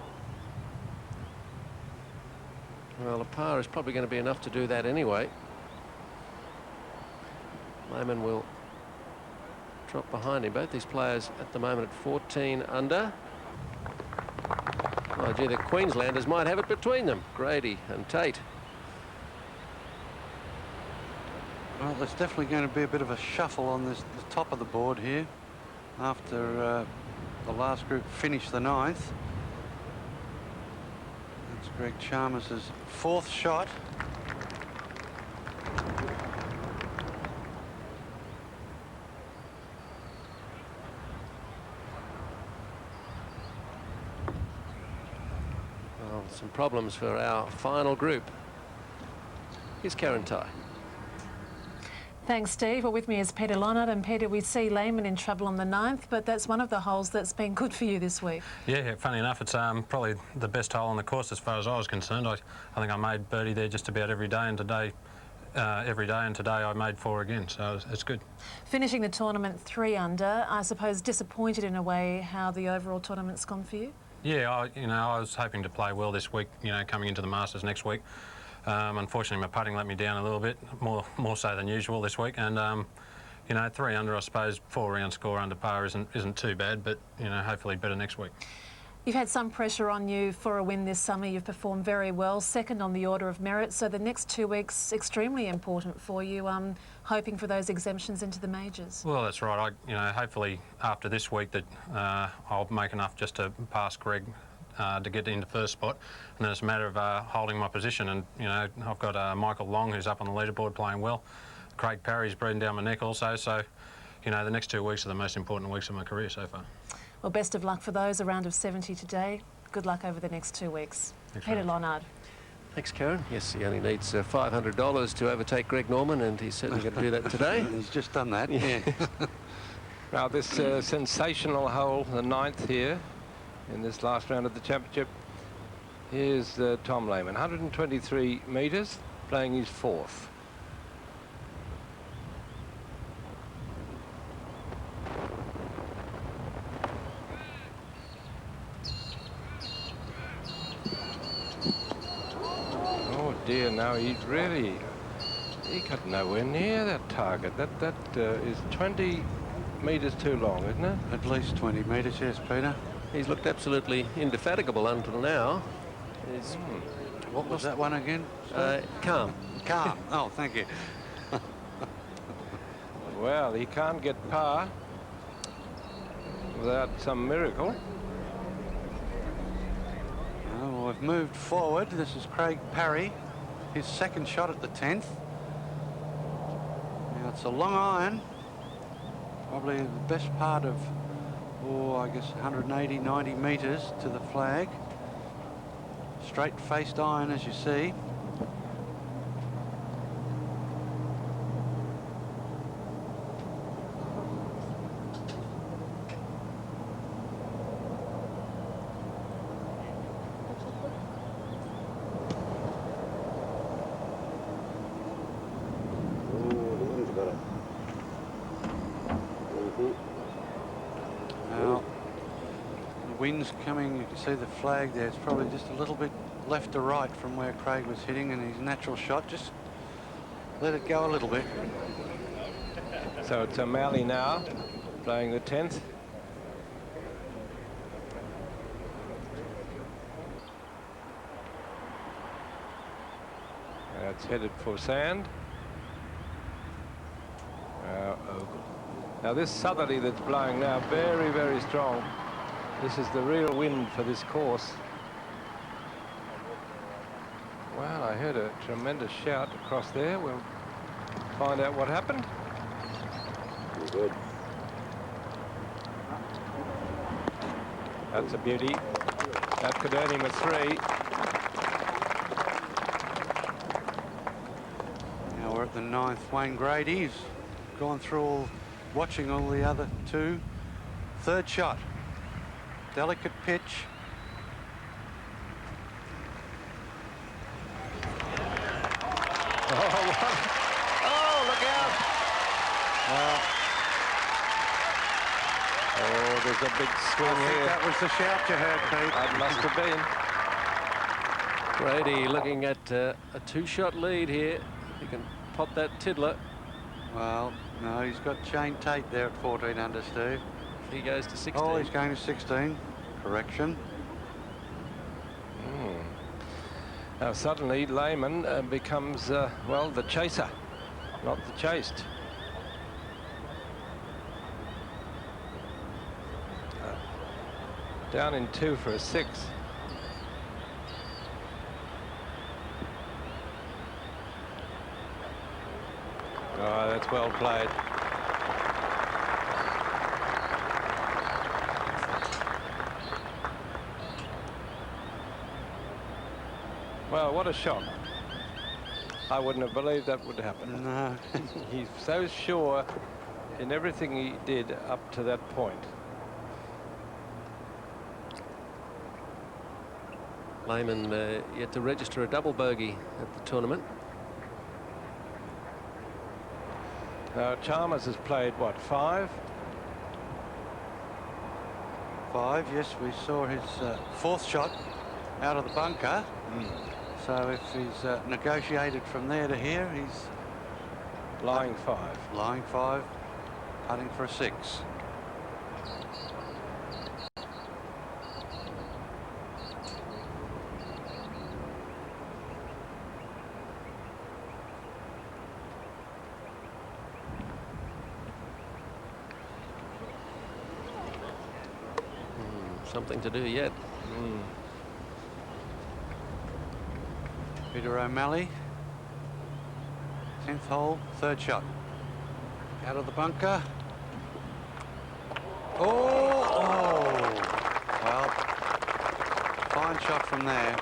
Well, a par is probably going to be enough to do that anyway. Lehman will drop behind him. Both these players at the moment at 14 under. Oh, gee, the Queenslanders might have it between them, Grady and Tate. Well, there's definitely going to be a bit of a shuffle on the top of the board here after the last group finished the 9th. That's Greg Chalmers' fourth shot. Well, some problems for our final group. Here's Karen Tai. Thanks, Steve. Well, with me is Peter Lonard. And Peter, we see Lehman in trouble on the 9th, but that's one of the holes that's been good for you this week. Yeah, funny enough, it's probably the best hole on the course as far as I was concerned. I think I made birdie there just about every day, and today I made 4 again, so it's good. Finishing the tournament 3 under, I suppose disappointed in a way how the overall tournament's gone for you? Yeah, I was hoping to play well this week, coming into the Masters next week. Unfortunately, my putting let me down a little bit, more so than usual this week. And 3 under, I suppose, 4-round score under par isn't too bad, but hopefully better next week. You've had some pressure on you for a win this summer. You've performed very well, 2nd on the order of merit. So the next 2 weeks extremely important for you. Hoping for those exemptions into the majors. Well, that's right. Hopefully after this week that I'll make enough just to pass Greg to get into first spot, and then it's a matter of holding my position. And I've got Michael Long, who's up on the leaderboard playing well. Craig Parry's breathing down my neck also. So the next 2 weeks are the most important weeks of my career so far. Well, best of luck for those. A round of 70 today. Good luck over the next 2 weeks. Thanks, Peter Lonard. Thanks, Karen. Yes, he only needs $500 to overtake Greg Norman, and he's certainly going to do that today. He's just done that, yeah. Now, this sensational hole, the 9th here, in this last round of the championship. Here's Tom Lehman, 123 metres, playing his 4th. Oh dear, no, he got nowhere near that target. That is 20 metres too long, isn't it? At least 20 metres, yes, Peter. He's looked absolutely indefatigable until now. What was that one again? Calm. Calm. Oh, thank you. Well, he can't get par without some miracle. Well, we've moved forward. This is Craig Parry, his 2nd shot at the 10th. Now, it's a long iron, probably the best part of, I guess 180, 90 metres to the flag. Straight-faced iron, as you see. Now, the wind's coming, you can see the flag there. It's probably just a little bit left to right from where Craig was hitting, and his natural shot, just let it go a little bit. So it's O'Malley now, playing the 10th. That's headed for sand. Now this southerly that's blowing now, very, very strong. This is the real wind for this course. Well, I heard a tremendous shout across there. We'll find out what happened. Good. That's a beauty. That could earn him a 3. Now we're at the 9th. Wayne Grady's gone through watching all the other 2. 3rd shot. Delicate pitch. Oh, look out! Oh, there's a big swing I think here. that was the shout you heard, Pete. That must have been. Grady looking at a 2-shot lead here. He can pot that tiddler. Well, no, he's got Shane Tate there at 14 under, Steve. He goes to 16. Oh, he's going to 16. Correction. Now suddenly Lehman becomes, well, the chaser, not the chased. Down in 2 for a 6. Oh, that's well played. Well, what a shot. I wouldn't have believed that would happen. No. He's so sure in everything he did up to that point. Lehman yet to register a double bogey at the tournament. Now Chalmers has played what, 5? 5, yes, we saw his 4th shot out of the bunker. So if he's negotiated from there to here, he's lying 5. Lying 5, putting for a 6. Something to do yet. Peter O'Malley, 10th hole, 3rd shot. Out of the bunker. Oh! Well, fine shot from there.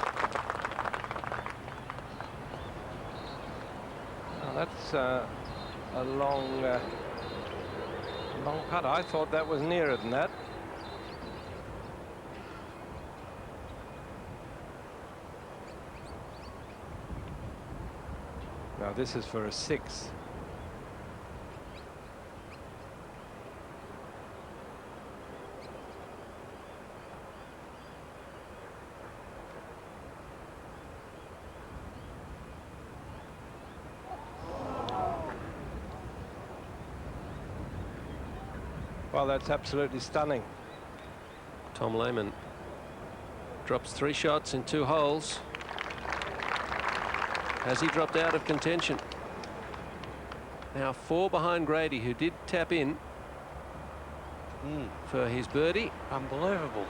Now that's a long putt. I thought that was nearer than that. Now this is for a 6. Well, that's absolutely stunning. Tom Lehman drops 3 shots in 2 holes. Has he dropped out of contention? Now 4 behind Grady, who did tap in for his birdie. Unbelievable.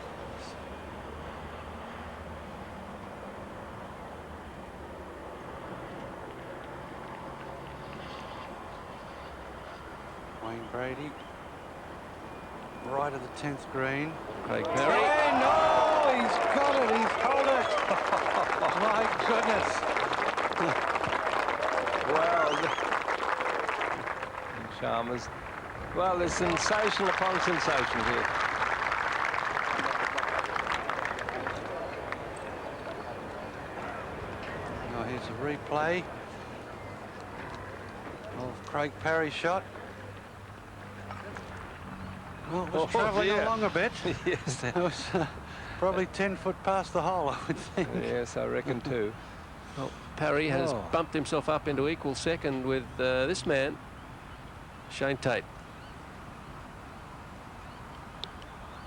Wayne Grady, right of the 10th green. Craig Perry. Hey, no, he's got it, he's got it. My goodness. Well, Chalmers. Well, there's sensation upon sensation here. Now here's a replay of Craig Parry's shot. Well, it was travelling along a bit. Yes. It was probably 10 foot past the hole, I would think. Yes, I reckon too. Well, Parry has bumped himself up into equal second with this man, Shane Tate.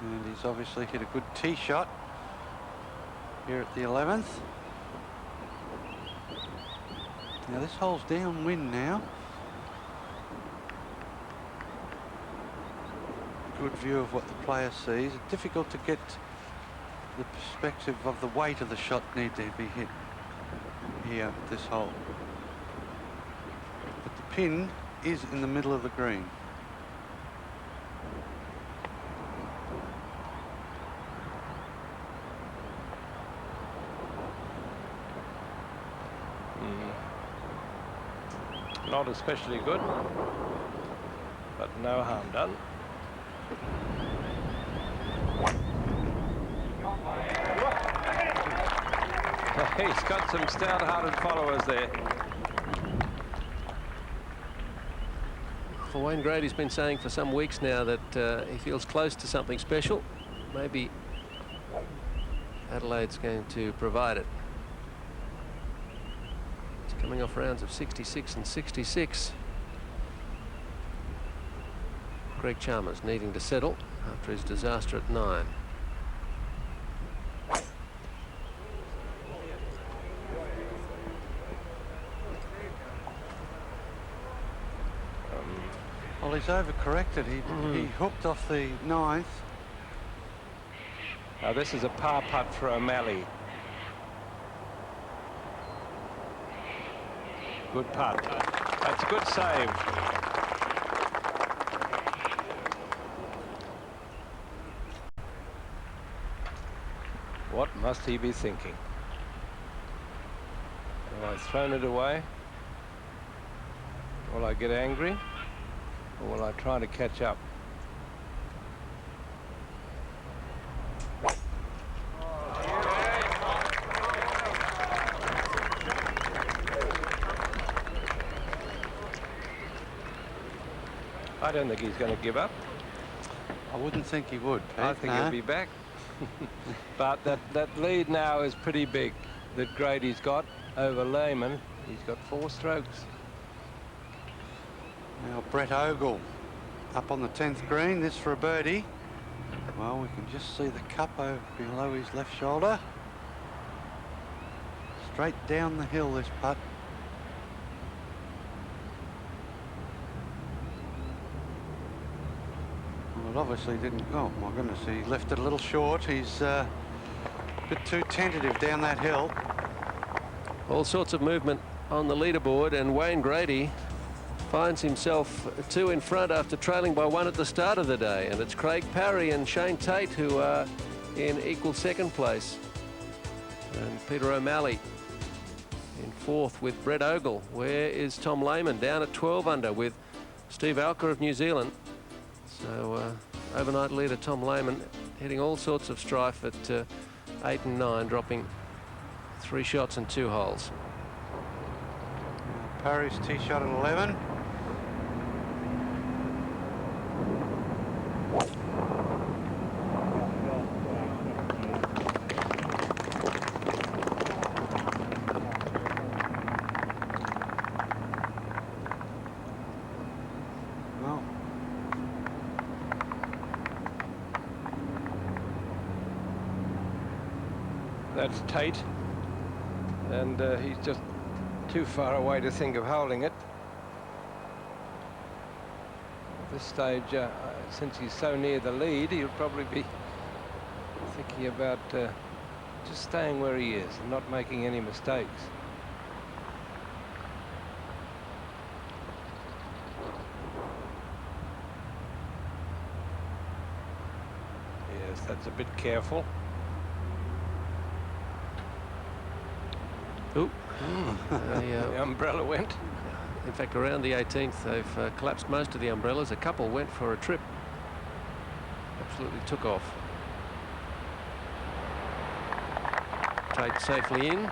And he's obviously hit a good tee shot here at the 11th. Now this hole's downwind now. Good view of what the player sees. Difficult to get the perspective of the weight of the shot need to be hit here at this hole. But the pin is in the middle of the green. Not especially good, but no harm done. He's got some stout-hearted followers there. For Wayne Grady's been saying for some weeks now that he feels close to something special. Maybe Adelaide's going to provide it. It's coming off rounds of 66 and 66. Greg Chalmers needing to settle after his disaster at 9. Well, he's overcorrected. He hooked off the 9th. Now this is a par putt for O'Malley. Good putt. That's a good save. What must he be thinking? Well, he's thrown it away. Will I get angry, or will I try to catch up? I don't think he's going to give up. I wouldn't think he would, Pete. I think he'll be back. But that lead now is pretty big that Grady's got over Lehman. He's got 4 strokes. Now Brett Ogle up on the 10th green. This for a birdie. Well, we can just see the cup over below his left shoulder. Straight down the hill, this putt. Well, it obviously didn't. Oh my goodness, he left it a little short. He's a bit too tentative down that hill. All sorts of movement on the leaderboard, and Wayne Grady finds himself 2 in front after trailing by 1 at the start of the day, and it's Craig Parry and Shane Tate who are in equal second place, and Peter O'Malley in 4th with Brett Ogle. Where is Tom Lehman? Down at 12 under with Steve Alker of New Zealand. So overnight leader Tom Lehman hitting all sorts of strife at 8 and 9, dropping 3 shots and 2 holes. Parry's tee shot at 11. Well, That's Tate, and he's just too far away to think of holding it. At this stage, since he's so near the lead, he'll probably be thinking about just staying where he is and not making any mistakes. Yes, that's a bit careful. Ooh. The umbrella went. In fact, around the 18th, they've collapsed most of the umbrellas. A couple went for a trip. Absolutely took off. Tate safely in.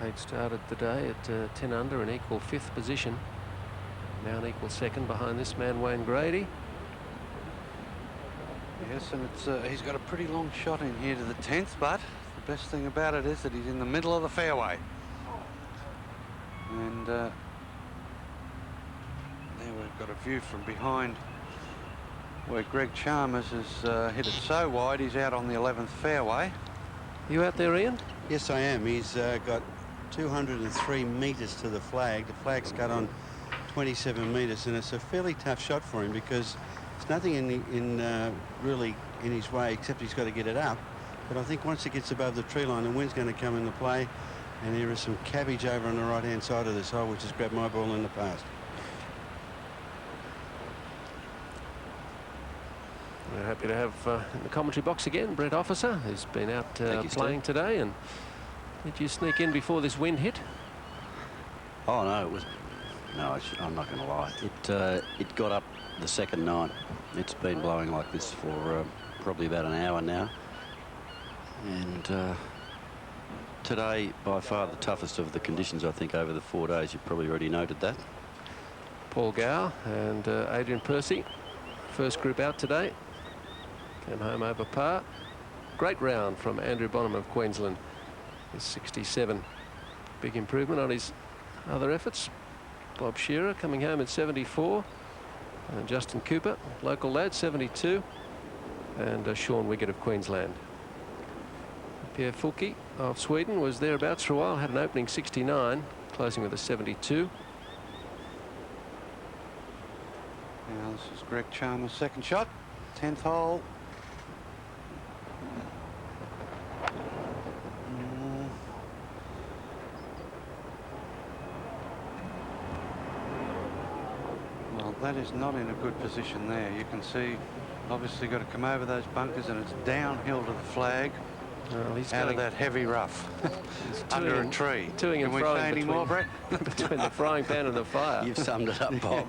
Tate started the day at 10 under, an equal 5th position. Now an equal 2nd behind this man, Wayne Grady. yes, and it's he's got a pretty long shot in here to the 10th, but the best thing about it is that he's in the middle of the fairway. And there we've got a view from behind where Greg Chalmers has hit it so wide he's out on the 11th fairway. You out there, Ian? Yes, I am. He's got 203 metres to the flag. The flag's cut on 27 metres, and it's a fairly tough shot for him because there's nothing really in his way except he's got to get it up. But I think once it gets above the tree line, the wind's going to come into play, and there is some cabbage over on the right-hand side of this hole, which has grabbed my ball in the past. We're happy to have in the commentary box again Brett Officer, who's been out playing today. And did you sneak in before this wind hit? Oh no, it was. No, I'm not going to lie. It got up the second night. It's been blowing like this for probably about an hour now. And today, by far the toughest of the conditions, I think, over the 4 days. You've probably already noted that. Paul Gow and Adrian Percy, first group out today. Came home over par. Great round from Andrew Bonham of Queensland. His 67. Big improvement on his other efforts. Bob Shearer coming home at 74. And Justin Cooper, local lad, 72. And Sean Wiggett of Queensland. Pierre Fulke of Sweden was thereabouts for a while, had an opening 69, closing with a 72. Now this is Greg Chalmers' second shot, 10th hole. Well, that is not in a good position there. You can see Obviously got to come over those bunkers, and it's downhill to the flag. Well, he's out going of that heavy rough. Under a tree. Toing Can and we froing say any more, Brett? between the frying pan and the fire. You've summed it up, Bob.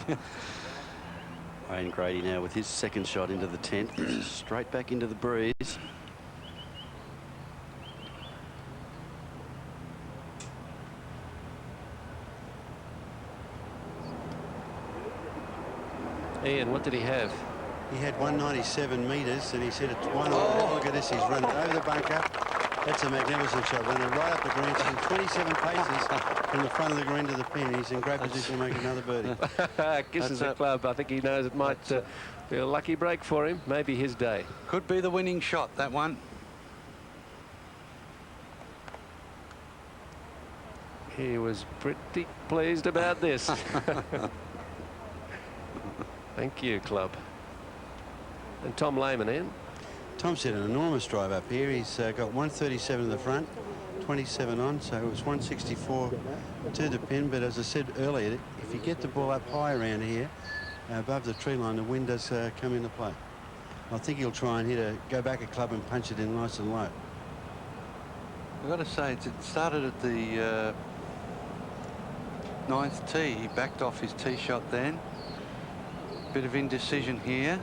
Wayne Grady now with his second shot into the 10th. Straight back into the breeze. Ian, what did he have? He had 197 metres, and he said it's one. Oh, look at this! He's run it over the bunker. That's a magnificent shot. Run it right up the green, some 27 paces from the front of the green to the pin. He's in great position to make another birdie. Kisses the club. I think he knows it might be a lucky break for him. Maybe his day. Could be the winning shot, that one. He was pretty pleased about this. Thank you, club. And Tom Lehman in. Tom's hit an enormous drive up here. He's got 137 in the front, 27 on, so it was 164 to the pin. But as I said earlier, if you get the ball up high around here, above the tree line, the wind does come into play. I think he'll try and go back a club and punch it in nice and low. I've got to say, it started at the 9th tee. He backed off his tee shot then. Bit of indecision here.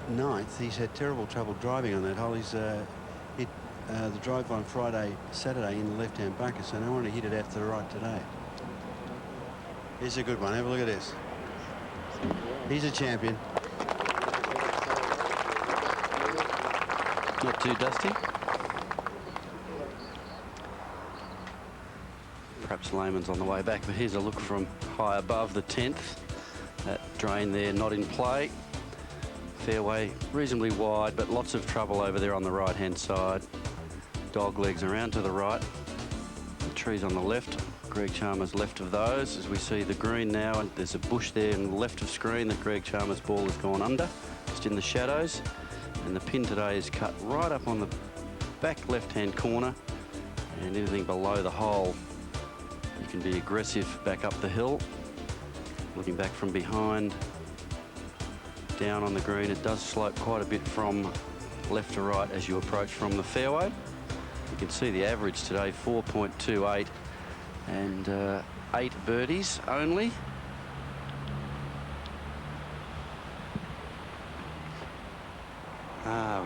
Ninth, he's had terrible trouble driving on that hole. He's hit the drive on Saturday in the left-hand bunker, so no one to hit it out to the right today. Here's a good one. Have a look at this. He's a champion. Not too dusty. Perhaps Lehman's on the way back, but here's a look from high above the 10th. That drain there not in play. Fairway reasonably wide, but lots of trouble over there on the right-hand side. Dog legs around to the right. The trees on the left. Greg Chalmers left of those. As we see the green now, and there's a bush there in the left of screen that Greg Chalmers' ball has gone under, just in the shadows. And the pin today is cut right up on the back left-hand corner, and anything below the hole, you can be aggressive back up the hill. Looking back from behind, down on the green, it does slope quite a bit from left to right as you approach from the fairway. You can see the average today, 4.28, and 8 birdies only.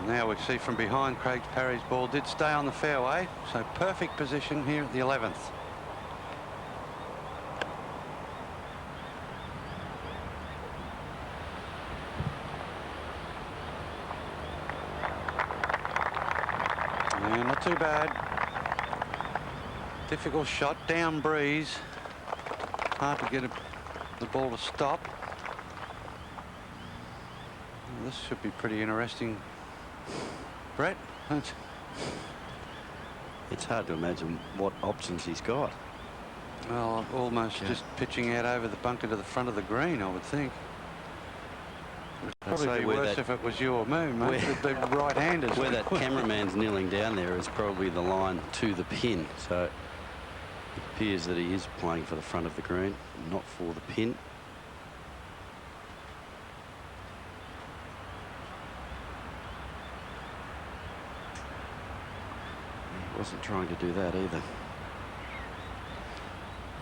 Now we see from behind, Craig Parry's ball did stay on the fairway, so perfect position here at the 11th. Yeah, not too bad. Difficult shot, down breeze. Hard to get the ball to stop. Well, this should be pretty interesting. Brett? It's hard to imagine what options he's got. Well, almost just pitching out over the bunker to the front of the green, I would think. Probably be worse if it was you or me, mate. The right-handers. Where that cameraman's kneeling down there is probably the line to the pin. So it appears that he is playing for the front of the green, not for the pin. He wasn't trying to do that either.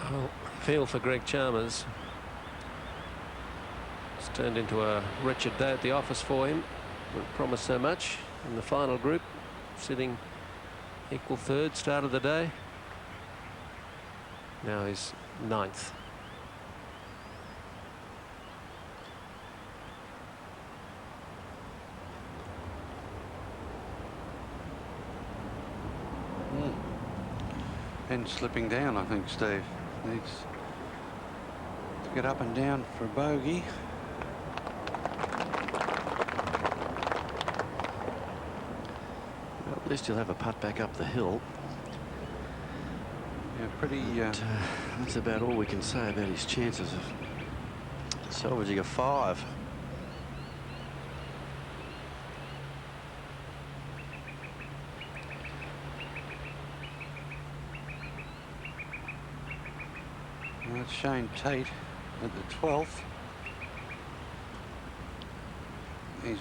I'll feel for Greg Chalmers. It's turned into a wretched day at the office for him. Wouldn't promise so much in the final group, sitting equal third start of the day. Now he's 9th. And slipping down, I think, Steve. Needs to get up and down for a bogey. Well, at least he'll have a putt back up the hill. Yeah, pretty... that's about all we can say about his chances of salvaging a 5. That's Shane Tate at the 12th. He's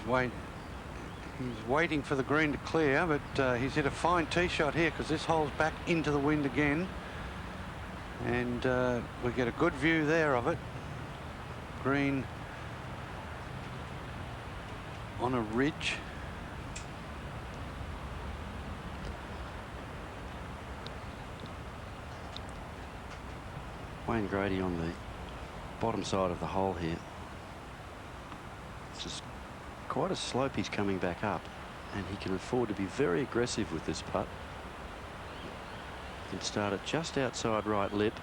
waiting for the green to clear, but he's hit a fine tee shot here because this hole's back into the wind again. And we get a good view there of it. Green on a ridge. Wayne Grady on the bottom side of the hole here. It's just quite a slope he's coming back up, and he can afford to be very aggressive with this putt. He can start it just outside right lip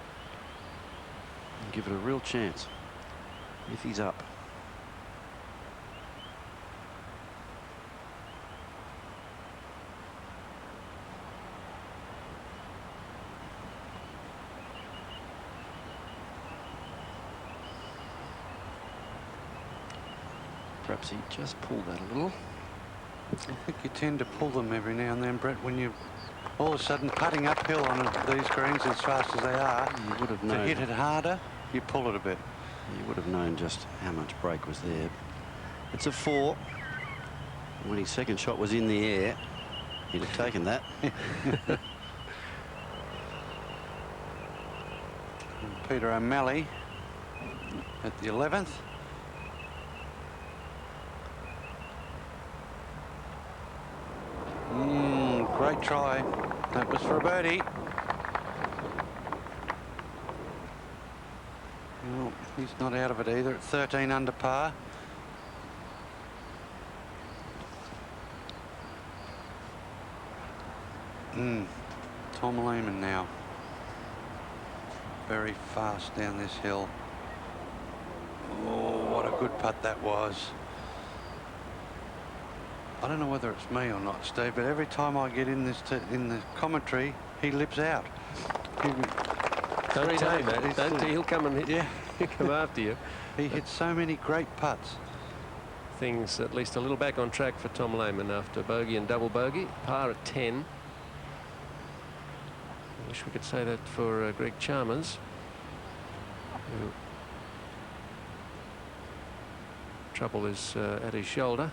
and give it a real chance if he's up. Perhaps he just pulled that a little. I think you tend to pull them every now and then, Brett, when you all of a sudden putting uphill on these greens as fast as they are. You would have known. To hit it harder, you pull it a bit. You would have known just how much break was there. It's a 4. When his second shot was in the air, he'd have taken that. Peter O'Malley at the 11th. Great try. That was for a birdie. Well, he's not out of it either at 13 under par. Tom Lehman now. Very fast down this hill. Oh, what a good putt that was. I don't know whether it's me or not, Steve, but every time I get in this in the commentary, he lips out. Don't tell him that. Don't. He'll come and hit. Yeah, he'll come after you. He hits so many great putts. Things at least a little back on track for Tom Lehman after bogey and double bogey. Par at 10. I wish we could say that for Greg Chalmers, who trouble is at his shoulder.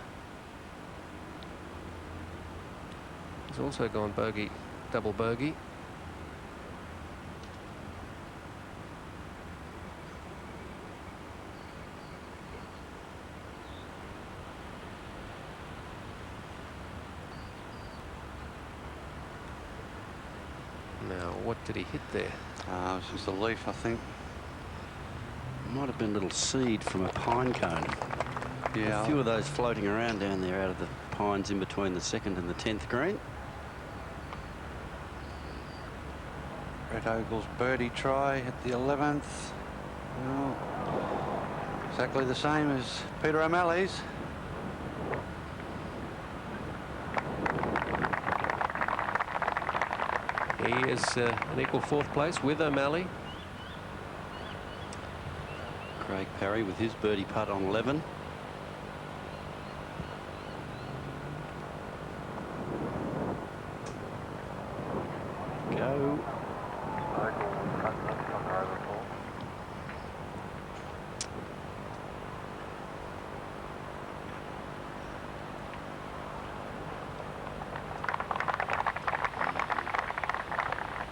He's also gone bogey, double bogey. Now, what did he hit there? It was just a leaf, I think. Might have been a little seed from a pine cone. Yeah. A few of those floating around down there out of the pines in between the 2nd and the 10th green. Brett Ogle's birdie try at the 11th. Well, exactly the same as Peter O'Malley's. He is an equal 4th place with O'Malley. Craig Parry with his birdie putt on 11. Go.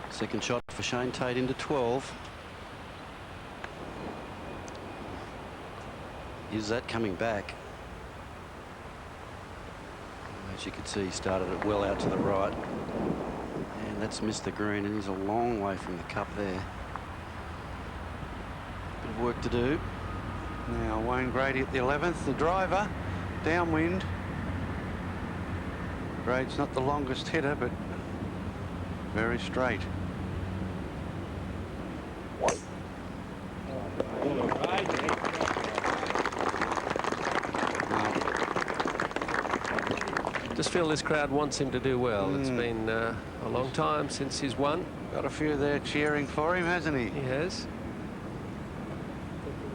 Second shot for Shane Tate into 12. Is that coming back? As you can see, he started it well out to the right. And that's missed the green, and he's a long way from the cup there. Bit of work to do. Now Wayne Grady at the 11th, the driver, downwind. Grady's not the longest hitter, but very straight. Just feel this crowd wants him to do well. It's been a long time since he's won. Got a few there cheering for him, hasn't he? He has.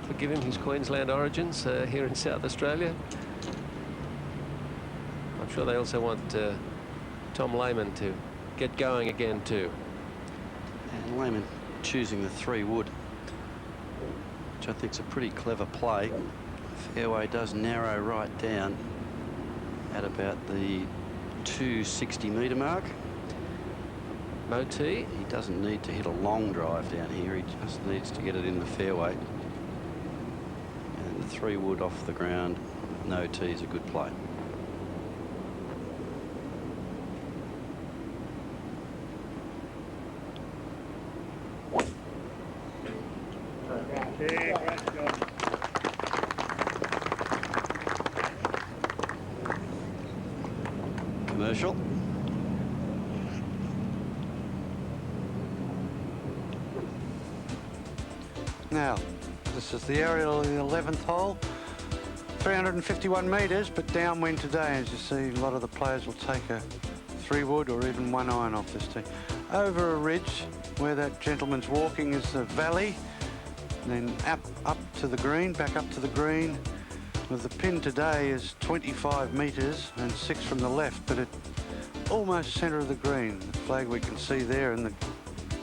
Forgive him his Queensland origins here in South Australia. I'm sure they also want Tom Lehman to get going again too. And Lehman choosing the 3 wood. which I think is a pretty clever play. Fairway does narrow right down at about the 260-metre mark. No tee. He doesn't need to hit a long drive down here. He just needs to get it in the fairway. And the 3-wood off the ground, no tee is a good play. Commercial. Now, this is the aerial of the 11th hole. 351 metres, but downwind today. As you see, a lot of the players will take a 3-wood or even 1 iron off this tee. Over a ridge, where that gentleman's walking, is a valley. Then up to the green, back up to the green. With the pin today is 25 metres and 6 from the left, but at almost centre of the green. The flag we can see there, and the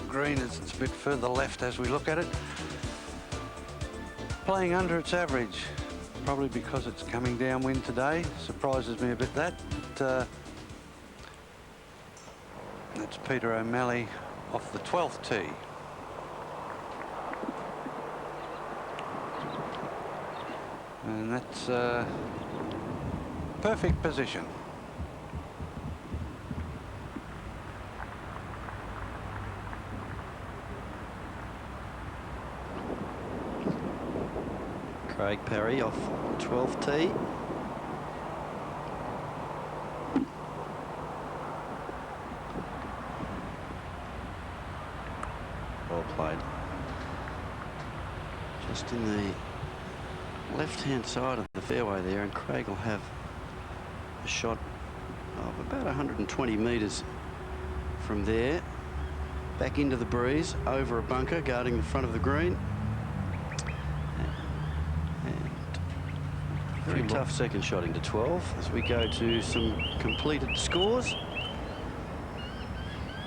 green is it's a bit further left as we look at it. Playing under its average, probably because it's coming downwind today. Surprises me a bit that. That's Peter O'Malley off the 12th tee. And that's perfect position. Craig Parry off 12th tee. Well played. Just in the left-hand side of the fairway there, and Craig will have a shot of about 120 metres from there. Back into the breeze, over a bunker, guarding the front of the green. Very tough second shot into 12 as we go to some completed scores.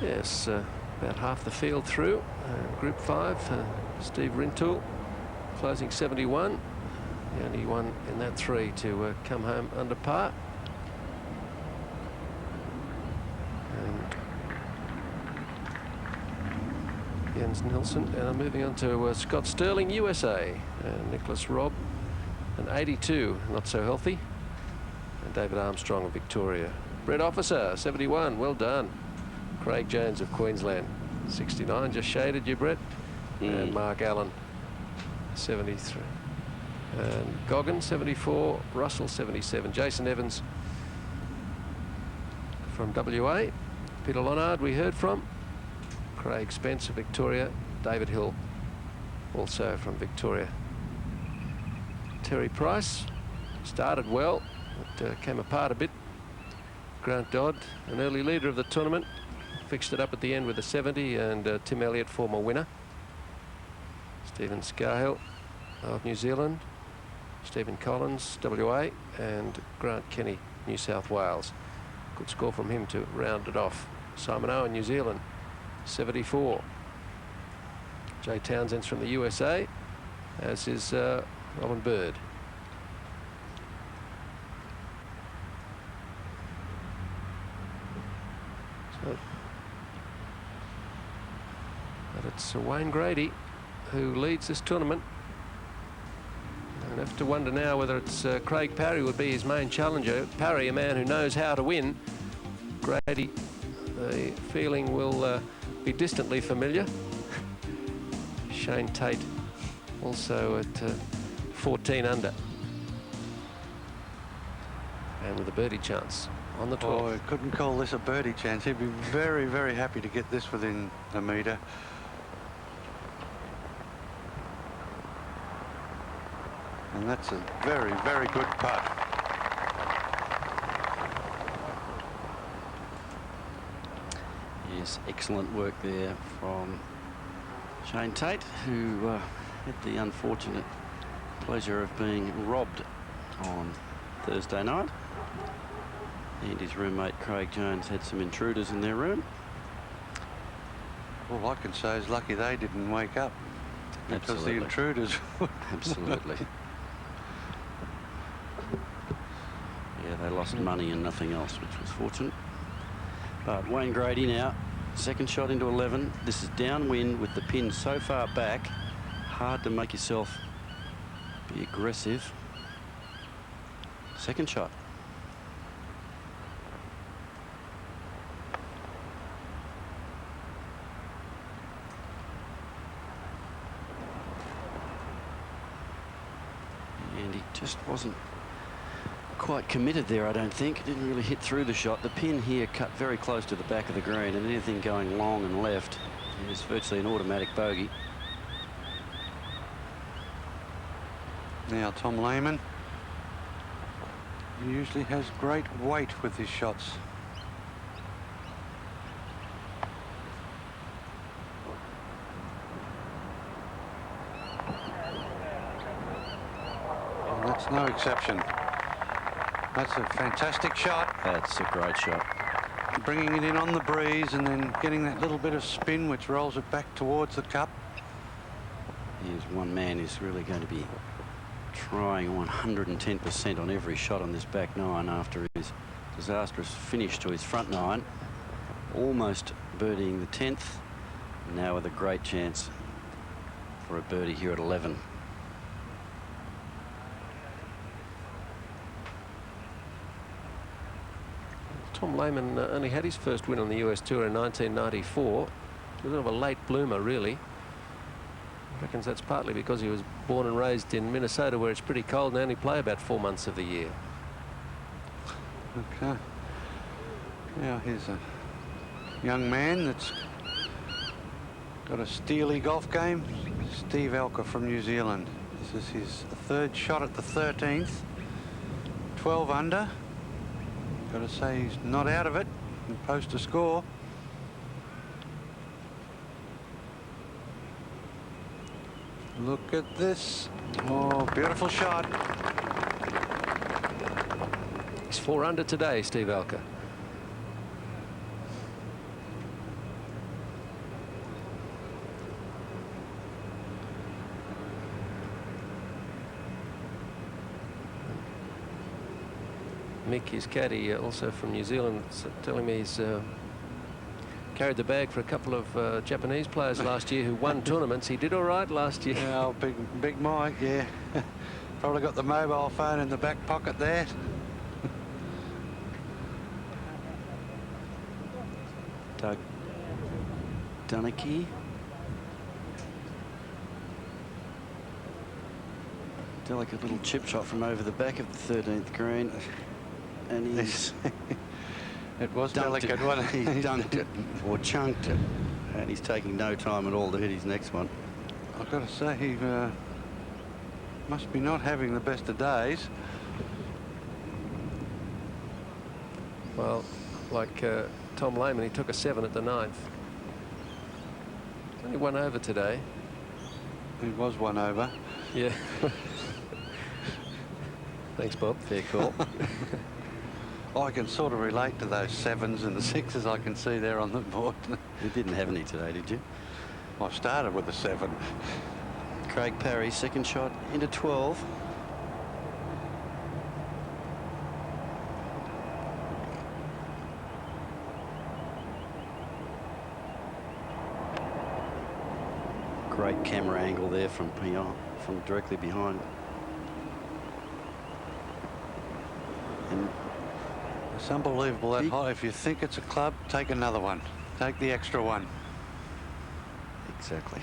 Yes, about half the field through. Group 5, Steve Rintoul closing 71. The only one in that 3 to come home under par. And Jens Nilsson. And I'm moving on to Scott Sterling, USA. Nicholas Robb, an 82, not so healthy. And David Armstrong of Victoria. Brett Officer, 71, well done. Craig Jones of Queensland, 69, just shaded you, Brett. And Mark Allen, 73. And Goggin, 74. Russell, 77. Jason Evans from WA. Peter Lonard, we heard from. Craig Spence of Victoria. David Hill, also from Victoria. Terry Price started well, but came apart a bit. Grant Dodd, an early leader of the tournament, fixed it up at the end with a 70, and Tim Elliott, former winner. Stephen Scahill of New Zealand. Stephen Collins, WA, and Grant Kenny, New South Wales. Good score from him to round it off. Simon Owen, New Zealand, 74. Jay Townsend's from the USA, as is Robin Bird. So, but it's Wayne Grady who leads this tournament. I have to wonder now whether it's Craig Parry would be his main challenger. Parry, a man who knows how to win. Grady, the feeling will be distantly familiar. Shane Tate also at 14 under. And with a birdie chance on the 12th. Oh, I couldn't call this a birdie chance. He'd be very, very happy to get this within a metre. And that's a very, very good putt. Yes, excellent work there from Shane Tate, who had the unfortunate pleasure of being robbed on Thursday night. And his roommate Craig Jones had some intruders in their room. All I can say is lucky they didn't wake up. because Absolutely. the intruders would. Absolutely. Yeah, they lost money and nothing else, which was fortunate. But Wayne Grady now, second shot into 11. This is downwind with the pin so far back. Hard to make yourself be aggressive. Second shot. And he just wasn't quite committed there, I don't think. Didn't really hit through the shot. The pin here cut very close to the back of the green, and anything going long and left is virtually an automatic bogey. Now Tom Lehman, he usually has great weight with his shots. And that's no exception. That's a fantastic shot. That's a great shot. Bringing it in on the breeze and then getting that little bit of spin which rolls it back towards the cup. Here's one man who's really going to be trying 110% on every shot on this back nine after his disastrous finish to his front nine. Almost birdieing the 10th. Now with a great chance for a birdie here at 11. Tom Lehman only had his first win on the US Tour in 1994. A bit of a late bloomer, really. I reckon that's partly because he was born and raised in Minnesota, where it's pretty cold and only play about 4 months of the year. Okay. Now here's a young man that's got a steely golf game. Steve Alker from New Zealand. This is his third shot at the 13th. 12 under. Got to say he's not out of it and post a score. Look at this. Oh, beautiful shot. He's 4 under today, Steve Alker. Mick, his caddy, also from New Zealand, telling me he's carried the bag for a couple of Japanese players last year who won tournaments. He did all right last year. Yeah, oh, big Mike, yeah. Probably got the mobile phone in the back pocket there. Doug Dunnicky. Delicate little chip shot from over the back of the 13th green. And he's it was delicate, wasn't it? He's dunked it or chunked it, and he's taking no time at all to hit his next one. I've got to say he must be not having the best of days. Well, like Tom Lehman, he took a 7 at the 9th. Only 1 over today. He was 1 over. Yeah. Thanks, Bob. Fair call. I can sort of relate to those 7s and the 6s I can see there on the board. You didn't have any today, did you? I started with a 7. Craig Parry, second shot into 12. Great camera angle there from directly behind. And it's unbelievable that high. If you think it's a club, take another one. Take the extra one. Exactly.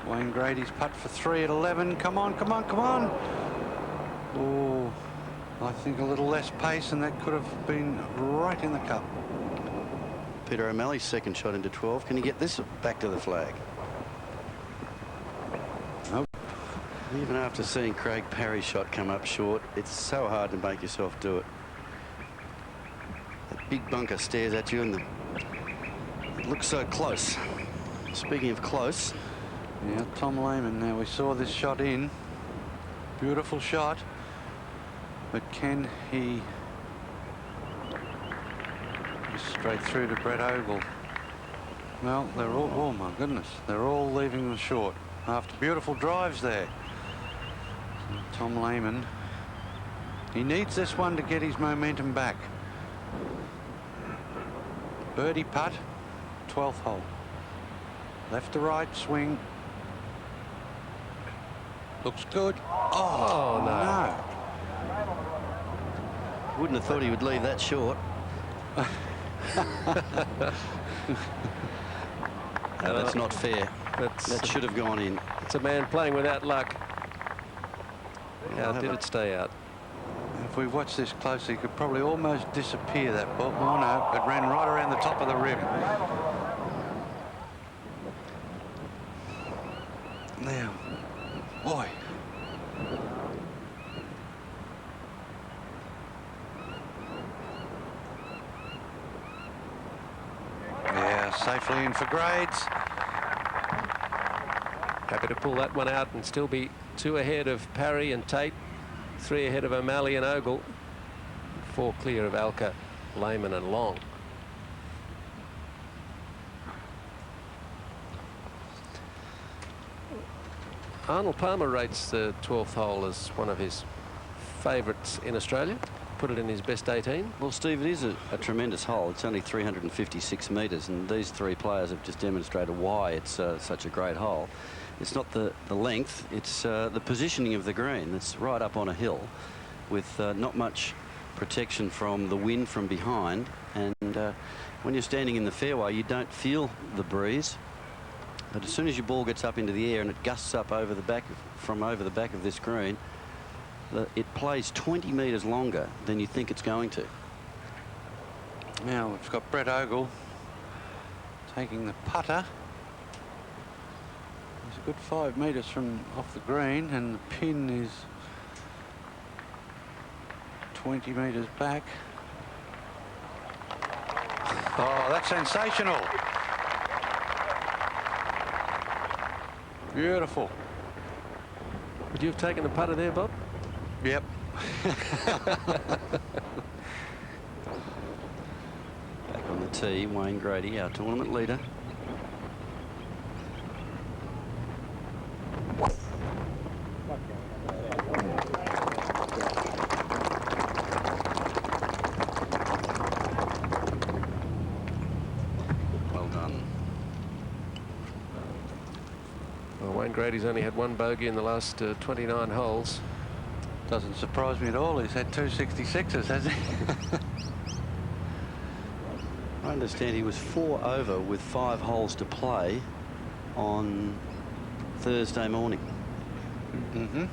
Wayne Grady's putt for 3 at 11. Come on, come on, come on. Oh, I think a little less pace and that could have been right in the cup. Peter O'Malley's second shot into 12. Can he get this back to the flag? Nope. Even after seeing Craig Parry's shot come up short, it's so hard to make yourself do it. That big bunker stares at you and it looks so close. Speaking of close. Yeah, Tom Lehman. Now we saw this shot in. Beautiful shot. But can he Straight through to Brett Ogle. Well, they're all, oh my goodness, they're all leaving them short after beautiful drives there. So Tom Lehman, he needs this one to get his momentum back. Birdie putt, 12th hole. Left to right swing. Looks good. Oh, no. Wouldn't have thought he would leave that short. No, that's not fair. That should have gone in. It's a man playing without luck. Well, How did it stay out? If we watch this closely, it could probably almost disappear, that ball. Oh no, it ran right around the top of the rim. Now, boy. Yeah, safely in for grades. Happy to pull that one out and still be 2 ahead of Parry and Tate, 3 ahead of O'Malley and Ogle, 4 clear of Alker, Lehman and Long. Arnold Palmer rates the 12th hole as one of his favourites in Australia. Put it in his best 18. Well, Steve, it is a tremendous hole. It's only 356 metres, and these 3 players have just demonstrated why it's such a great hole. It's not the length, it's the positioning of the green. It's right up on a hill with not much protection from the wind from behind, and when you're standing in the fairway, you don't feel the breeze. But as soon as your ball gets up into the air and it gusts up over the back from over the back of this green, it plays 20 metres longer than you think it's going to. Now we've got Brett Ogle taking the putter. He's a good 5 metres from off the green, and the pin is 20 metres back. Oh, that's sensational. Beautiful. Would you have taken the putter there, Bob? Yep. Back on the tee, Wayne Grady, our tournament leader. Well done. Well, Wayne Grady's only had 1 bogey in the last 29 holes. Doesn't surprise me at all. He's had 2 66s, has he? I understand he was 4 over with 5 holes to play on Thursday morning. Mm-hmm.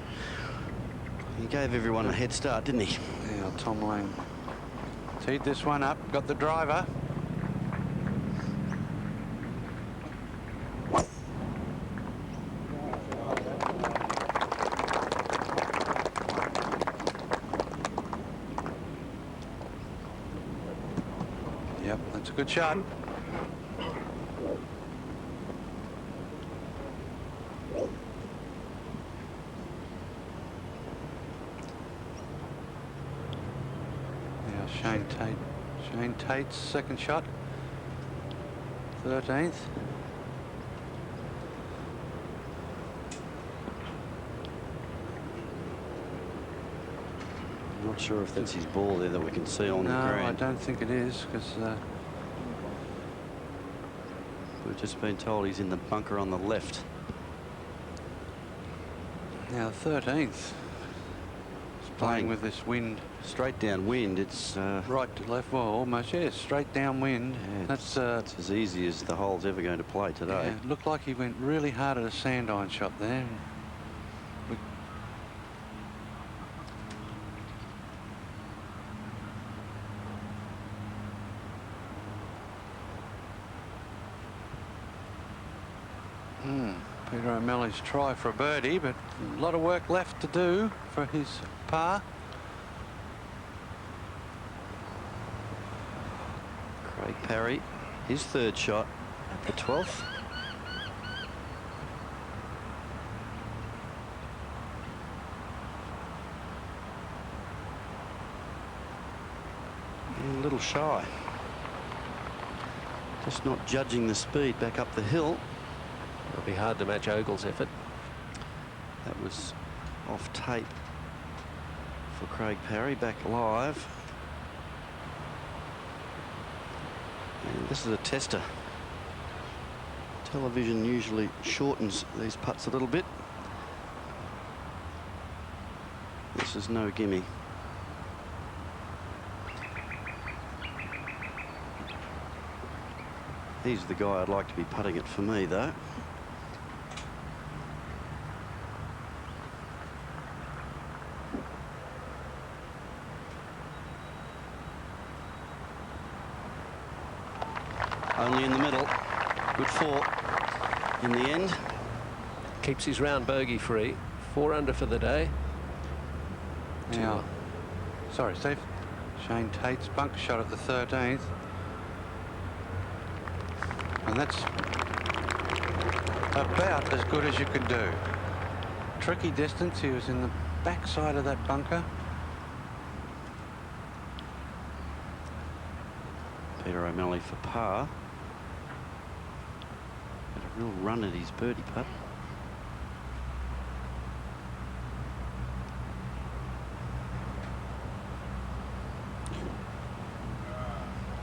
He gave everyone a head start, didn't he? Yeah, Tom Lane teed this one up, got the driver. Yep, that's a good shot. Shane Tate's second shot, 13th. I'm not sure if that's his ball there that we can see on the green. No, I don't think it is, because we've just been told he's in the bunker on the left. Now 13th. Playing with this wind. Straight downwind, it's right to left, well, almost, yeah, straight downwind. Yeah, that's it's as easy as the hole's ever going to play today. Yeah, it looked like he went really hard at a sand iron shot there. Peter O'Malley's try for a birdie, but a lot of work left to do for his par. Craig Parry, his 3rd shot at the 12th. A little shy. Just not judging the speed back up the hill. It'll be hard to match Ogle's effort. That was off tape for Craig Parry, back live. And this is a tester. Television usually shortens these putts a little bit. This is no gimme. He's the guy I'd like to be putting it for me, though. Only in the middle. Good 4 in the end. Keeps his round bogey free. 4 under for the day. Now, sorry, Steve. Shane Tate's bunker shot at the 13th. And that's about as good as you can do. Tricky distance. He was in the backside of that bunker. Peter O'Malley for par. Had a real run at his birdie putt.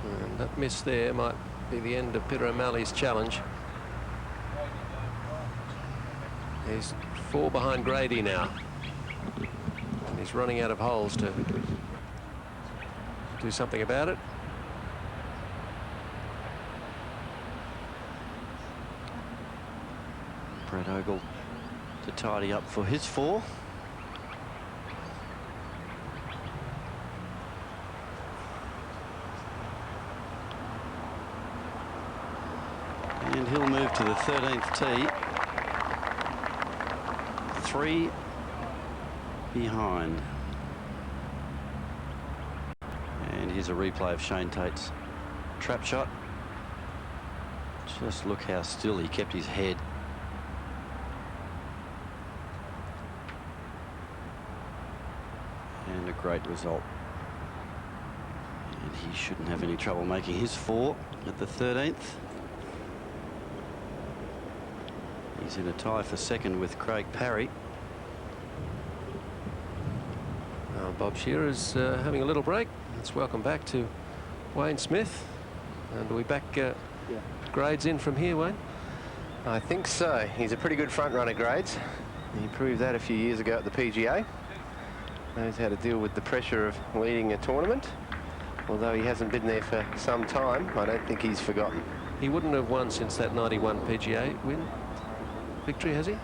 And that miss there might be the end of Peter O'Malley's challenge. He's 4 behind Grady now. And he's running out of holes to do something about it. Brett Ogle to tidy up for his 4. And he'll move to the 13th tee. 3 behind. And here's a replay of Shane Tate's trap shot. Just look how still he kept his head. And a great result. And he shouldn't have any trouble making his 4 at the 13th. He's in a tie for second with Craig Parry. Bob Shearer's having a little break. Let's welcome back to Wayne Smith. And are we back grades in from here, Wayne? I think so. He's a pretty good front runner, Grades. He proved that a few years ago at the PGA. Knows how to deal with the pressure of leading a tournament. Although he hasn't been there for some time, I don't think he's forgotten. He wouldn't have won since that 91 PGA win. Victory, has he?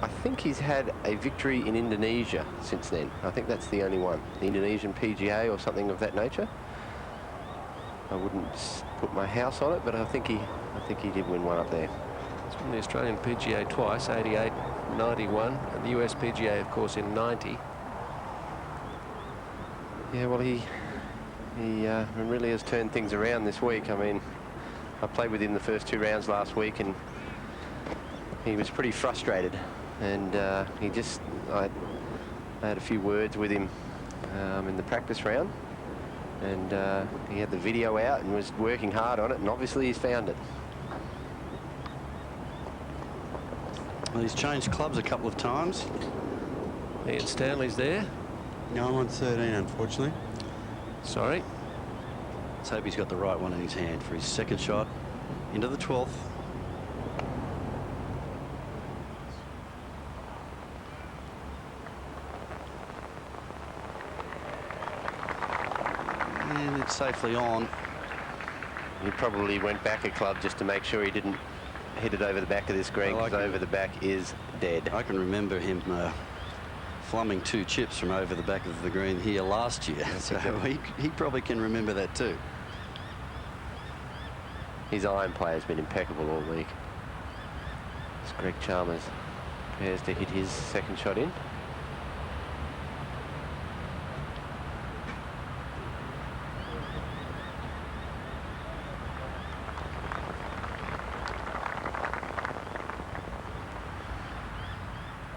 I think he's had a victory in Indonesia since then. I think that's the only one. The Indonesian PGA or something of that nature. I wouldn't put my house on it, but I think he did win one up there. He's won the Australian PGA twice, 88, 91, and the US PGA, of course, in 90. Yeah, well, he really has turned things around this week. I mean, I played with him the first 2 rounds last week, and he was pretty frustrated. And I had a few words with him in the practice round, and he had the video out and was working hard on it, and obviously he's found it. Well, he's changed clubs a couple of times. Ian Stanley's there. No, I'm on 13, unfortunately. Sorry. Let's hope he's got the right one in his hand for his second shot into the 12th. And it's safely on. He probably went back a club just to make sure he didn't hit it over the back of this green, because over the back is dead. I can remember him flumming 2 chips from over the back of the green here last year. So he probably can remember that too. His iron play has been impeccable all week. As Greg Chalmers prepares to hit his second shot in.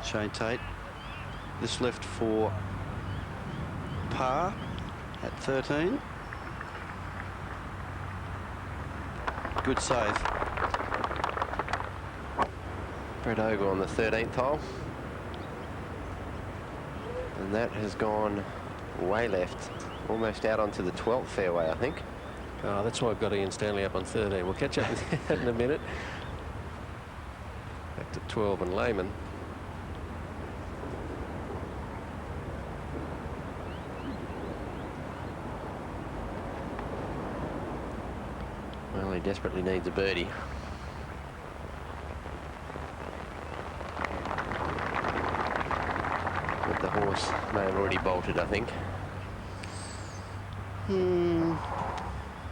Shane Tate, this left for par at 13. good save. Brett Ogle on the 13th hole. And that has gone way left, almost out onto the 12th fairway, I think. Oh, that's why I've got Ian Stanley up on 13. We'll catch up with that in a minute. Back to 12 and Lehman. Well, he desperately needs a birdie. But the horse may have already bolted, I think.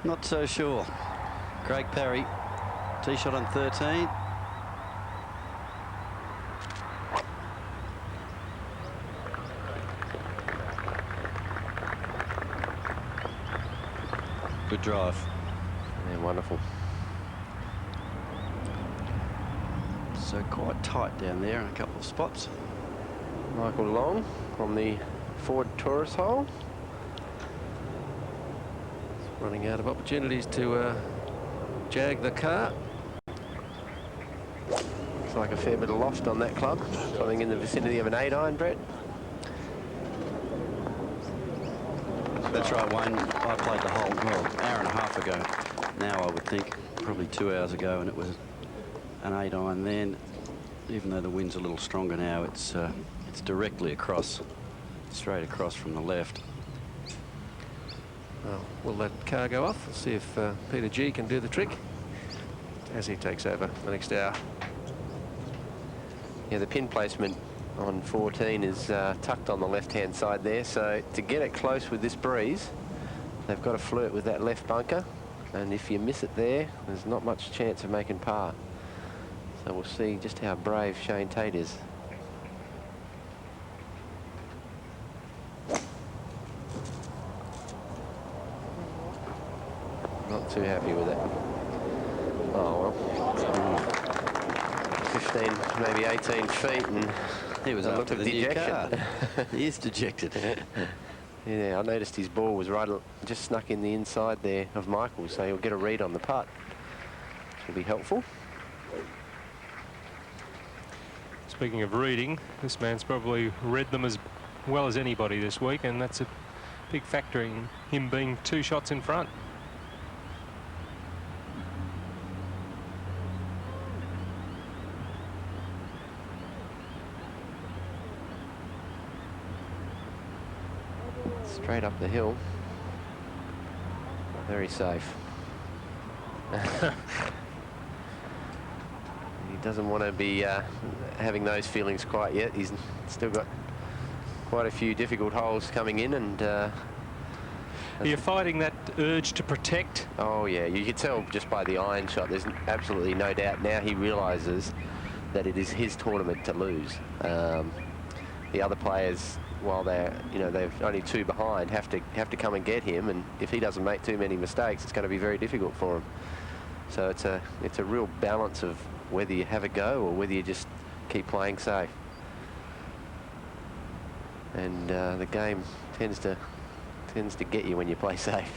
Not so sure. Craig Parry, tee shot on 13. Good drive. Yeah, wonderful. So quite tight down there in a couple of spots. Michael Long on the Ford Taurus hole. Running out of opportunities to jag the car. Looks like a fair bit of loft on that club. Something in the vicinity of an 8-iron, Brett. That's right, Wayne. I played the hole, well, an hour and a half ago. Now I would think probably 2 hours ago, and it was an 8-iron then. Even though the wind's a little stronger now, it's directly across, straight across from the left. Well, will that car go off? We'll see if Peter G can do the trick as he takes over the next hour. Yeah, the pin placement on 14 is tucked on the left-hand side there. So to get it close with this breeze, they've got to flirt with that left bunker. And if you miss it there, there's not much chance of making par. So we'll see just how brave Shane Tate is. Not too happy with it. Oh, well. 15, maybe 18 feet, and He was a up look to of the new dejection. car. He is dejected. Yeah, I noticed his ball was right, just snuck in the inside there of Michael's, so he'll get a read on the putt, which will be helpful. Speaking of reading, this man's probably read them as well as anybody this week, and that's a big factor in him being 2 shots in front. Straight up the hill. Very safe. He doesn't want to be having those feelings quite yet. He's still got quite a few difficult holes coming in, and Are you fighting that urge to protect? oh yeah, you could tell just by the iron shot. There's absolutely no doubt now he realises that it is his tournament to lose. The other players, while they're only 2 behind, have to come and get him, and if he doesn't make too many mistakes, it's going to be very difficult for him. So it's a real balance of whether you have a go or whether you just keep playing safe. And the game tends to get you when you play safe.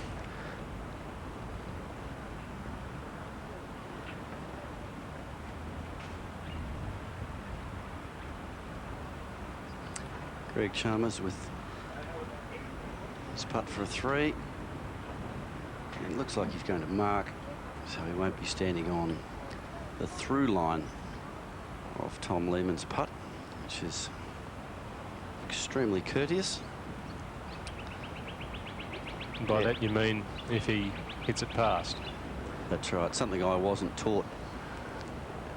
Greg Chalmers with his putt for a 3. And it looks like he's going to mark, so he won't be standing on the through line of Tom Lehman's putt, which is extremely courteous. And by that you mean if he hits it past. That's right, something I wasn't taught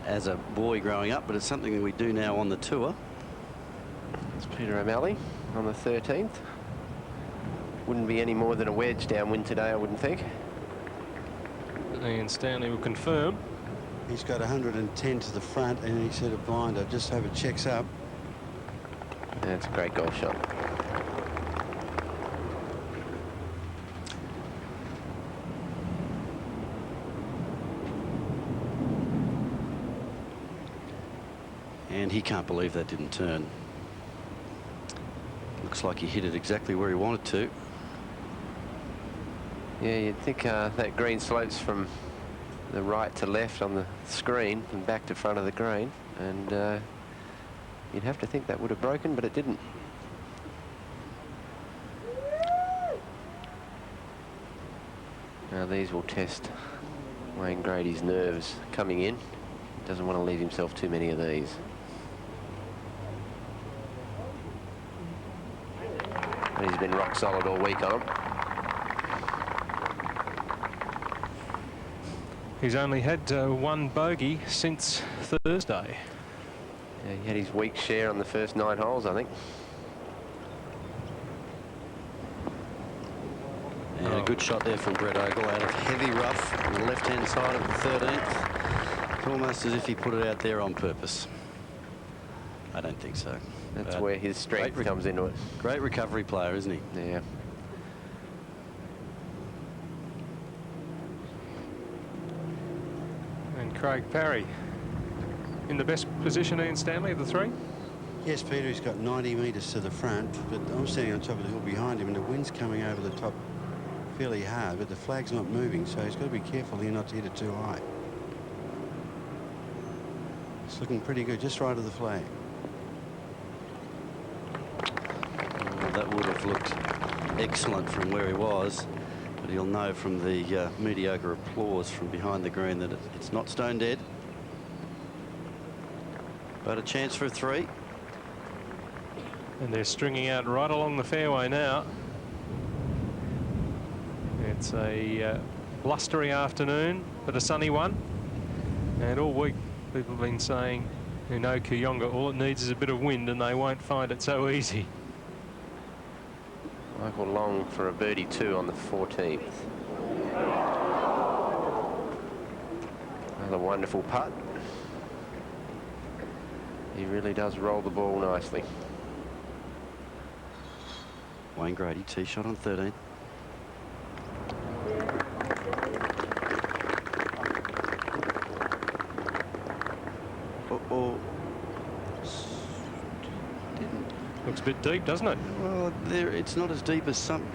as a boy growing up, but it's something that we do now on the tour. It's Peter O'Malley on the 13th. Wouldn't be any more than a wedge downwind today, I wouldn't think. Ian Stanley will confirm. He's got 110 to the front, and he said a blinder. Just hope it checks up. That's a great golf shot. And he can't believe that didn't turn. Looks like he hit it exactly where he wanted to. Yeah, you'd think that green slopes from the right to left on the screen and back to front of the green, and you'd have to think that would have broken, but it didn't. Now these will test Wayne Grady's nerves coming in. He doesn't want to leave himself too many of these. And he's been rock solid all week on them. He's only had one bogey since Thursday. Yeah, he had his weak share on the first 9 holes, I think. And a good shot there from Brett Ogle out of heavy rough on the left-hand side of the 13th. It's almost as if he put it out there on purpose. I don't think so. That's where his strength comes into it. Great recovery player, isn't he? Yeah. And Craig Parry in the best position, Ian Stanley, of the three? Yes, Peter, he's got 90 metres to the front, but I'm standing on top of the hill behind him, and the wind's coming over the top fairly hard, but the flag's not moving, so he's got to be careful here not to hit it too high. It's looking pretty good, just right of the flag. Well, that would have looked excellent from where he was, but he'll know from the mediocre applause from behind the green that it's not stone dead. But a chance for a 3. And they're stringing out right along the fairway now. It's a blustery afternoon, but a sunny one. And all week people have been saying, who know Kooyonga, all it needs is a bit of wind and they won't find it so easy. Michael Long for a birdie 2 on the 14th. Another wonderful putt. He really does roll the ball nicely. Wayne Grady, tee shot on 13. Looks a bit deep, doesn't it? Well, it's not as deep as some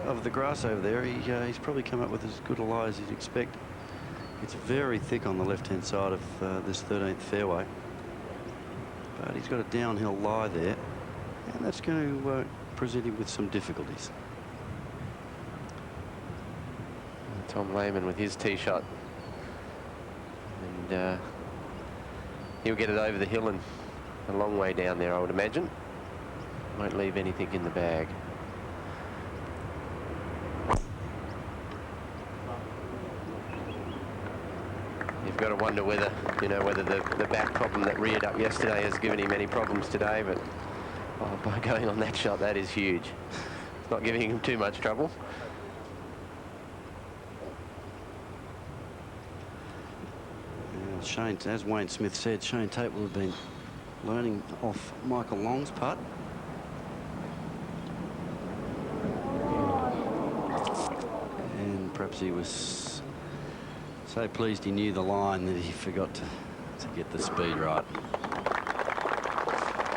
of the grass over there. He's probably come up with as good a lie as you'd expect. It's very thick on the left-hand side of this 13th fairway. But he's got a downhill lie there, and that's going to present him with some difficulties. Tom Lehman with his tee shot. And he'll get it over the hill and a long way down there, I would imagine. Won't leave anything in the bag. You've got to wonder whether, whether the back problem that reared up yesterday has given him any problems today, but by going on that shot, that is huge. It's not giving him too much trouble. Yeah, Shane, as Wayne Smith said, Shane Tate will have been learning off Michael Long's putt. And perhaps he was so pleased he knew the line that he forgot to get the speed right.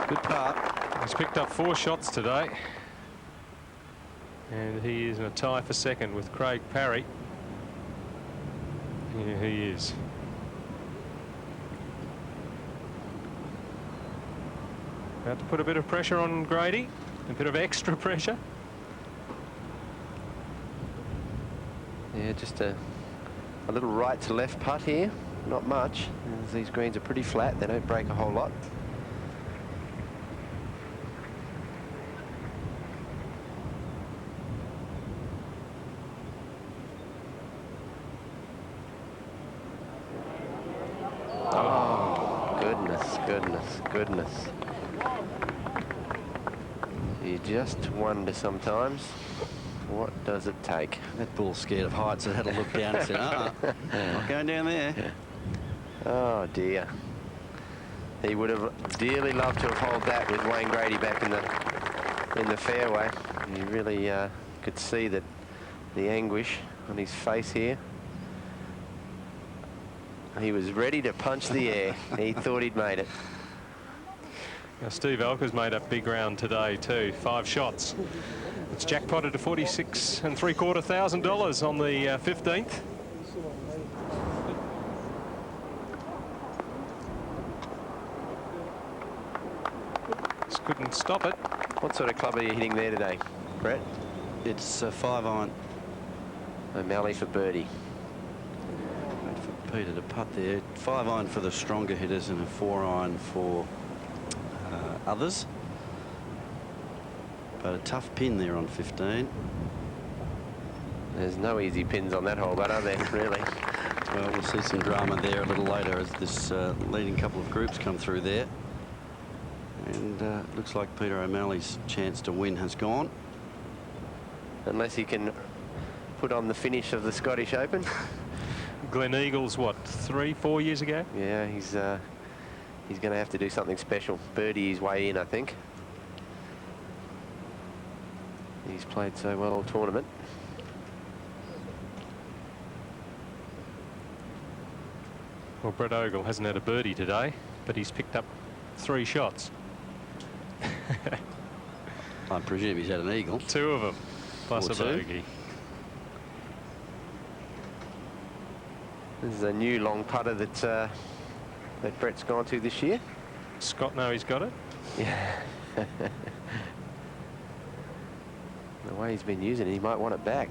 Good putt. He's picked up 4 shots today. And he is in a tie for second with Craig Parry. Yeah, he is. About to put a bit of pressure on Grady, a bit of extra pressure. Yeah, just a little right to left putt here. Not much. As these greens are pretty flat. They don't break a whole lot. Oh, goodness, goodness, goodness. You just wonder sometimes, what does it take? That bull's scared of heights, so had a look down and said, not going down there. Oh dear. He would have dearly loved to have held that with Wayne Grady back in the fairway. You really could see that the anguish on his face here. He was ready to punch the air. He thought he'd made it. Now, Steve Alker's made up big round today too. 5 shots. It's jackpotted to $46,750 on the 15th. just couldn't stop it. What sort of club are you hitting there today, Brett? It's a 5-iron. O'Malley for birdie. Wait for Peter to putt there. 5-iron for the stronger hitters and a 4-iron for others. But a tough pin there on 15. There's no easy pins on that hole, but are there, really? Well, we'll see some drama there a little later as this leading couple of groups come through there. And looks like Peter O'Malley's chance to win has gone. Unless he can put on the finish of the Scottish Open. Glen Eagles, what, 3-4 years ago? Yeah, he's going to have to do something special. Birdie his way in, I think. He's played so well all tournament. Well, Brett Ogle hasn't had a birdie today, but he's picked up 3 shots. I presume he's had an eagle. 2 of them, plus Or a 2. bogey. This is a new long putter that that Brett's gone to this year. Scott, know he's got it. Yeah. The way he's been using it, he might want it back.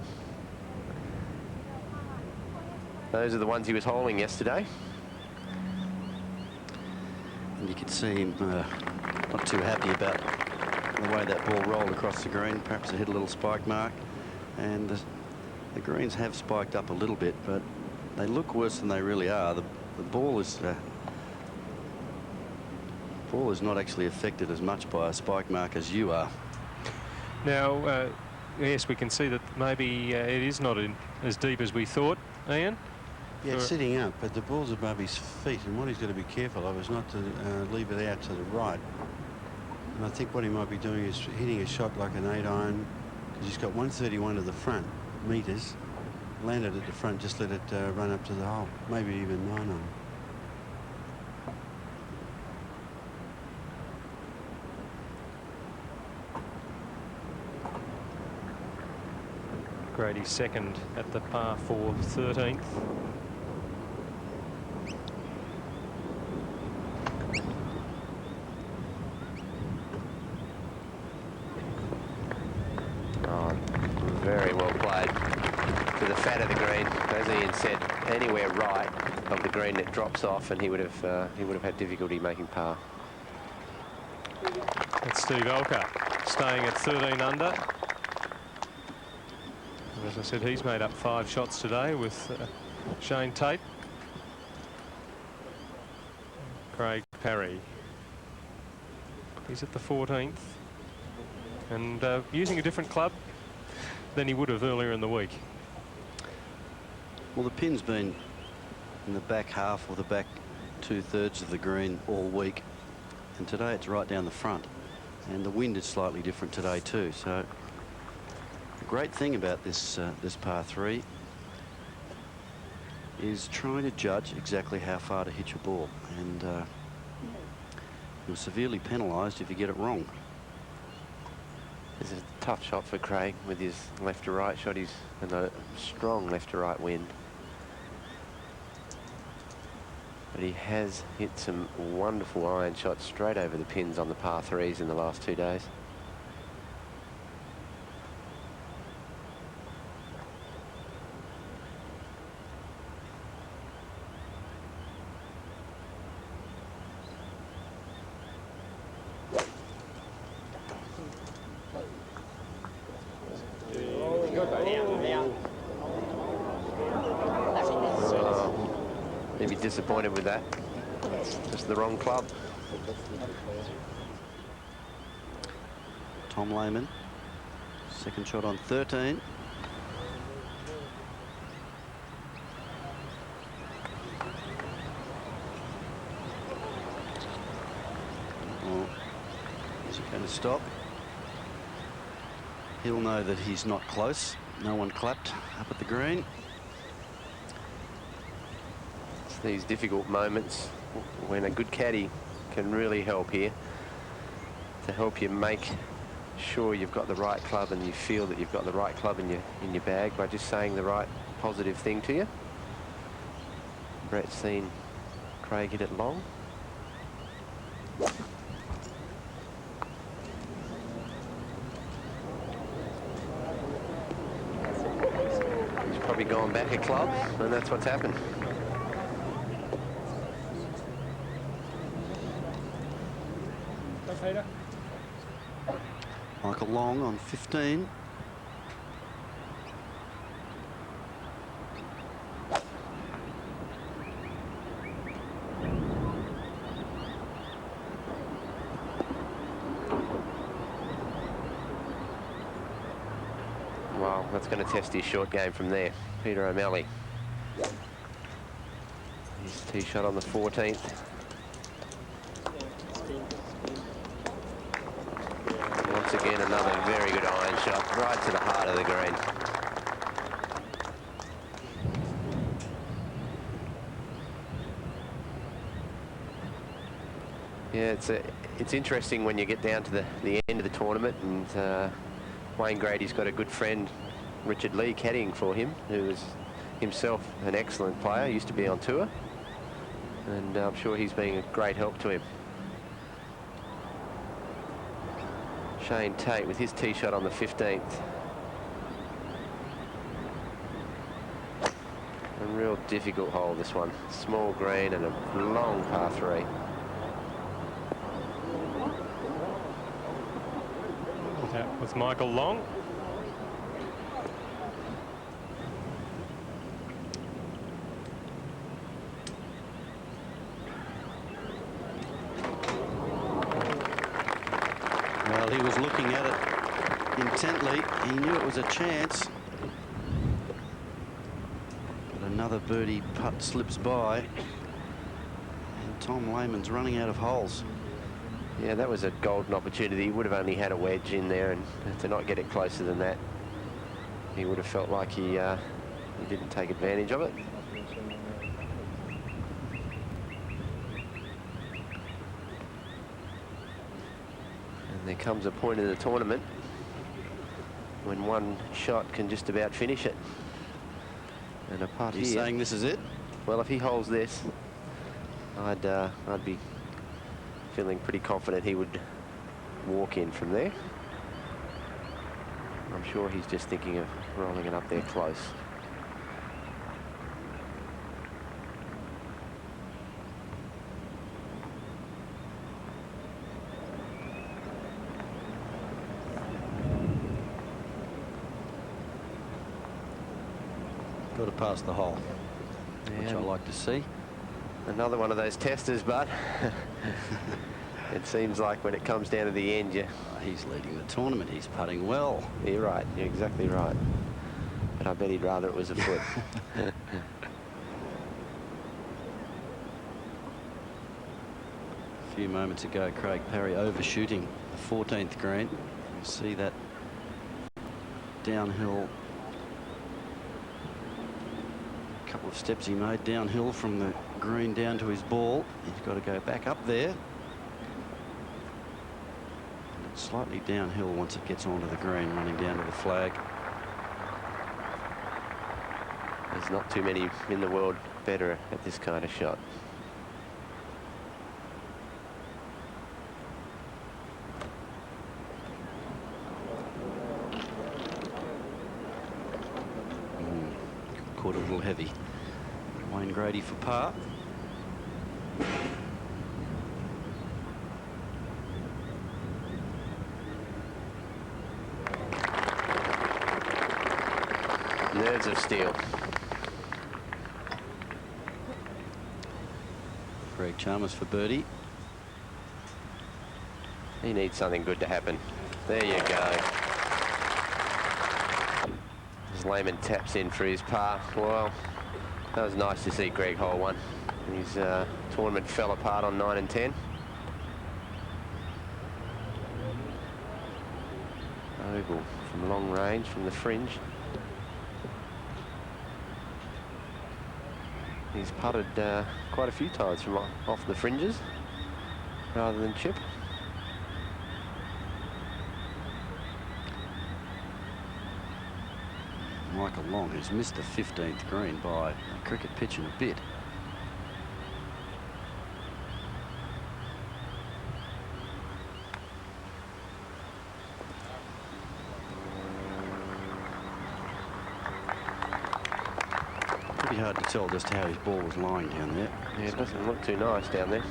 Those are the ones he was holding yesterday. And you could see him not too happy about the way that ball rolled across the green. Perhaps it hit a little spike mark. And the greens have spiked up a little bit, but they look worse than they really are. The ball is not actually affected as much by a spike mark as you are. Now, yes, we can see that maybe it is not as deep as we thought, Ian. Yeah, it's sitting up, but the ball's above his feet, and what he's got to be careful of is not to leave it out to the right. And I think what he might be doing is hitting a shot like an 8-iron, because he's got 131 to the front, metres, landed at the front, just let it run up to the hole, maybe even 9-iron. Grady second at the par 4 13th. Oh, very well played. To the fat of the green, as Ian said, anywhere right of the green it drops off, and he would have had difficulty making par. That's Steve Alker staying at 13 under. As I said, he's made up 5 shots today with Shane Tate. Craig Parry. He's at the 14th. And using a different club than he would have earlier in the week. Well, the pin's been in the back half or the back 2/3 of the green all week. And today it's right down the front. And the wind is slightly different today too. So the great thing about this this par 3 is trying to judge exactly how far to hit your ball, and you're severely penalised if you get it wrong. This is a tough shot for Craig with his left to right shot. He's in a strong left to right wind. But he has hit some wonderful iron shots straight over the pins on the par 3s in the last 2 days. Maybe disappointed with that. Just the wrong club. Tom Lehman, second shot on 13. Oh, is it going to stop? He'll know that he's not close. No one clapped up at the green. It's these difficult moments when a good caddy can really help here, to help you make sure you've got the right club and you feel that you've got the right club in your bag by just saying the right positive thing to you. Brett's seen Craig hit it long. gone back a club, and that's what's happened. Michael Long on 15. Wow, that's going to test his short game from there. Peter O'Malley. His tee shot on the 14th. Once again, another very good iron shot, right to the heart of the green. Yeah, it's interesting when you get down to the end of the tournament, and Wayne Grady's got a good friend, Richard Lee, caddying for him, who is himself an excellent player, used to be on tour, and I'm sure he's been a great help to him. Shane Tate with his tee shot on the 15th. A real difficult hole, this one. Small green and a long par 3. That was Michael Long. Well, he was looking at it intently. He knew it was a chance. But another birdie putt slips by. And Tom Lehman's running out of holes. Yeah, that was a golden opportunity. He would have only had a wedge in there, and to not get it closer than that, he would have felt like he didn't take advantage of it. And there comes a point in the tournament when one shot can just about finish it. And a putt here. He's saying this is it? Well, if he holds this, I'd be feeling pretty confident he would walk in from there. I'm sure he's just thinking of rolling it up there close. Got to pass the hole, which I like to see. Another one of those testers, but it seems like when it comes down to the end, he's leading the tournament. He's putting well. You're right. You're exactly right. But I bet he'd rather it was a foot. A few moments ago, Craig Parry overshooting the 14th green. You see that downhill. A couple of steps he made downhill from the green down to his ball. He's got to go back up there. And it's slightly downhill once it gets onto the green, running down to the flag. There's not too many in the world better at this kind of shot. Caught a little heavy. Wayne Grady for par. Nerves of steel. Greg Chalmers for birdie. He needs something good to happen. There you go. As Lehman taps in for his par. Well, that was nice to see Greg hole one. His tournament fell apart on 9 and 10. Ogle from long range, from the fringe. He's putted quite a few times from off the fringes rather than chip. Michael Long has missed the 15th green by a cricket pitch and a bit. hard to tell just how his ball was lying down there. Yeah, it doesn't look too nice down there.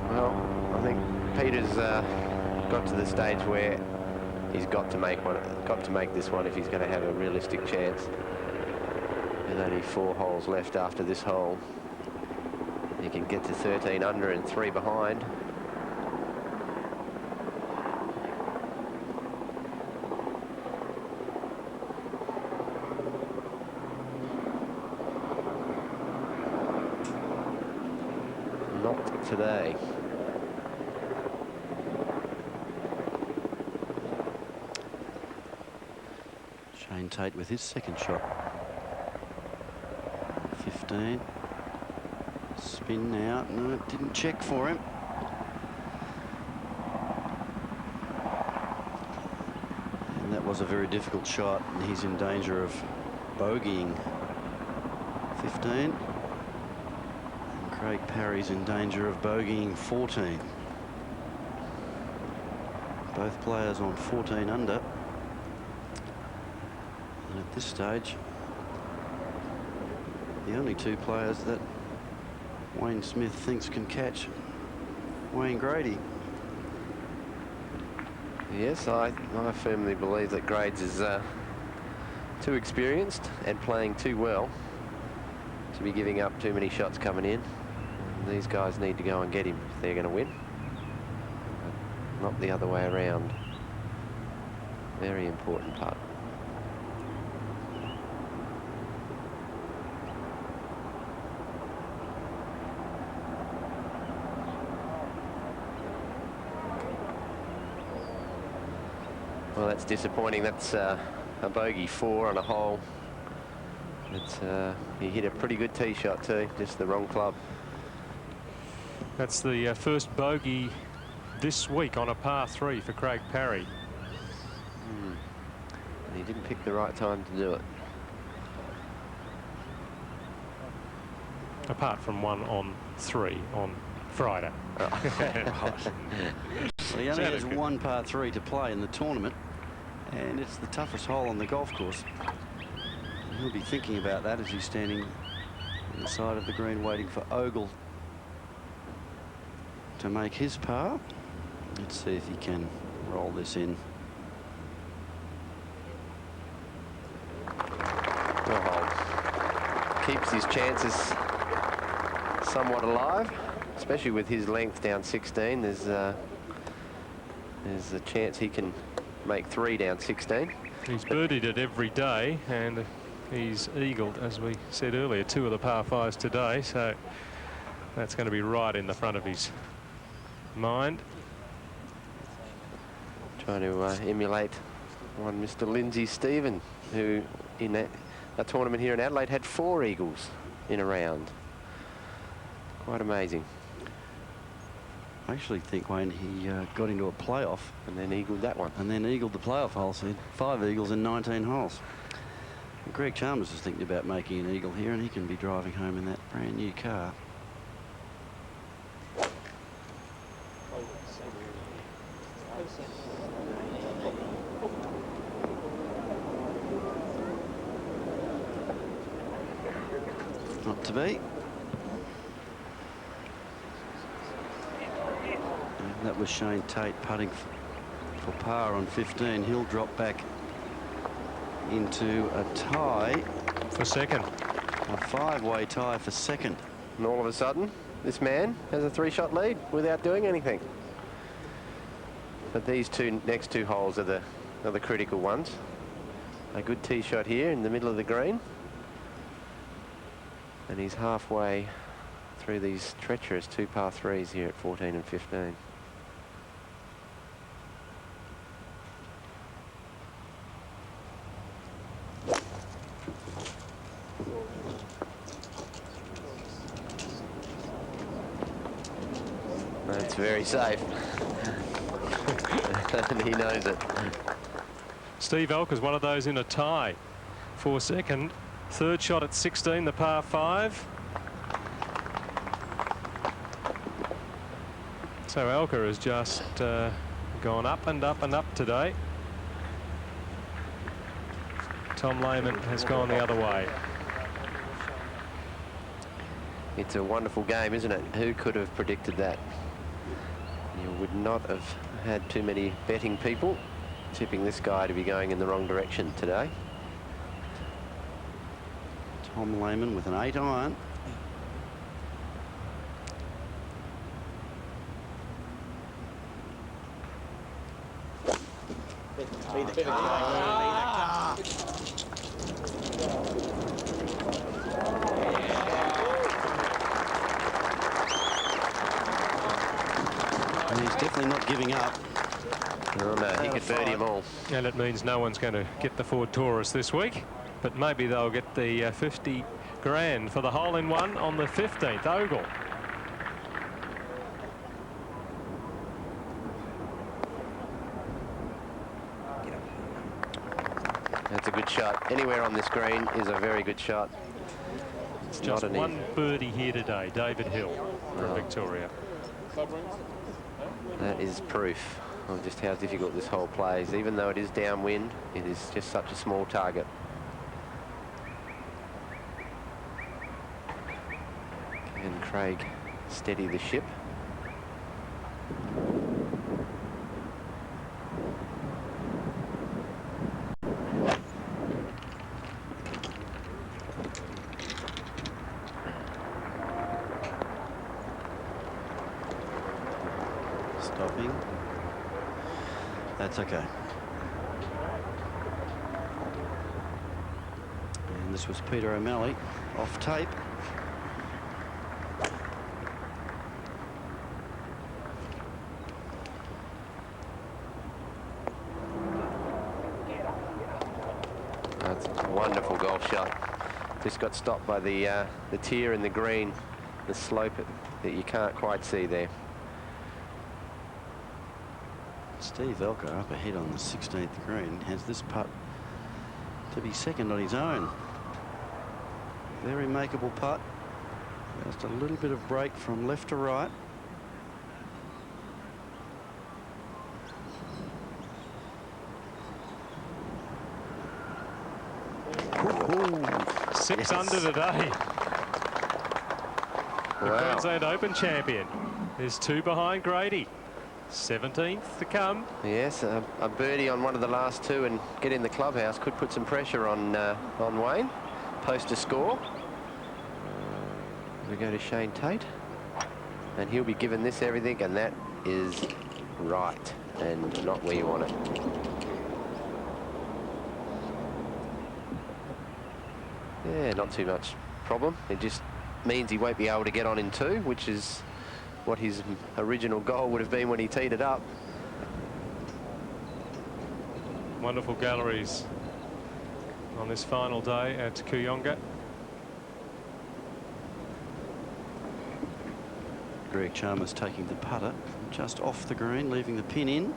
Well, I think Peter's got to the stage where he's got to make this one if he's going to have a realistic chance. There's only 4 holes left after this hole. He can get to 13 under and 3 behind. Not today. Shane Tate with his second shot. 15. Spin now. No, it didn't check for him. And that was a very difficult shot, and he's in danger of bogeying 15. And Craig Parry's in danger of bogeying 14. Both players on 14 under. And at this stage, the only 2 players that Wayne Smith thinks can catch Wayne Grady. Yes, I firmly believe that Grades is too experienced and playing too well to be giving up too many shots coming in. And these guys need to go and get him if they're going to win. Not the other way around. Very important putt. Well, that's disappointing. That's a bogey 4 on a hole. It's he hit a pretty good tee shot too, just the wrong club. That's the first bogey this week on a par 3 for Craig Parry. And he didn't pick the right time to do it. Apart from 1 on 3 on Friday. Well, he only has 1 par 3 to play in the tournament, and it's the toughest hole on the golf course. And he'll be thinking about that as he's standing on the side of the green waiting for Ogle to make his par. Let's see if he can roll this in. Well, keeps his chances somewhat alive, especially with his length down 16. There's a chance he can make 3 down 16. He's birdied it every day, and he's eagled, as we said earlier, 2 of the par 5s today, so that's going to be right in the front of his mind. Trying to emulate one Mr. Lindsay Stephen, who in a tournament here in Adelaide had 4 eagles in a round. Quite amazing. I actually think, Wayne, he got into a playoff and then eagled that one. And then eagled the playoff hole, so he had 5 eagles in 19 holes. And Greg Chalmers is thinking about making an eagle here, and he can be driving home in that brand new car. Not to be. That was Shane Tate putting for par on 15. He'll drop back into a tie for second. A 5-way tie for second. And all of a sudden, this man has a 3-shot lead without doing anything. But these next two holes are the critical ones. A good tee shot here in the middle of the green. And he's halfway through these treacherous 2 par 3s here at 14 and 15. That's very safe. And he knows it. Steve Alker's one of those in a tie for second. 3rd shot at 16, the par 5. So Alker has just Gone up and up and up today. Tom Lehman has gone the other way. It's a wonderful game, isn't it? Who could have predicted that? You would not have had too many betting people tipping this guy to be going in the wrong direction today. Tom Lehman with an 8 iron. And he's definitely not giving up. Oh no, he could birdie them all. And it means no one's going to get the Ford Taurus this week, but maybe they'll get the 50 grand for the hole-in-one on the 15th Ogle. That's a good shot. Anywhere on this green is a very good shot. It's just one birdie here today, David Hill from Victoria. That is proof of just how difficult this hole plays. Even though it is downwind, it is just such a small target. Can Craig steady the ship? Stopping. That's okay. And this was Peter O'Malley off tape. That's a wonderful golf shot. Just got stopped by the tier in the green, the slope that you can't quite see there. Steve Alker up ahead on the 16th green has this putt to be second on his own. Very makeable putt. Just a little bit of break from left to right. Ooh, 6 under today. The Wow. Queensland Open champion is 2 behind Grady. 17th to come. Yes, a birdie on one of the last 2 and get in the clubhouse could put some pressure on Wayne. Post a score. We go to Shane Tate, and he'll be given this everything, and that is right and not where you want it. Yeah, not too much problem. It just means he won't be able to get on in 2, which is what his original goal would have been when he teed it up. Wonderful galleries on this final day at Kooyonga. Greg Chalmers taking the putter just off the green, leaving the pin in.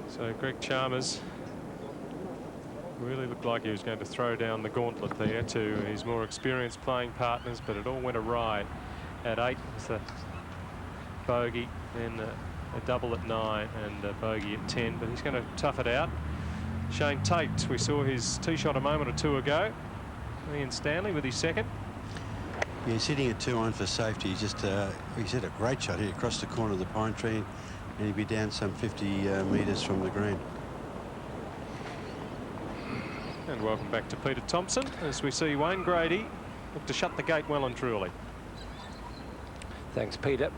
So Greg Chalmers really looked like he was going to throw down the gauntlet there to his more experienced playing partners, but it all went awry. At 8 was the bogey, then a double at 9 and a bogey at 10, but he's going to tough it out. Shane Tate, we saw his tee shot a moment or 2 ago. Ian Stanley with his second. Yeah, he's hitting a 2 iron for safety. He's hit a great shot here across the corner of the pine tree, and he'd be down some 50 metres from the green. And welcome back to Peter Thompson as we see Wayne Grady look to shut the gate well and truly. Thanks, Peter.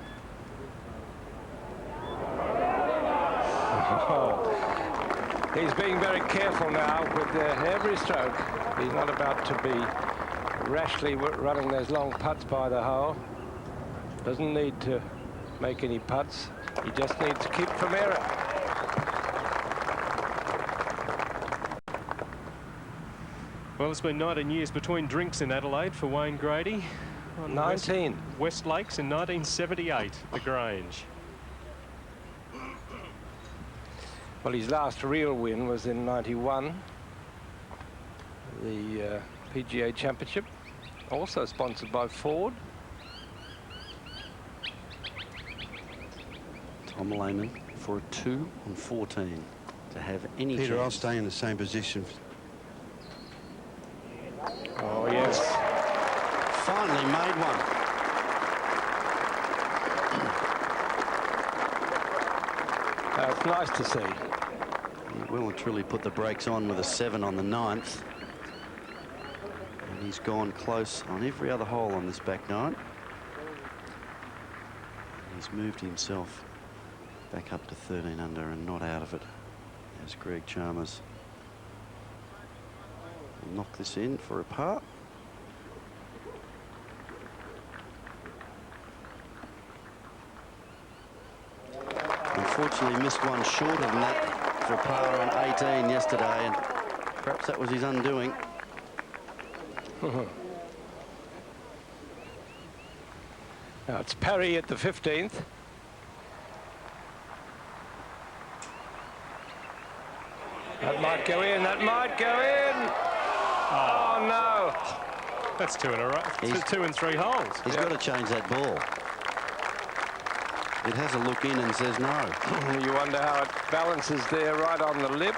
He's being very careful now with every stroke. He's not about to be rashly running those long putts by the hole. Doesn't need to make any putts. He just needs to keep from error. Well, it's been 19 years between drinks in Adelaide for Wayne Grady. on 19. West Lakes in 1978, the Grange. Well, his last real win was in 91, the PGA Championship, also sponsored by Ford. Tom Lehman for a 2 on 14 to have any Peter, I'll chance. stay in the same position. Oh, yes. Finally made one. It's nice to see. He will and truly put the brakes on with a 7 on the 9th. And he's gone close on every other hole on this back nine. He's moved himself back up to 13 under and not out of it as Greg Chalmers will knock this in for a par. Unfortunately missed one shorter than that for a par on 18 yesterday, and perhaps that was his undoing. Now it's Parry at the 15th. That might go in, that might go in. Oh, no. That's 2 in a row. Two and 3 holes. He's got to change that ball. It has a look in and says no. You wonder how it balances there right on the lip.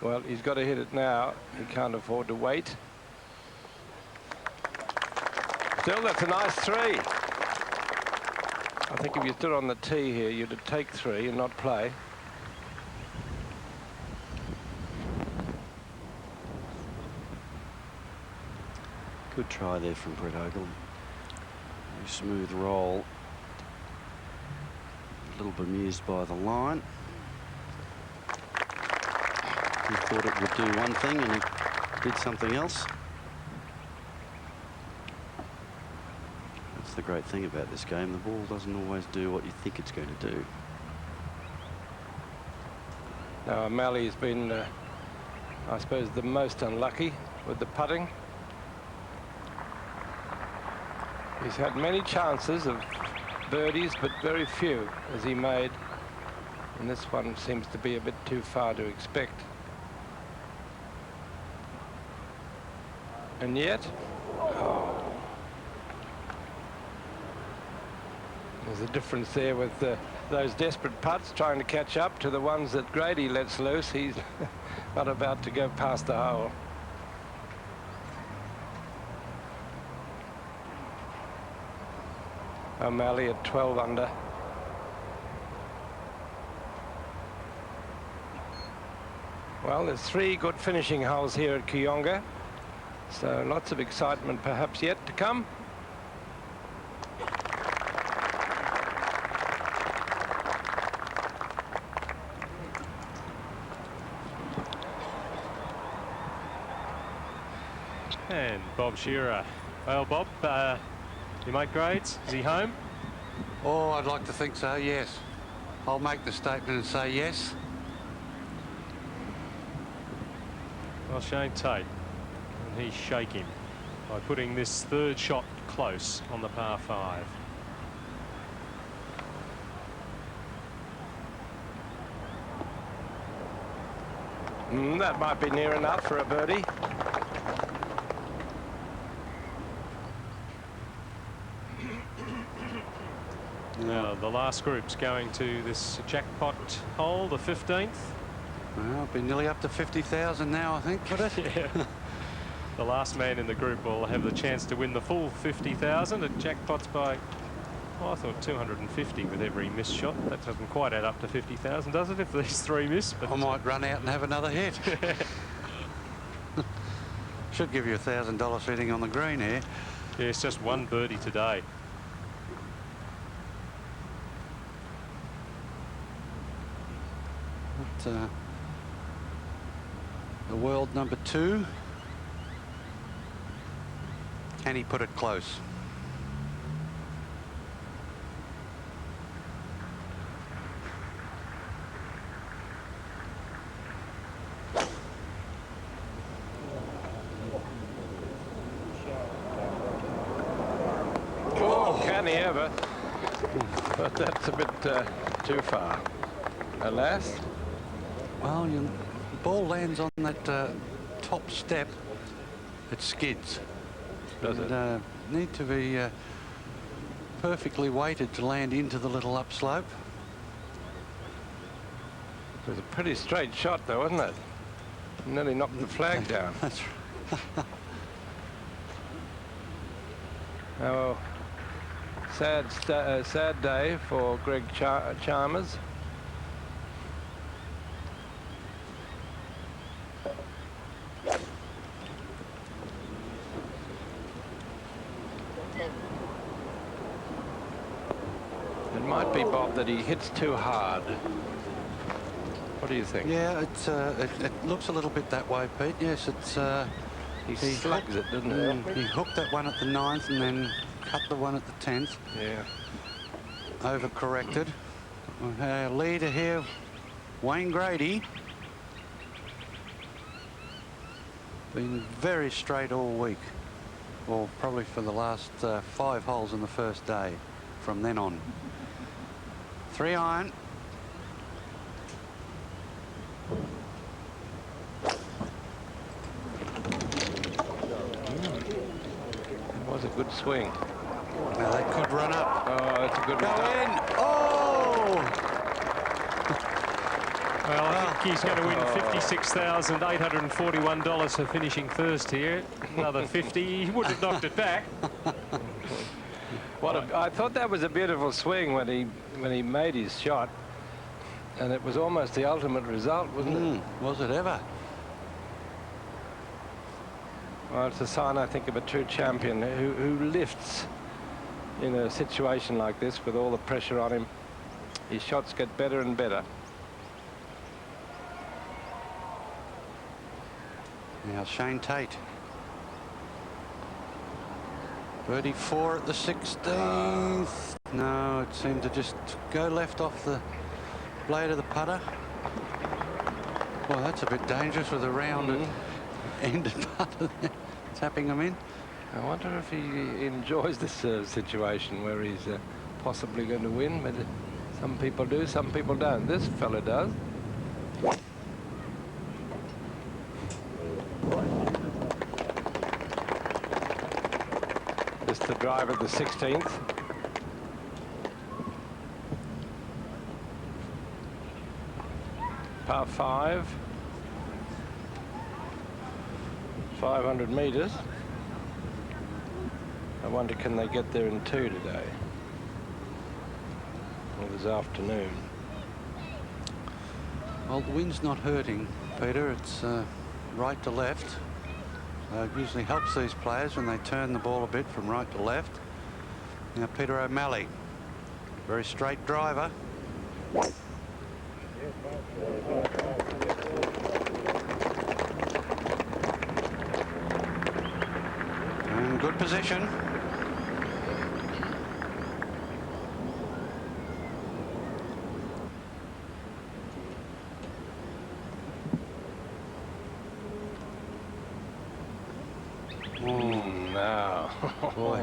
Well, he's got to hit it now. He can't afford to wait. Still, that's a nice 3. I think if you stood on the tee here, you'd take 3 and not play. Good try there from Brett Ogle. Very smooth roll. A little bemused by the line. He thought it would do one thing and it did something else. That's the great thing about this game. The ball doesn't always do what you think it's going to do. Now, O'Malley's been, I suppose, the most unlucky with the putting. He's had many chances of birdies, but very few as he made. And this one seems to be a bit too far to expect. And yet, oh, there's a difference there with those desperate putts trying to catch up to the ones that Grady lets loose. He's not about to go past the hole. O'Malley at 12 under. Well, there's 3 good finishing holes here at Kooyonga, so lots of excitement perhaps yet to come. And Bob Shearer. Well, Bob, your mate Grades, is he home? Oh, I'd like to think so, yes. I'll make the statement and say yes. Well, Shane Tate, and he's shaking by putting this 3rd shot close on the par 5. That might be near enough for a birdie. Now, the last group's going to this jackpot hole, the 15th. Well, I've been nearly up to 50,000 now, I think. Yeah. The last man in the group will have the chance to win the full 50,000 at jackpots by, oh, I thought 250 with every missed shot. That doesn't quite add up to 50,000, does it, if these 3 miss? But I might run out and have another hit. Should give you $1,000 sitting on the green here. yeah, it's just 1 birdie today. But, the world number 2. Can he put it close? only ever. But that's a bit too far. Alas. Well, the ball lands on that top step. It skids. Does it? Need to be perfectly weighted to land into the little upslope. It was a pretty straight shot, though, wasn't it? Nearly knocked the flag down. That's right. Oh, sad day for Greg Chalmers. It might be, Bob, that he hits too hard. What do you think? Yeah, it looks a little bit that way, Pete. Yes, it's he slugs it, doesn't he? He hooked that one at the 9th and then cut the one at the 10th. Yeah. Overcorrected. Our leader here, Wayne Grady. Been very straight all week. Or probably for the last 5 holes in the first day. From then on. 3 iron. It was a good swing. Now they could run up. Oh, that's a good Go one. in. Oh! Well, I think he's going to win $56,841 for finishing first here. Another 50. He would have knocked it back. I thought that was a beautiful swing when he made his shot, and it was almost the ultimate result, wasn't it? Was it ever? Well, it's a sign, I think, of a true champion who lifts in a situation like this with all the pressure on him. His shots get better and better. Now Shane Tate. Birdie 4 at the 16th. No, it seemed to just go left off the blade of the putter. Well, that's a bit dangerous with a rounded ended putter there, tapping them in. I wonder if he enjoys this situation where he's possibly going to win, but some people do, some people don't. This fella does. This the drive at the 16th. Par 5. 500 metres. I wonder, can they get there in 2 today? Or this afternoon? Well, the wind's not hurting, Peter. It's right to left. It usually helps these players when they turn the ball a bit from right to left. Now Peter O'Malley, very straight driver. And good position. Now. Boy.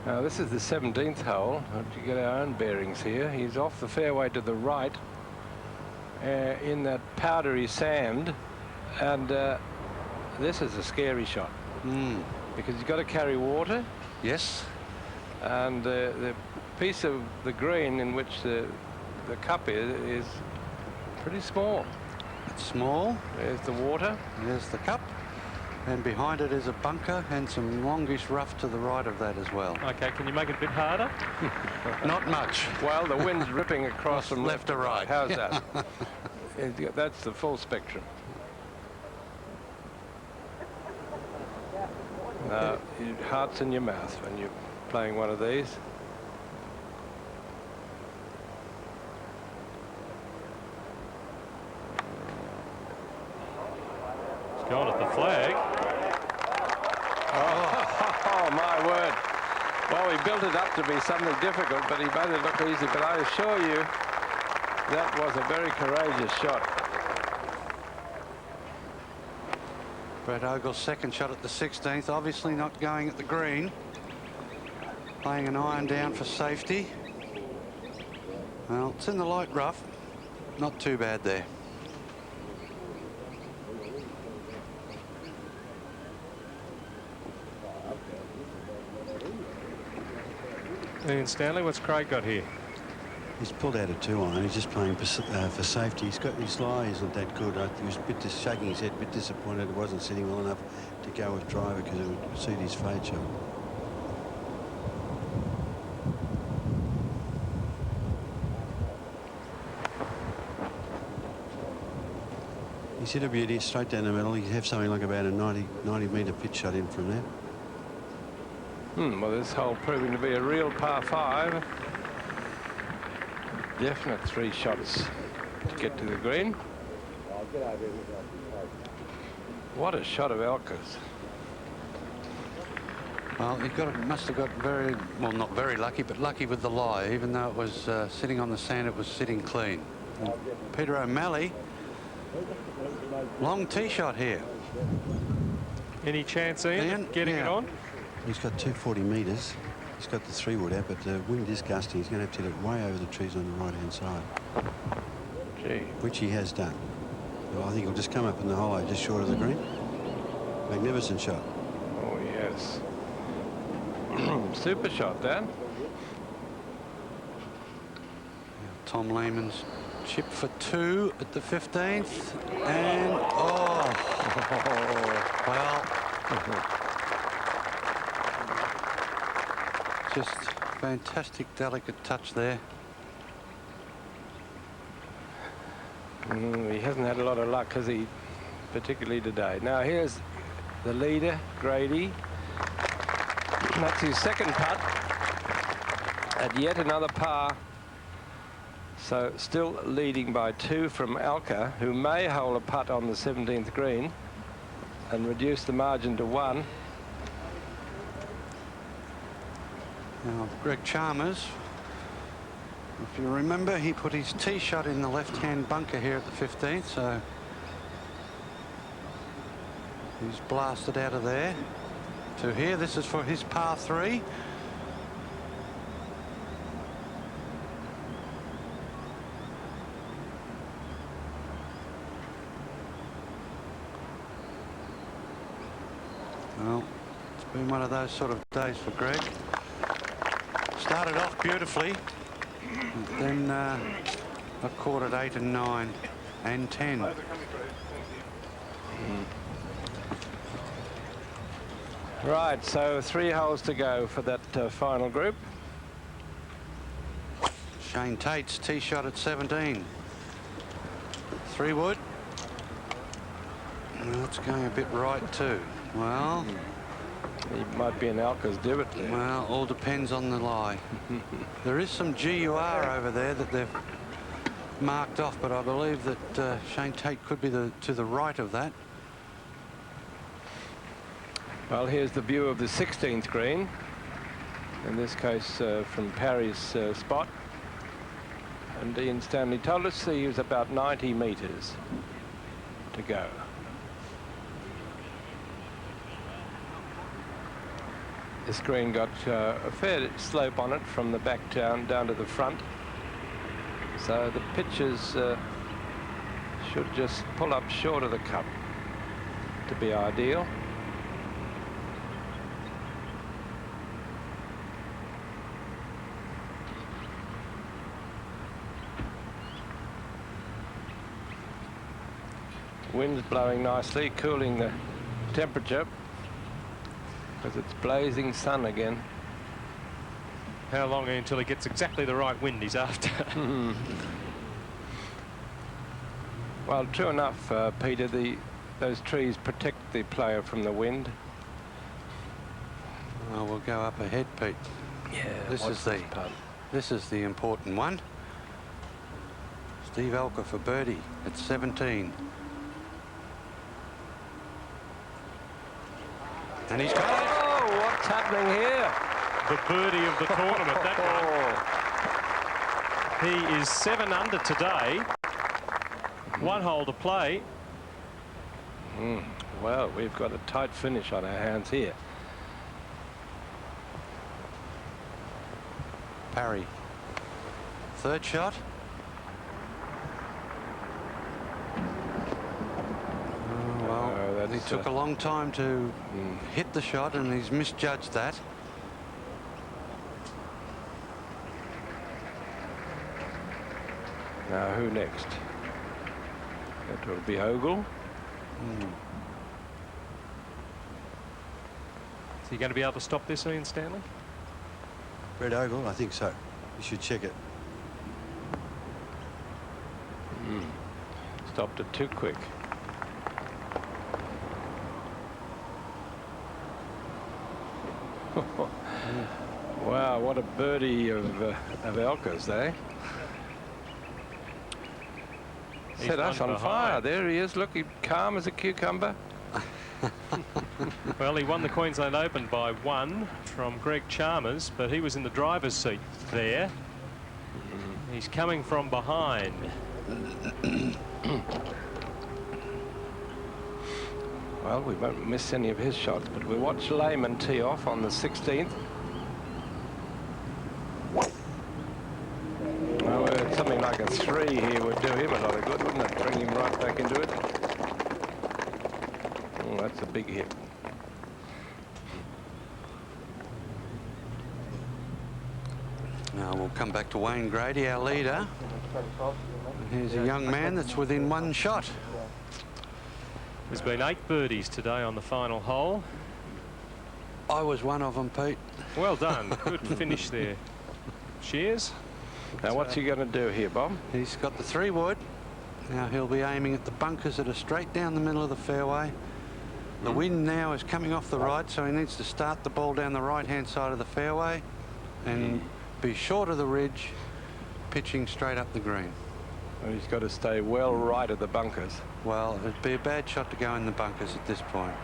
Now this is the 17th hole. To get our own bearings here, he's off the fairway to the right in that powdery sand, and this is a scary shot because he's got to carry water. Yes. And the piece of the green in which the cup is pretty small. It's small. There's the water. There's the cup. And behind it is a bunker and some longish rough to the right of that as well. Okay, can you make it a bit harder? Not much. Well, the wind's ripping across from left to right. How's that? That's the full spectrum. Your heart's in your mouth when you're playing one of these. It's going at the flag. Oh, my word. Well, we built it up to be something difficult, but he made it look easy. But I assure you, that was a very courageous shot. Brett Ogle's second shot at the 16th, obviously not going at the green. Laying an iron down for safety. Well, it's in the light rough. Not too bad there. Ian Stanley, what's Craig got here? He's pulled out a 2-iron. He's just playing for safety. He's got his lie isn't that good. He was a bit shaking his head, a bit disappointed it wasn't sitting well enough to go with driver because it would suit his fade shot. He's hit a beauty straight down the middle. He'd have something like about a 90-metre pitch shot in from there. Well, this hole proving to be a real par 5. Definite 3 shots to get to the green. What a shot of Alker's. Well, he must have got very, well, not very lucky, but lucky with the lie. Even though it was sitting on the sand, it was sitting clean. And Peter O'Malley, long tee shot here. Any chance, Ian, of getting it on? He's got 240 metres. He's got the 3-wood out, but the wind is gusty. He's going to have to hit it way over the trees on the right-hand side. Gee. Which he has done. Well, I think he'll just come up in the hollow just short of the green. Magnificent shot. Oh, yes. Super shot, Dan. Tom Lehman's chip for 2 at the 15th. And, oh, well. Just fantastic, delicate touch there. He hasn't had a lot of luck, has he? Particularly today. Now here's the leader, Grady. That's his second putt at yet another par. So still leading by 2 from Alker, who may hole a putt on the 17th green and reduce the margin to 1. Now, Greg Chalmers, if you remember, he put his tee shot in the left-hand bunker here at the 15th, so he's blasted out of there to here. This is for his par 3. Well, it's been one of those sort of days for Greg. Started off beautifully, then I've caught at 8 and 9 and 10. Right, so 3 holes to go for that final group. Shane Tate's tee shot at 17. 3-wood. Well, it's going a bit right too. Well, he might be an Alker's divot there. Well, all depends on the lie. There is some GUR over there that they've marked off, but I believe that Shane Tate could be to the right of that. Well, here's the view of the 16th green. In this case, from Parry's spot. And Ian Stanley told us he was about 90 metres to go. This green got a fair slope on it from the back down to the front. So the pitchers should just pull up short of the cup to be ideal. Wind's blowing nicely, cooling the temperature because it's blazing sun again. How long until he gets exactly the right wind he's after? Well, true enough, Peter, those trees protect the player from the wind. Well, we'll go up ahead, Pete. Yeah, this is the important one. Steve Alker for birdie at 17. And he's got it. Oh, what's happening here? The birdie of the tournament, that one. He is 7 under today. 1 hole to play. Well, we've got a tight finish on our hands here. Parry. Third shot. Oh, well, he took a long time to hit the shot, and he's misjudged that. Now, who next? It will be Ogle. Is he going to be able to stop this, Ian Stanley? Brett Ogle, I think so. You should check it. Stopped it too quick. Wow, what a birdie of Alker's, eh? Set us on fire. There he is. Look, he's calm as a cucumber. Well, he won the Queensland Open by 1 from Greg Chalmers, but he was in the driver's seat there. He's coming from behind. Well, we won't miss any of his shots, but we'll watch Lehman tee off on the 16th. Well, something like a 3 here would do him a lot of good, wouldn't it? Bring him right back into it. Oh, that's a big hit. Now we'll come back to Wayne Grady, our leader. Here's a young man that's within 1 shot. There's been 8 birdies today on the final hole. I was one of them, Pete. Well done. Good finish there. Shears. Now, what's he going to do here, Bob? He's got the 3-wood. Now he'll be aiming at the bunkers that are straight down the middle of the fairway. The wind now is coming off the right, so he needs to start the ball down the right-hand side of the fairway and be short of the ridge, pitching straight up the green. Well, he's got to stay well right of the bunkers. Well, it'd be a bad shot to go in the bunkers at this point.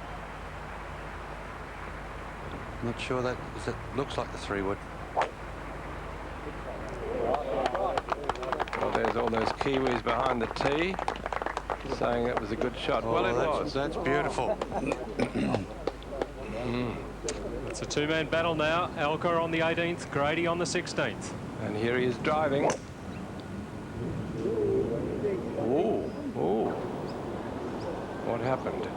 Not sure that looks like the 3-wood. Well, there's all those Kiwis behind the tee saying that was a good shot. Oh, well, it was. That's beautiful. It's a 2-man battle now. Alker on the 18th, Grady on the 16th. And here he is driving. Oh, oh. What happened?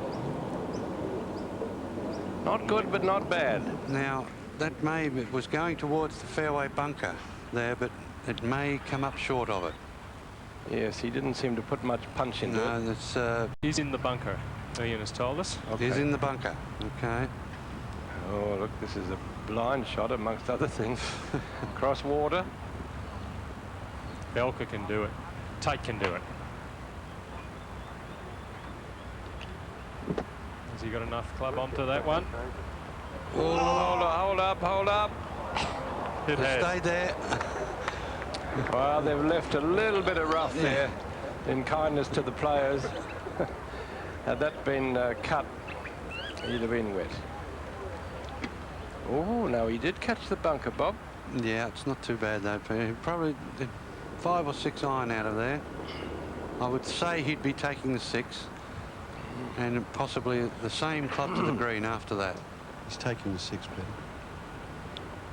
Not good, but not bad. Now, that it was going towards the fairway bunker there, but it may come up short of it. Yes, he didn't seem to put much punch into it. No, that's... He's in the bunker, Ian has told us. Okay. He's in the bunker. Okay. Oh, look, this is a blind shot, amongst other things. Cross water. Alker can do it. Tate can do it. Has he got enough club onto that one? Oh, hold up, hold up. It has. Stay there. Well, they've left a little bit of rough there in kindness to the players. Had that been cut, he'd have been wet. Oh, no, he did catch the bunker, Bob. Yeah, it's not too bad though. Probably 5 or 6 iron out of there. I would say he'd be taking the 6 and possibly the same club to the green after that. He's taking the 6, Peter.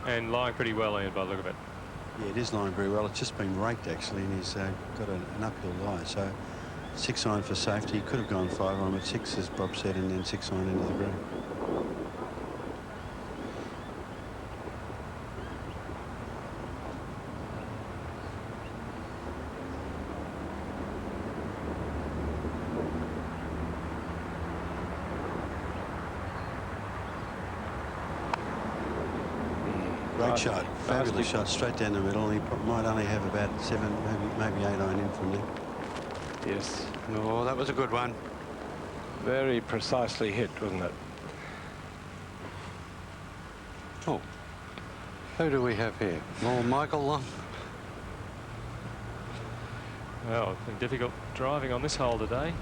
And lying pretty well, Ian, by the look of it. Yeah, it is lying very well. It's just been raked, actually, and he's got an uphill lie. So 6 iron for safety. He could have gone 5 iron, but 6, as Bob said, and then 6 iron into the green. Great shot, fabulous shot, straight down the middle. He might only have about 7, maybe 8 iron in from there. Yes. Oh, that was a good one. Very precisely hit, wasn't it? Oh, who do we have here? More Michael Long. Well, it's been difficult driving on this hole today.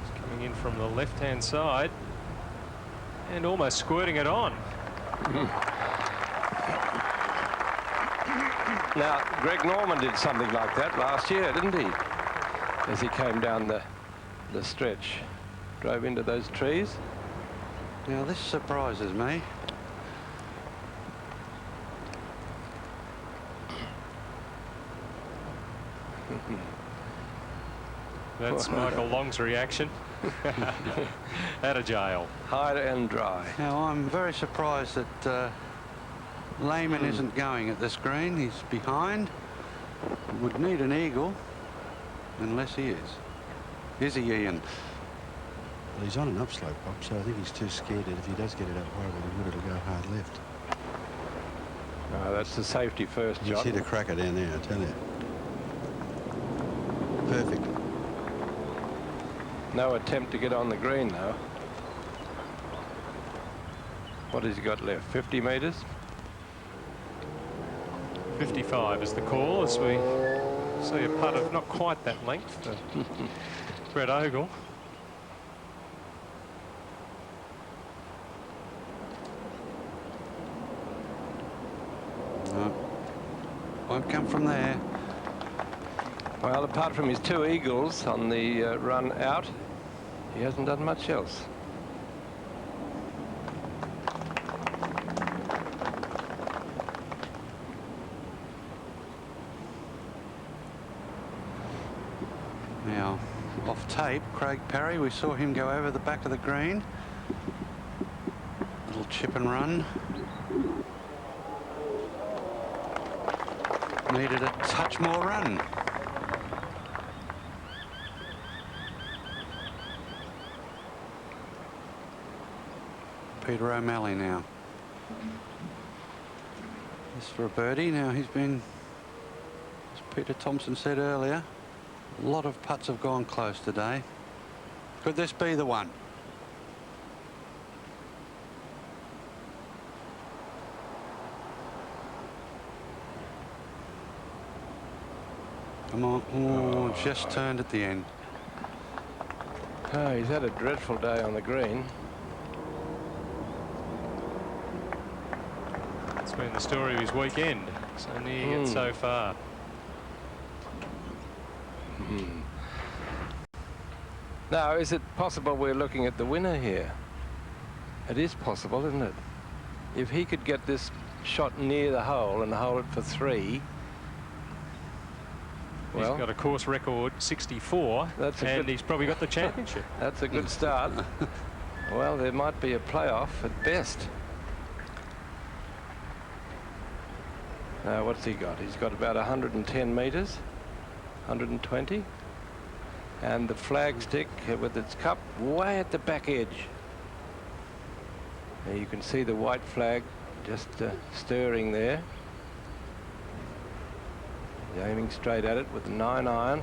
He's coming in from the left-hand side and almost squirting it on. Now, Greg Norman did something like that last year, didn't he? As he came down the stretch. drove into those trees. Now this surprises me. That's Michael Long's reaction. Out of jail. High and dry. Now I'm very surprised that Lehman isn't going at this green. He's behind. Would need an eagle, unless he is. Is he, Ian? Well, he's on an upslope, Bob, so I think he's too scared that if he does get it up high with the wood, it'll go hard left. Oh, that's the safety first He's shot. hit a cracker down there, I tell you. Perfect. No attempt to get on the green, though. What has he got left? 50 metres? 55 is the call as we see a putt of not quite that length for Brett Ogle. No. Won't come from there. Well, apart from his 2 eagles on the run out, he hasn't done much else. Now, off tape, Craig Parry, we saw him go over the back of the green. Little chip and run. Needed a touch more run. Peter O'Malley now. This for a birdie. Now he's been, as Peter Thompson said earlier, a lot of putts have gone close today. Could this be the one? Come on. Oh, just turned at the end. Oh, he's had a dreadful day on the green. It's been the story of his weekend. So near yet so far. Now, is it possible we're looking at the winner here? It is possible, isn't it? If he could get this shot near the hole and hold it for 3. Well, he's got a course record 64, and he's probably got the championship. That's a good start. Well, there might be a playoff at best. What's he got? He's got about 110 metres, 120. And the flag stick with its cup way at the back edge. Now you can see the white flag just stirring there. He's aiming straight at it with the 9-iron.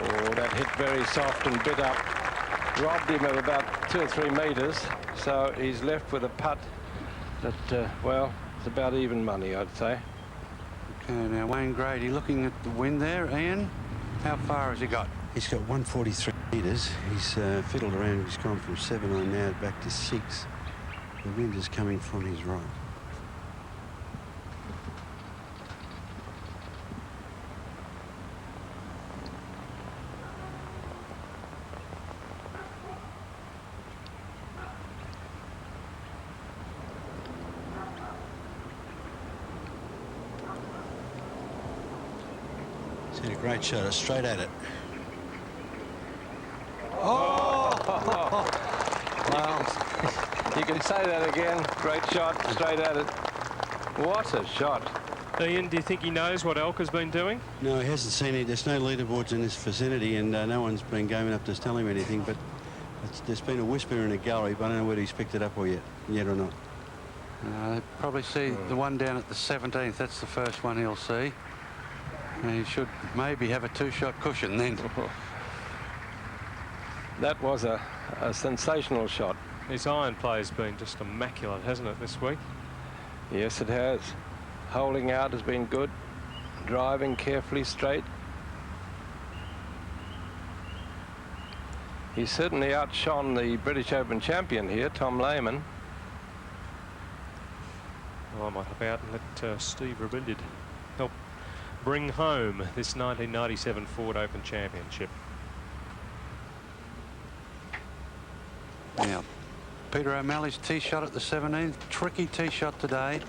Oh, that hit very soft and bit up. Robbed him of about 2 or 3 metres. So he's left with a putt that, well, it's about even money, I'd say. Okay, now Wayne Grady looking at the wind there. Ian, how far has he got? He's got 143 metres. He's fiddled around. He's gone from 7 on now back to 6. The wind is coming from his right. He's hit a great shot, straight at it. Oh! Wow. You can say that again. Great shot, straight at it. What a shot. Ian, do you think he knows what Alker's been doing? No, he hasn't seen it. There's no leaderboards in this vicinity, and no one's been game enough to tell him anything, but there's been a whisper in the gallery, but I don't know whether he's picked it up or yet or not. Probably see the one down at the 17th. That's the first one he'll see. And he should maybe have a 2-shot cushion then. That was a sensational shot. His iron play's been just immaculate, hasn't it, this week? Yes, it has. Holding out has been good. Driving carefully straight. He certainly outshone the British Open champion here, Tom Lehman. Well, I might hop out and let Steve Rebillard help bring home this 1997 Ford Open Championship. Now, Peter O'Malley's tee shot at the 17th. Tricky tee shot today.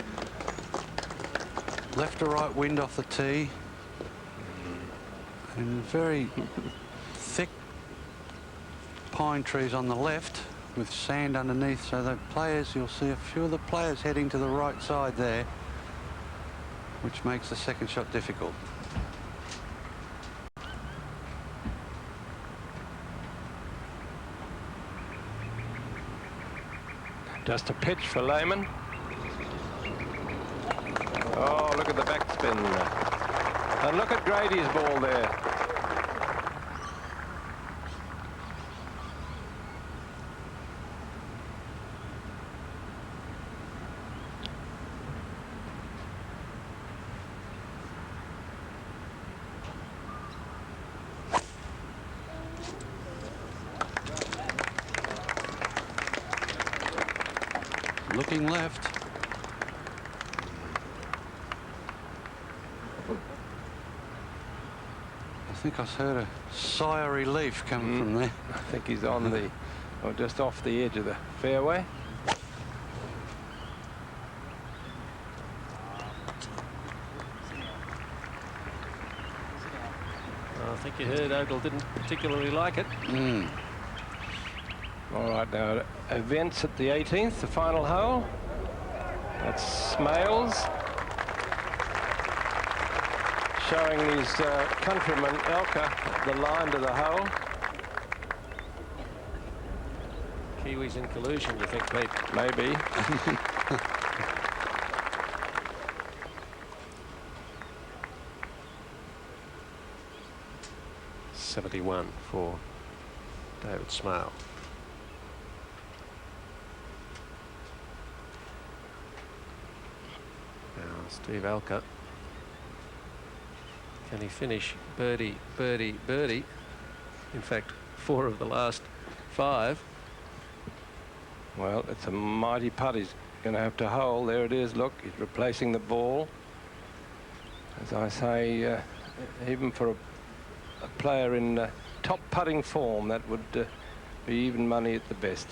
Left to right wind off the tee. And very thick pine trees on the left with sand underneath. So the players, you'll see a few of the players heading to the right side there, which makes the second shot difficult. Just a pitch for Lehman. Oh, look at the backspin. And look at Grady's ball there. Looking left. I think I heard a sigh of relief coming from there. I think he's on the, or just off the edge of the fairway. I think you heard Ogle didn't particularly like it. All right, now events at the 18th, the final hole. That's Smales showing his countryman Alker the line to the hole. Kiwis in collusion, you think, Pete? Maybe. 71 for David Smale. Now Steve Alker. Can he finish birdie, birdie, birdie? In fact, 4 of the last 5. Well, it's a mighty putt he's going to have to hole. There it is, look, he's replacing the ball. As I say, even for a player in top putting form, that would be even money at the best.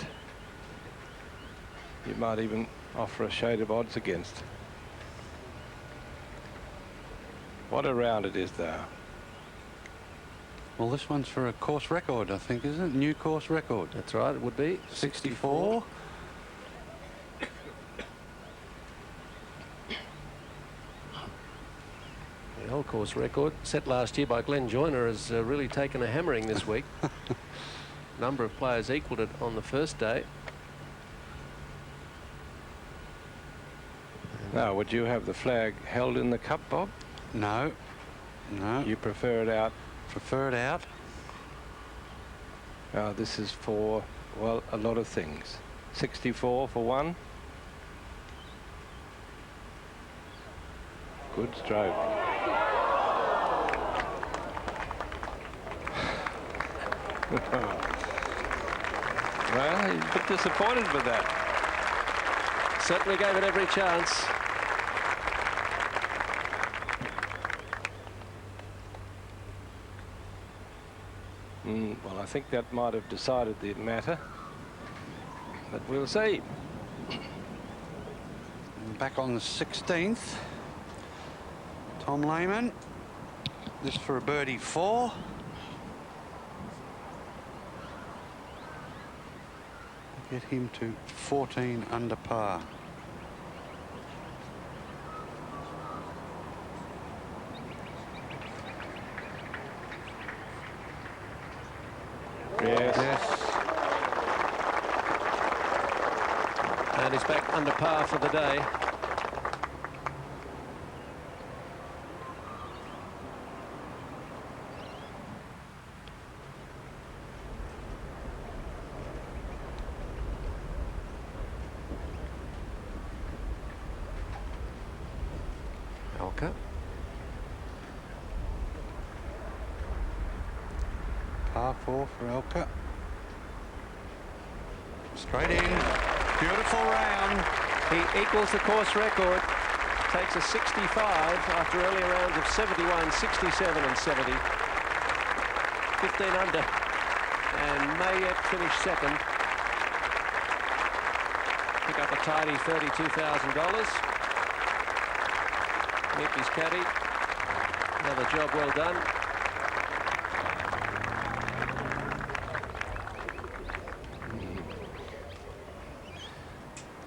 You might even offer a shade of odds against. What a round it is, though. Well, this one's for a course record, I think, isn't it? New course record. That's right, it would be 64. The old course record set last year by Glenn Joyner has really taken a hammering this week. Number of players equalled it on the first day. Now, would you have the flag held in the cup, Bob? No. No. You prefer it out? Prefer it out. Now, this is for, well, a lot of things. 64 for one. Good stroke. Well, he's a bit disappointed with that. Certainly gave it every chance. Well, I think that might have decided the matter, but we'll see. Back on the 16th. Tom Lehman. This for a birdie 4. Get him to 14 under par. Yes. And he's back under par for the day. Alker. Par 4 for Alker. Straight in. Beautiful round. He equals the course record. takes a 65 after earlier rounds of 71, 67 and 70. 15 under, and may yet finish second. Pick up a tidy $32,000. Nick his caddy. Another job well done.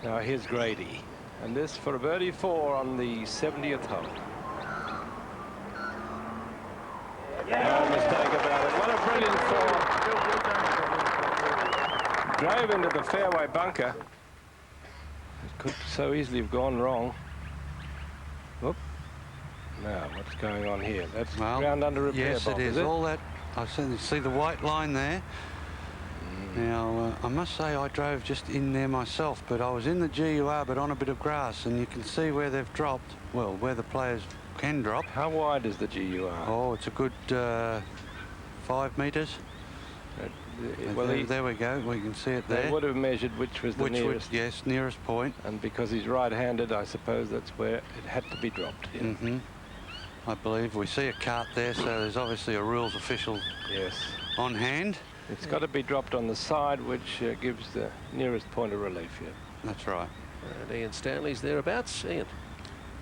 Now here's Grady, and this for a birdie 4 on the 70th hole. No mistake about it. What a brilliant 4. Drove into the fairway bunker. It could so easily have gone wrong. Whoop. Now, what's going on here? That's ground under repair. Yes, Bob, it is. it? All that. I see the white line there. Now, I must say I drove just in there myself, but I was in the GUR, but on a bit of grass, and you can see where they've dropped. Well, where the players can drop. How wide is the GUR? Oh, it's a good 5 metres. Well, there we go. We can see it there. They would have measured which was the nearest. Yes, nearest point. And because he's right-handed, I suppose that's where it had to be dropped. Yeah. Mm-hmm. I believe we see a cart there, so there's obviously a rules official on hand. It's got to be dropped on the side, which gives the nearest point of relief here. That's right. And Ian Stanley's thereabouts. Ian.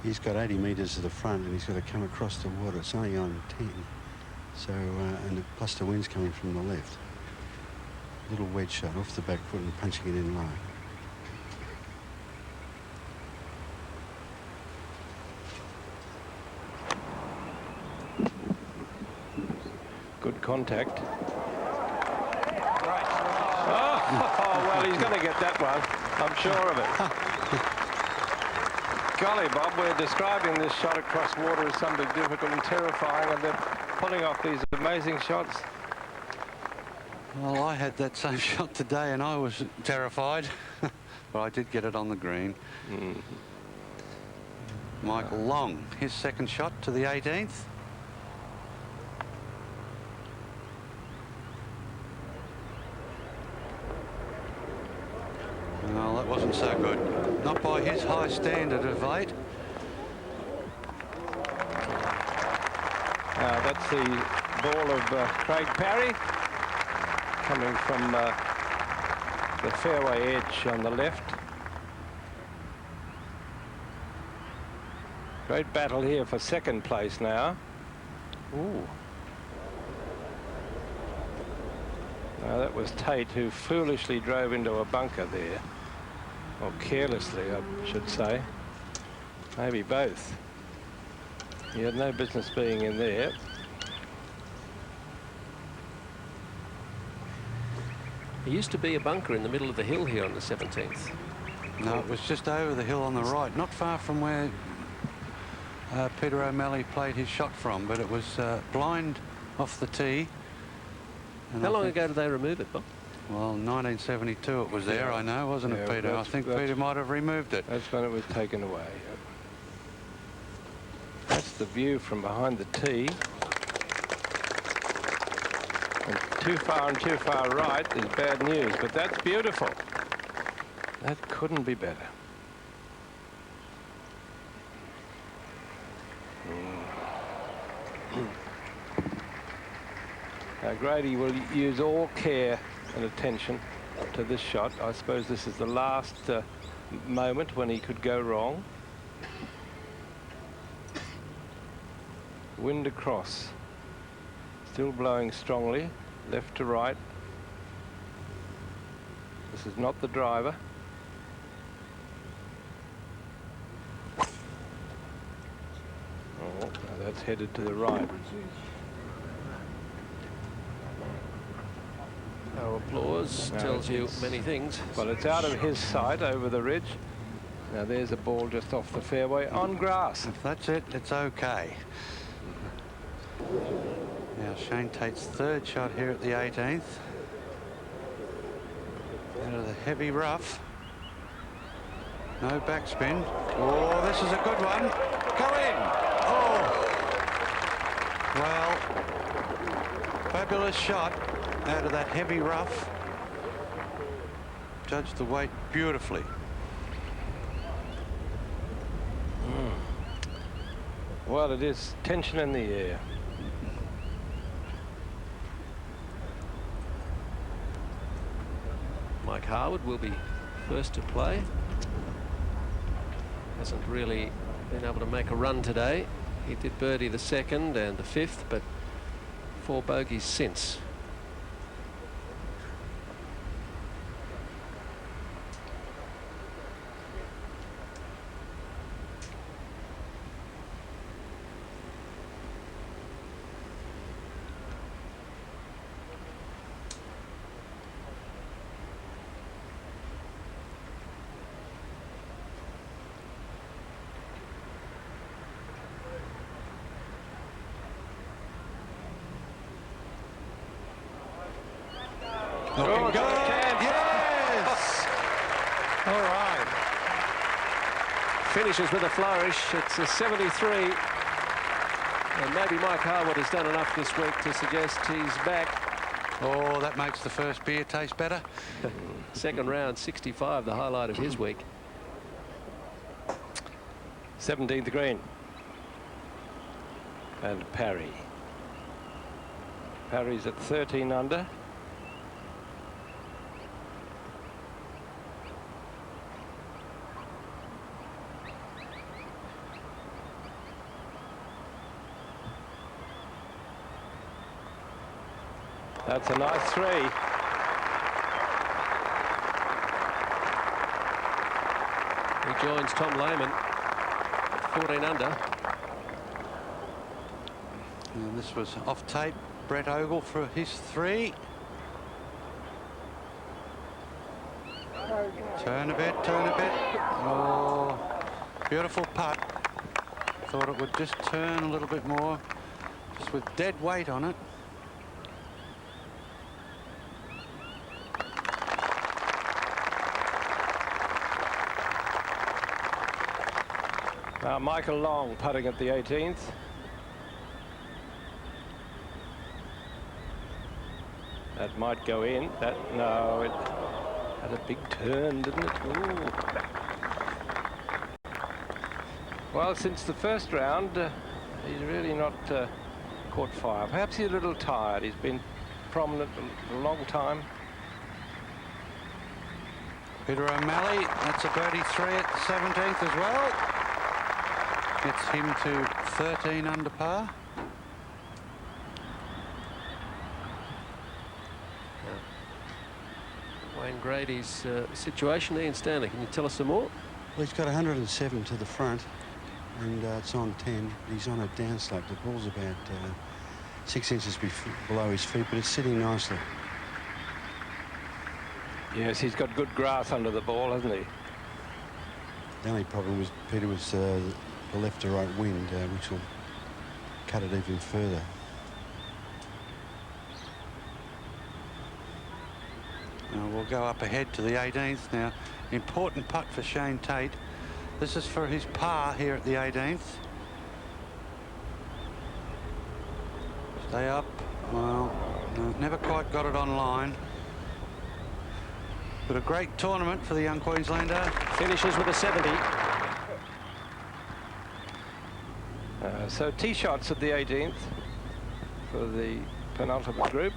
He's got 80 metres to the front, and he's got to come across the water. It's only on 10. So, and plus the wind's coming from the left. Little wedge shot off the back foot and punching it in low. Good contact. Oh, well, he's going to get that one. I'm sure of it. Golly, Bob, we're describing this shot across water as something difficult and terrifying, and they're pulling off these amazing shots. Well, I had that same shot today, and I was terrified. But I did get it on the green. Michael Long, his second shot to the 18th. Well, that wasn't so good. Not by his high standard of 8. That's the ball of Craig Parry coming from the fairway edge on the left. Great battle here for second place now. Ooh. Now that was Tate who foolishly drove into a bunker there. Or carelessly, I should say. Maybe both. He had no business being in there. There used to be a bunker in the middle of the hill here on the 17th. No, it was just over the hill on the right, not far from where Peter O'Malley played his shot from, but it was blind off the tee. How long ago did they remove it, Bob? Well, 1972 it was there, I know, wasn't it, Peter? I think Peter might have removed it. That's when it was taken away. That's the view from behind the tee. And too far and too far right is bad news, but that's beautiful. That couldn't be better. Now Grady will use all care and attention to this shot. I suppose this is the last moment when he could go wrong. Wind across. Still blowing strongly, left to right. This is not the driver. Oh, now that's headed to the right. Our applause tells you many things. Well, it's out of his sight over the ridge. Now there's a ball just off the fairway on grass. If that's it, it's okay. Now Shane Tate's third shot here at the 18th. Out of the heavy rough. No backspin. Oh, this is a good one. Go in. Oh. Well, fabulous shot out of that heavy rough. Judged the weight beautifully. Well, it is tension in the air. Mike Harwood will be first to play. Hasn't really been able to make a run today. He did birdie the second and the fifth, but 4 bogeys since. Oh, got a chance. Yes! All right. Finishes with a flourish. It's a 73. And maybe Mike Harwood has done enough this week to suggest he's back. Oh, that makes the first beer taste better. Second round, 65, the highlight of his week. 17th green. And Parry. Parry's at 13 under. That's a nice 3. He joins Tom Lehman at 14 under. And this was off tape. Brett Ogle for his 3. Turn a bit, turn a bit. Oh, beautiful putt. Thought it would just turn a little bit more, just with dead weight on it. Now Michael Long putting at the 18th. That might go in. No, it had a big turn, didn't it? Ooh. Well, since the first round, he's really not caught fire. Perhaps he's a little tired. He's been prominent a long time. Peter O'Malley, that's a birdie 3 at the 17th as well. Gets him to 13 under par. Wayne Grady's situation. Ian Stanley, can you tell us some more? Well, he's got 107 to the front, and it's on 10. He's on a downslope. The ball's about 6 inches below his feet, but it's sitting nicely. Yes, he's got good grass under the ball, hasn't he? The only problem was, Peter, was the left to right wind, which will cut it even further. Now we'll go up ahead to the 18th now. Important putt for Shane Tate. This is for his par here at the 18th. Stay up. Well, no, never quite got it on line. But a great tournament for the young Queenslander. Finishes with a 70. So tee shots at the 18th for the penultimate group.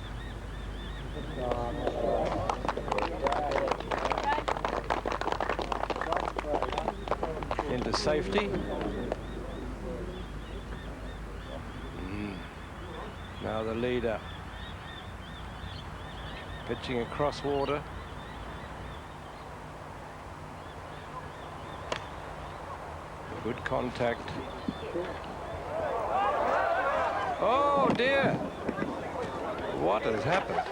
Into safety. Now the leader pitching across water. Good contact. Oh dear! What has happened?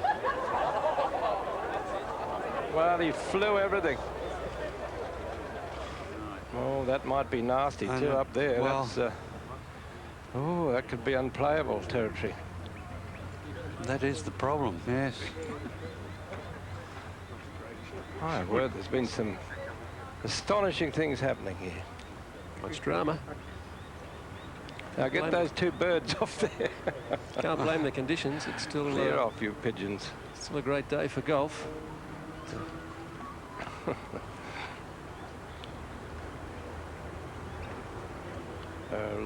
Well, he flew everything. Oh, that might be nasty too up there. Well, that's, oh, that could be unplayable territory. That is the problem, yes. My word, there's been some astonishing things happening here. Much drama. Now get those 2 birds off there. Can't blame the conditions. It's still clear off, you pigeons. Still a great day for golf.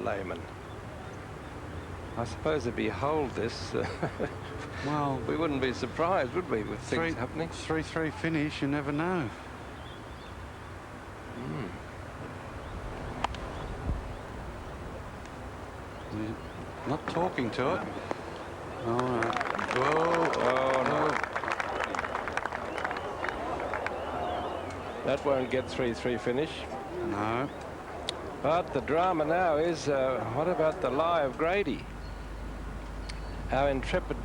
Lehman. I suppose if he hold this, Well, we wouldn't be surprised, would we, with things happening? 3-3 finish, you never know. He's not talking to it. Oh, no. Whoa. Oh, no. That won't get 3-3 finish. No. But the drama now is, what about the lie of Grady? Our intrepid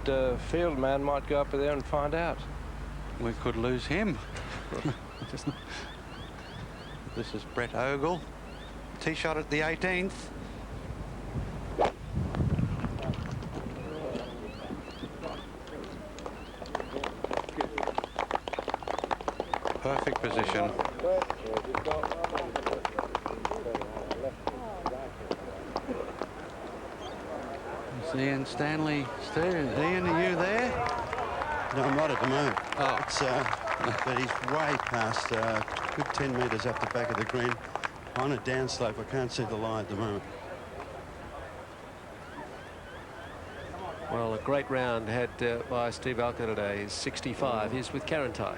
field man might go up there and find out. We could lose him. This is Brett Ogle. Tee shot at the 18th. Perfect position. Is Ian Stanley still? Ian, are you there? No, I'm not at the moment. Oh. It's, but he's way past, good 10 metres up the back of the green. On a downslope, I can't see the line at the moment. Well, a great round had by Steve Alker today. 65. He's with Karantai.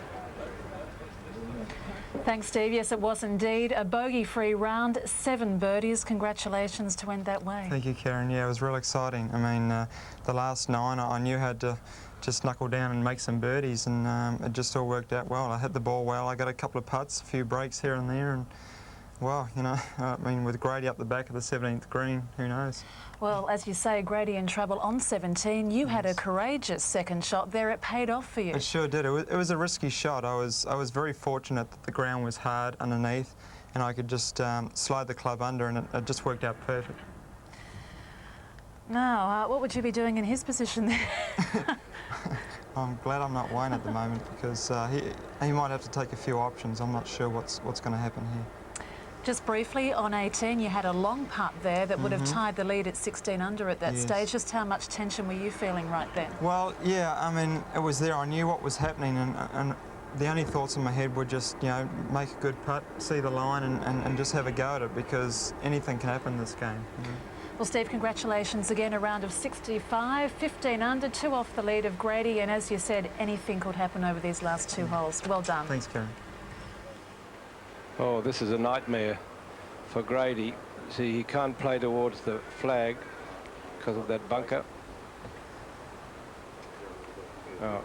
Thanks, Steve. Yes, it was indeed a bogey-free round. 7 birdies. Congratulations to end that way. Thank you, Karen. Yeah, it was real exciting. I mean, the last 9 I knew had to just knuckle down and make some birdies, and it just all worked out well. I hit the ball well. I got a couple of putts, a few breaks here and there, and well, you know, I mean, with Grady up the back of the 17th green, who knows? Well, as you say, Grady in trouble on 17. You had a courageous second shot there. It paid off for you. It sure did. It was a risky shot. I was very fortunate that the ground was hard underneath, and I could just slide the club under, and it just worked out perfect. Now, what would you be doing in his position there? I'm glad I'm not Wayne at the moment, because he might have to take a few options. I'm not sure what's going to happen here. Just briefly, on 18, you had a long putt there that would have tied the lead at 16 under at that stage. Just how much tension were you feeling right then? Well, yeah, I mean, it was there. I knew what was happening, and the only thoughts in my head were just, you know, make a good putt, see the line, and just have a go at it, because anything can happen in this game. You know? Well, Steve, congratulations again. A round of 65, 15 under, 2 off the lead of Grady, and as you said, anything could happen over these last 2 holes. Well done. Thanks, Karen. Oh, this is a nightmare for Grady. See, he can't play towards the flag because of that bunker. Oh.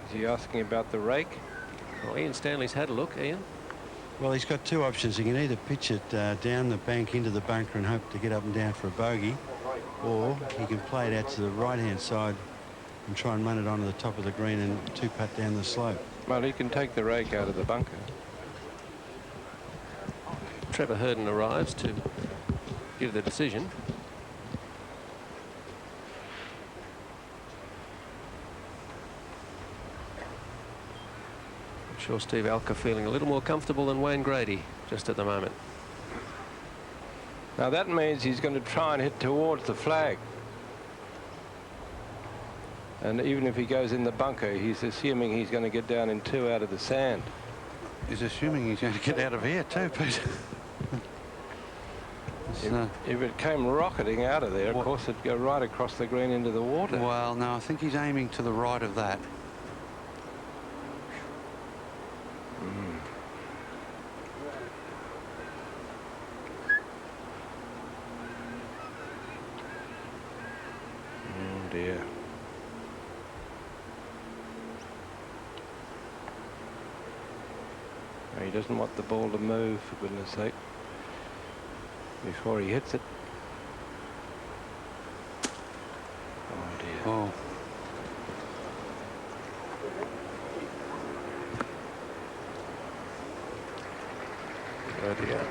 Is he asking about the rake? Well, Ian Stanley's had a look. Ian? Well, he's got 2 options. He can either pitch it down the bank into the bunker and hope to get up and down for a bogey, or he can play it out to the right-hand side and try and run it onto the top of the green and 2-putt down the slope. Well, he can take the rake out of the bunker. Trevor Herden arrives to give the decision. I'm sure Steve Alker feeling a little more comfortable than Wayne Grady just at the moment. Now that means he's going to try and hit towards the flag. And even if he goes in the bunker, he's assuming he's going to get down in 2 out of the sand. He's assuming he's going to get out of here too, Peter. If it came rocketing out of there, of course, it'd go right across the green into the water. Well, no, I think he's aiming to the right of that. Oh, dear. No, he doesn't want the ball to move, for goodness sake, before he hits it. Oh, dear. Oh. Oh dear.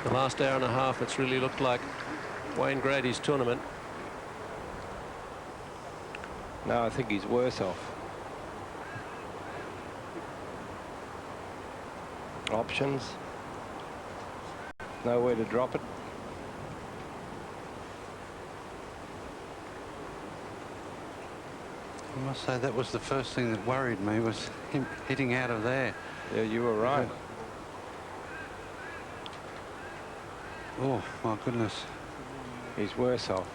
The last hour and a half, it's really looked like Wayne Grady's tournament. No, I think he's worse off. Options. Nowhere to drop it. I must say that was the first thing that worried me, was him hitting out of there. Yeah, you were right. Oh, my goodness. he's worse off.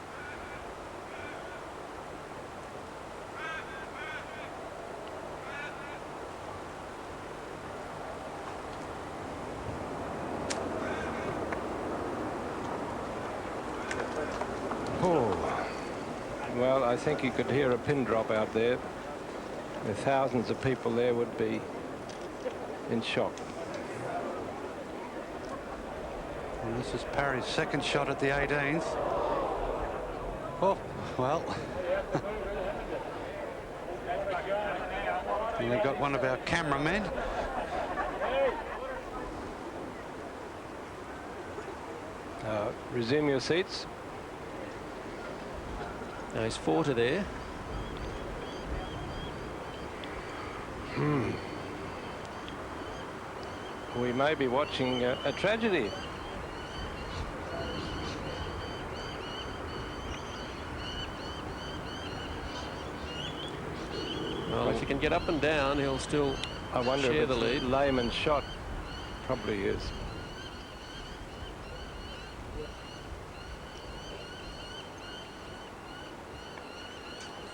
Oh, well, I think you could hear a pin drop out there. The thousands of people there would be in shock. And this is Parry's second shot at the 18th. Oh, well. And they've got one of our cameramen. Resume your seats. Now he's 4 to there. We may be watching a tragedy. Well, if he can get up and down, he'll still share the lead. Lehman's shot probably is.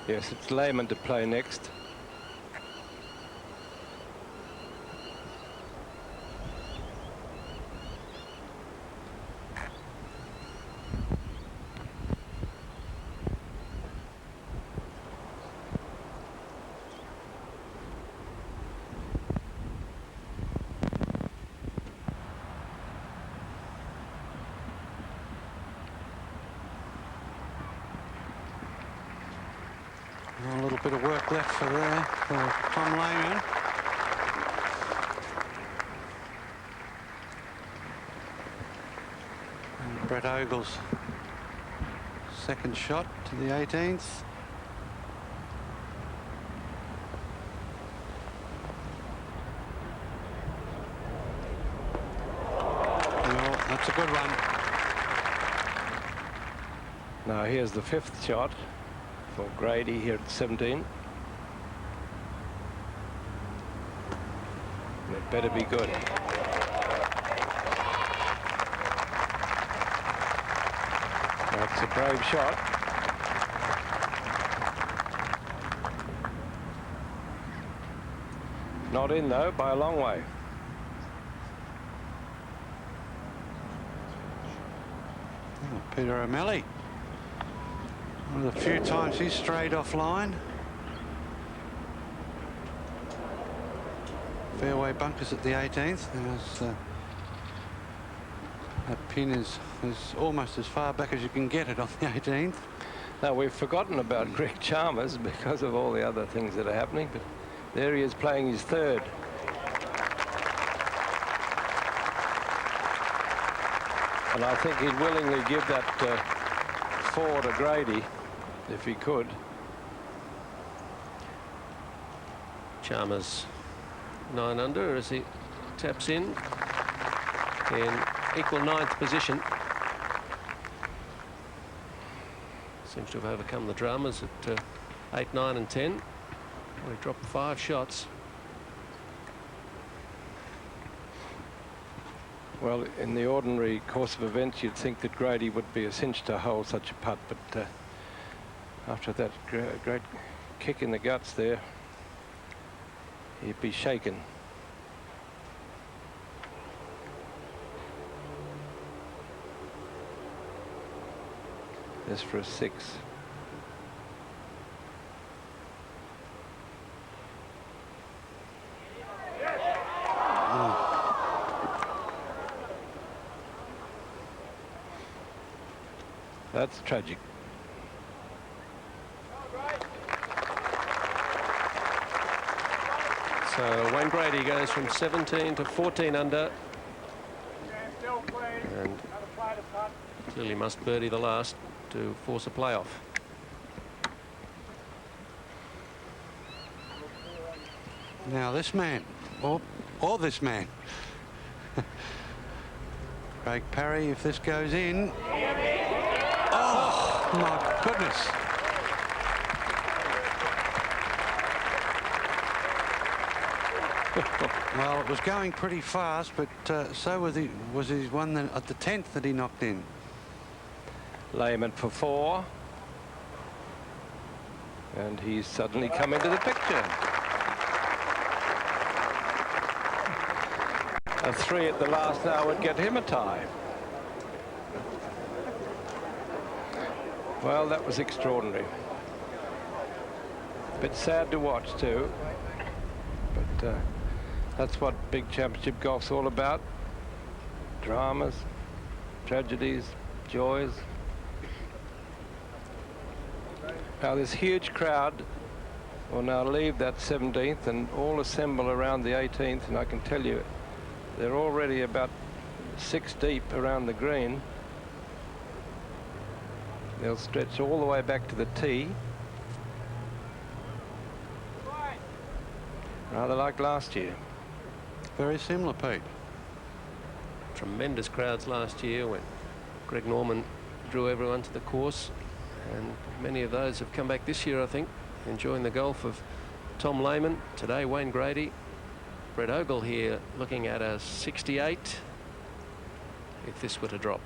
Yes, it's Lehman to play next. A little bit of work left for Tom Lehman. And Brett Ogle's second shot to the 18th. Well, that's a good one. Now here's the 5th shot for Grady here at 17. And it better be good. That's a brave shot. Not in though, by a long way. Oh, Peter O'Malley. One of the few times he's strayed offline. Fairway bunkers at the 18th. That pin is almost as far back as you can get it on the 18th. Now, we've forgotten about Greg Chalmers because of all the other things that are happening, but there he is playing his 3rd. And I think he'd willingly give that 4 to Grady if he could. Chalmers 9 under as he taps in equal 9th position. Seems to have overcome the dramas at 8, 9 and 10. Well, he dropped 5 shots. Well, in the ordinary course of events, you'd think that Grady would be a cinch to hold such a putt, but after that great kick in the guts there, he'd be shaken. This for a 6. That's tragic. So Wayne Grady goes from 17 to 14 under. And clearly must birdie the last to force a playoff. Now this man, or this man. Craig Parry, if this goes in. Oh, my goodness. Well, it was going pretty fast, but so was his one at the 10th that he knocked in. Lehman for 4. And he's suddenly come into the picture. A 3 at the last hour would get him a tie. Well, that was extraordinary. Bit sad to watch too, but that's what big championship golf's all about. Dramas, tragedies, joys. Now this huge crowd will now leave that 17th and all assemble around the 18th, and I can tell you they're already about 6 deep around the green. They'll stretch all the way back to the tee. Rather like last year. Very similar, Pete. Tremendous crowds last year when Greg Norman drew everyone to the course, and many of those have come back this year, I think, enjoying the golf of Tom Lehman. Today, Wayne Grady. Brett Ogle here looking at a 68 if this were to drop.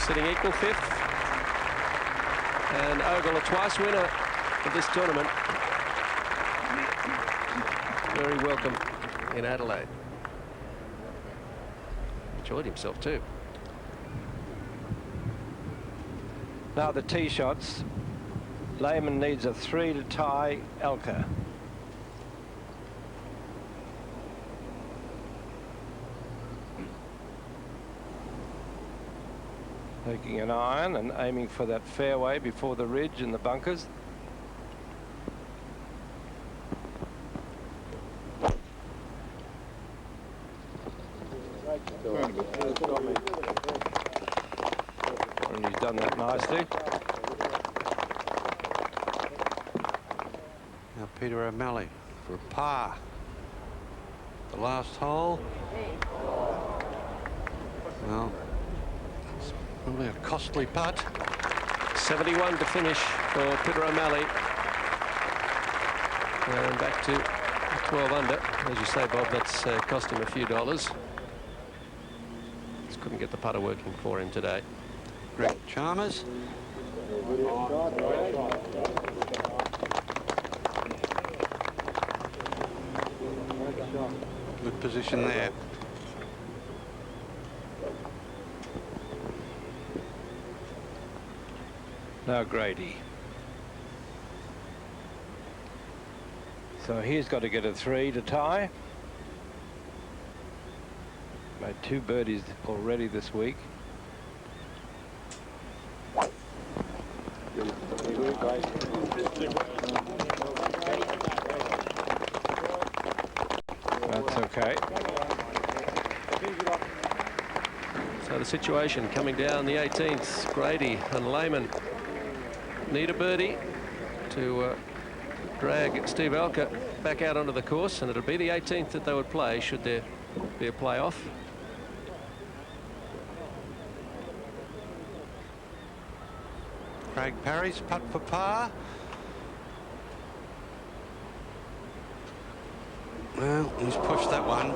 Sitting equal 5th, and Ogle a twice winner of this tournament. Very welcome in Adelaide. Enjoyed himself too. Now the tee shots. Lehman needs a 3 to tie Alker. Taking an iron and aiming for that fairway before the ridge and the bunkers. And he's done that nicely. Now Peter O'Malley for a par. The last hole. Well, it's probably a costly putt. 71 to finish for Peter O'Malley. And back to 12 under. As you say, Bob, that's cost him a few dollars. Just couldn't get the putter working for him today. Greg Chalmers. Good position there. Now Grady. So he's got to get a 3 to tie. Made 2 birdies already this week. That's okay. So the situation coming down the 18th, Grady and Lehman need a birdie to drag Steve Alker back out onto the course, and it'll be the 18th that they would play should there be a playoff. Craig Parry's putt for par. Well, he's pushed that one.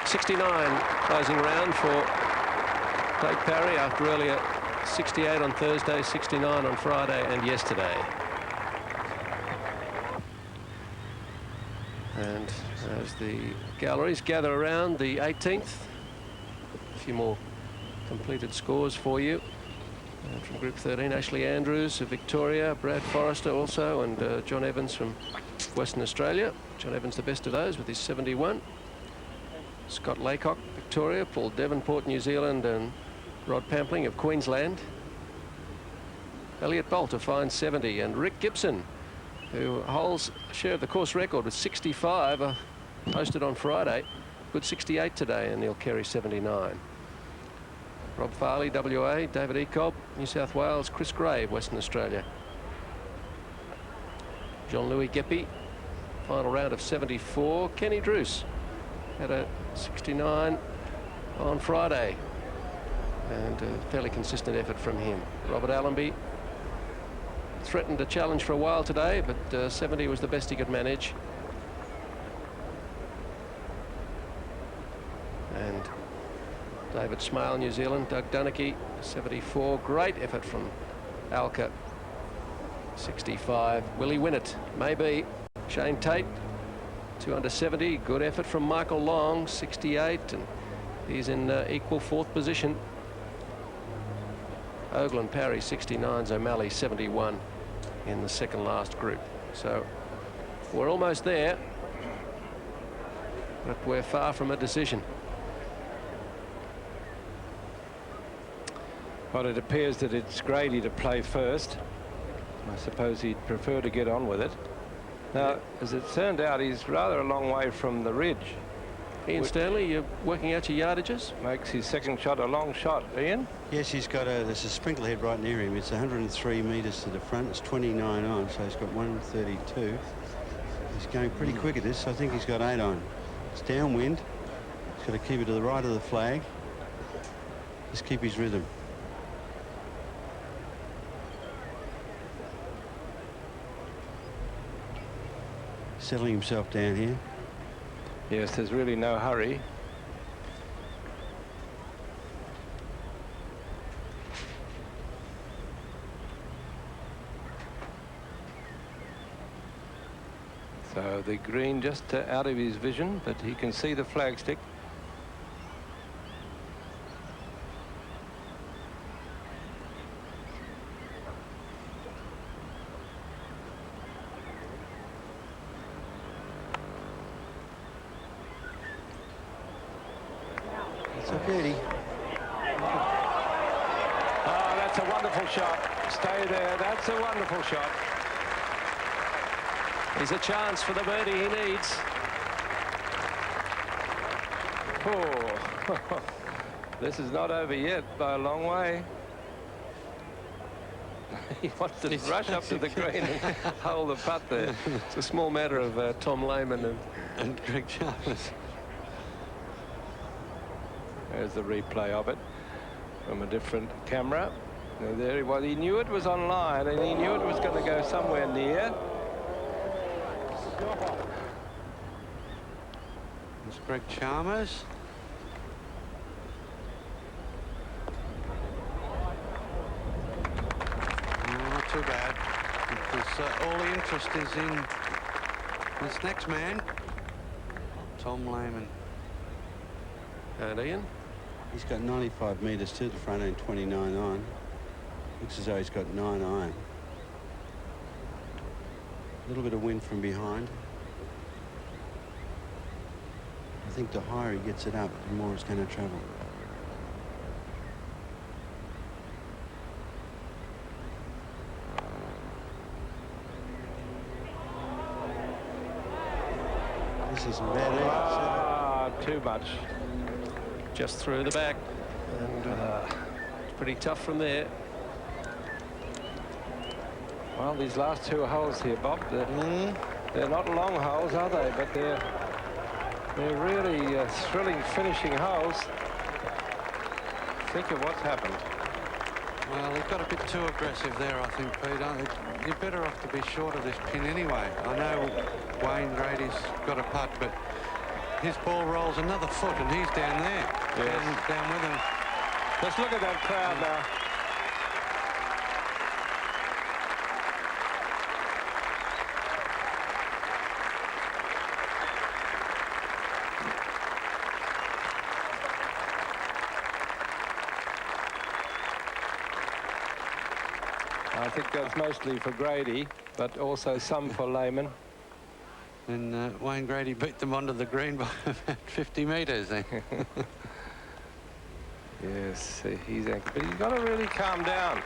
'69 closing round for Craig Parry after earlier 68 on Thursday, 69 on Friday and yesterday. And as the galleries gather around the 18th, a few more completed scores for you. From Group 13, Ashley Andrews of Victoria, Brad Forrester also, and John Evans from Western Australia. John Evans the best of those with his 71. Scott Laycock, Victoria, Paul Devonport, New Zealand, and Rod Pampling of Queensland. Elliot Bolt a fine 70, and Rick Gibson, who holds a share of the course record with 65, posted on Friday. Good 68 today, and he'll carry 79. Rob Farley, WA, David Ecob, New South Wales, Chris Gray, Western Australia. Jean-Louis Geppy final round of 74. Kenny Druce had a 69 on Friday, and a fairly consistent effort from him. Robert Allenby threatened a challenge for a while today, but 70 was the best he could manage. And David Smale, New Zealand. Doug Dunnicky, 74. Great effort from Alker, 65. Will he win it? Maybe. Shane Tate, 2 under 70. Good effort from Michael Long, 68, and he's in equal 4th position. Oglen Parry, 69s. O'Malley, 71 in the second last group. So we're almost there, but we're far from a decision. Well, it appears that it's Grady to play first. I suppose he'd prefer to get on with it. Now, as it turned out, he's rather a long way from the ridge. Ian Stanley, you're working out your yardages? Makes his second shot a long shot. Ian? Yes, he's got there's a sprinkler head right near him. It's 103 metres to the front. It's 29 on, so he's got 132. He's going pretty quick at this. I think he's got 8 on. It's downwind. He's got to keep it to the right of the flag. Just keep his rhythm. Settling himself down here. Yes, there's really no hurry. So the green just out of his vision, but he can see the flagstick. It's a birdie. Oh, that's a wonderful shot. Stay there. That's a wonderful shot. He's a chance for the birdie he needs. Oh, this is not over yet by a long way. He wants to rush up to the green and hold the putt there. It's a small matter of Tom Lehman and Greg Chalmers. There's the replay of it from a different camera. And there he was. He knew it was online, and he knew it was going to go somewhere near. It's Greg Chalmers. Not too bad, because all the interest is in this next man, Tom Lehman. And Ian? He's got 95 metres to the front and 29 on. Looks as though he's got 9 iron. A little bit of wind from behind. I think the higher he gets it up, the more it's going to travel. This isn't bad either. Ah, too much. Just through the back, and it's pretty tough from there. Well, these last 2 holes here, Bob, they're not long holes, are they? But they're really thrilling finishing holes. Think of what's happened. Well, he got a bit too aggressive there, I think, Pete. You're better off to be short of this pin anyway. I know Wayne Grady's got a putt, but his ball rolls another foot and he's down there. Yes. Down with him. Let's look at that crowd now. I think that's mostly for Grady, but also some for Lehman. And Wayne Grady beat them onto the green by about 50 metres. Yes, he's angry, but he's got to really calm down.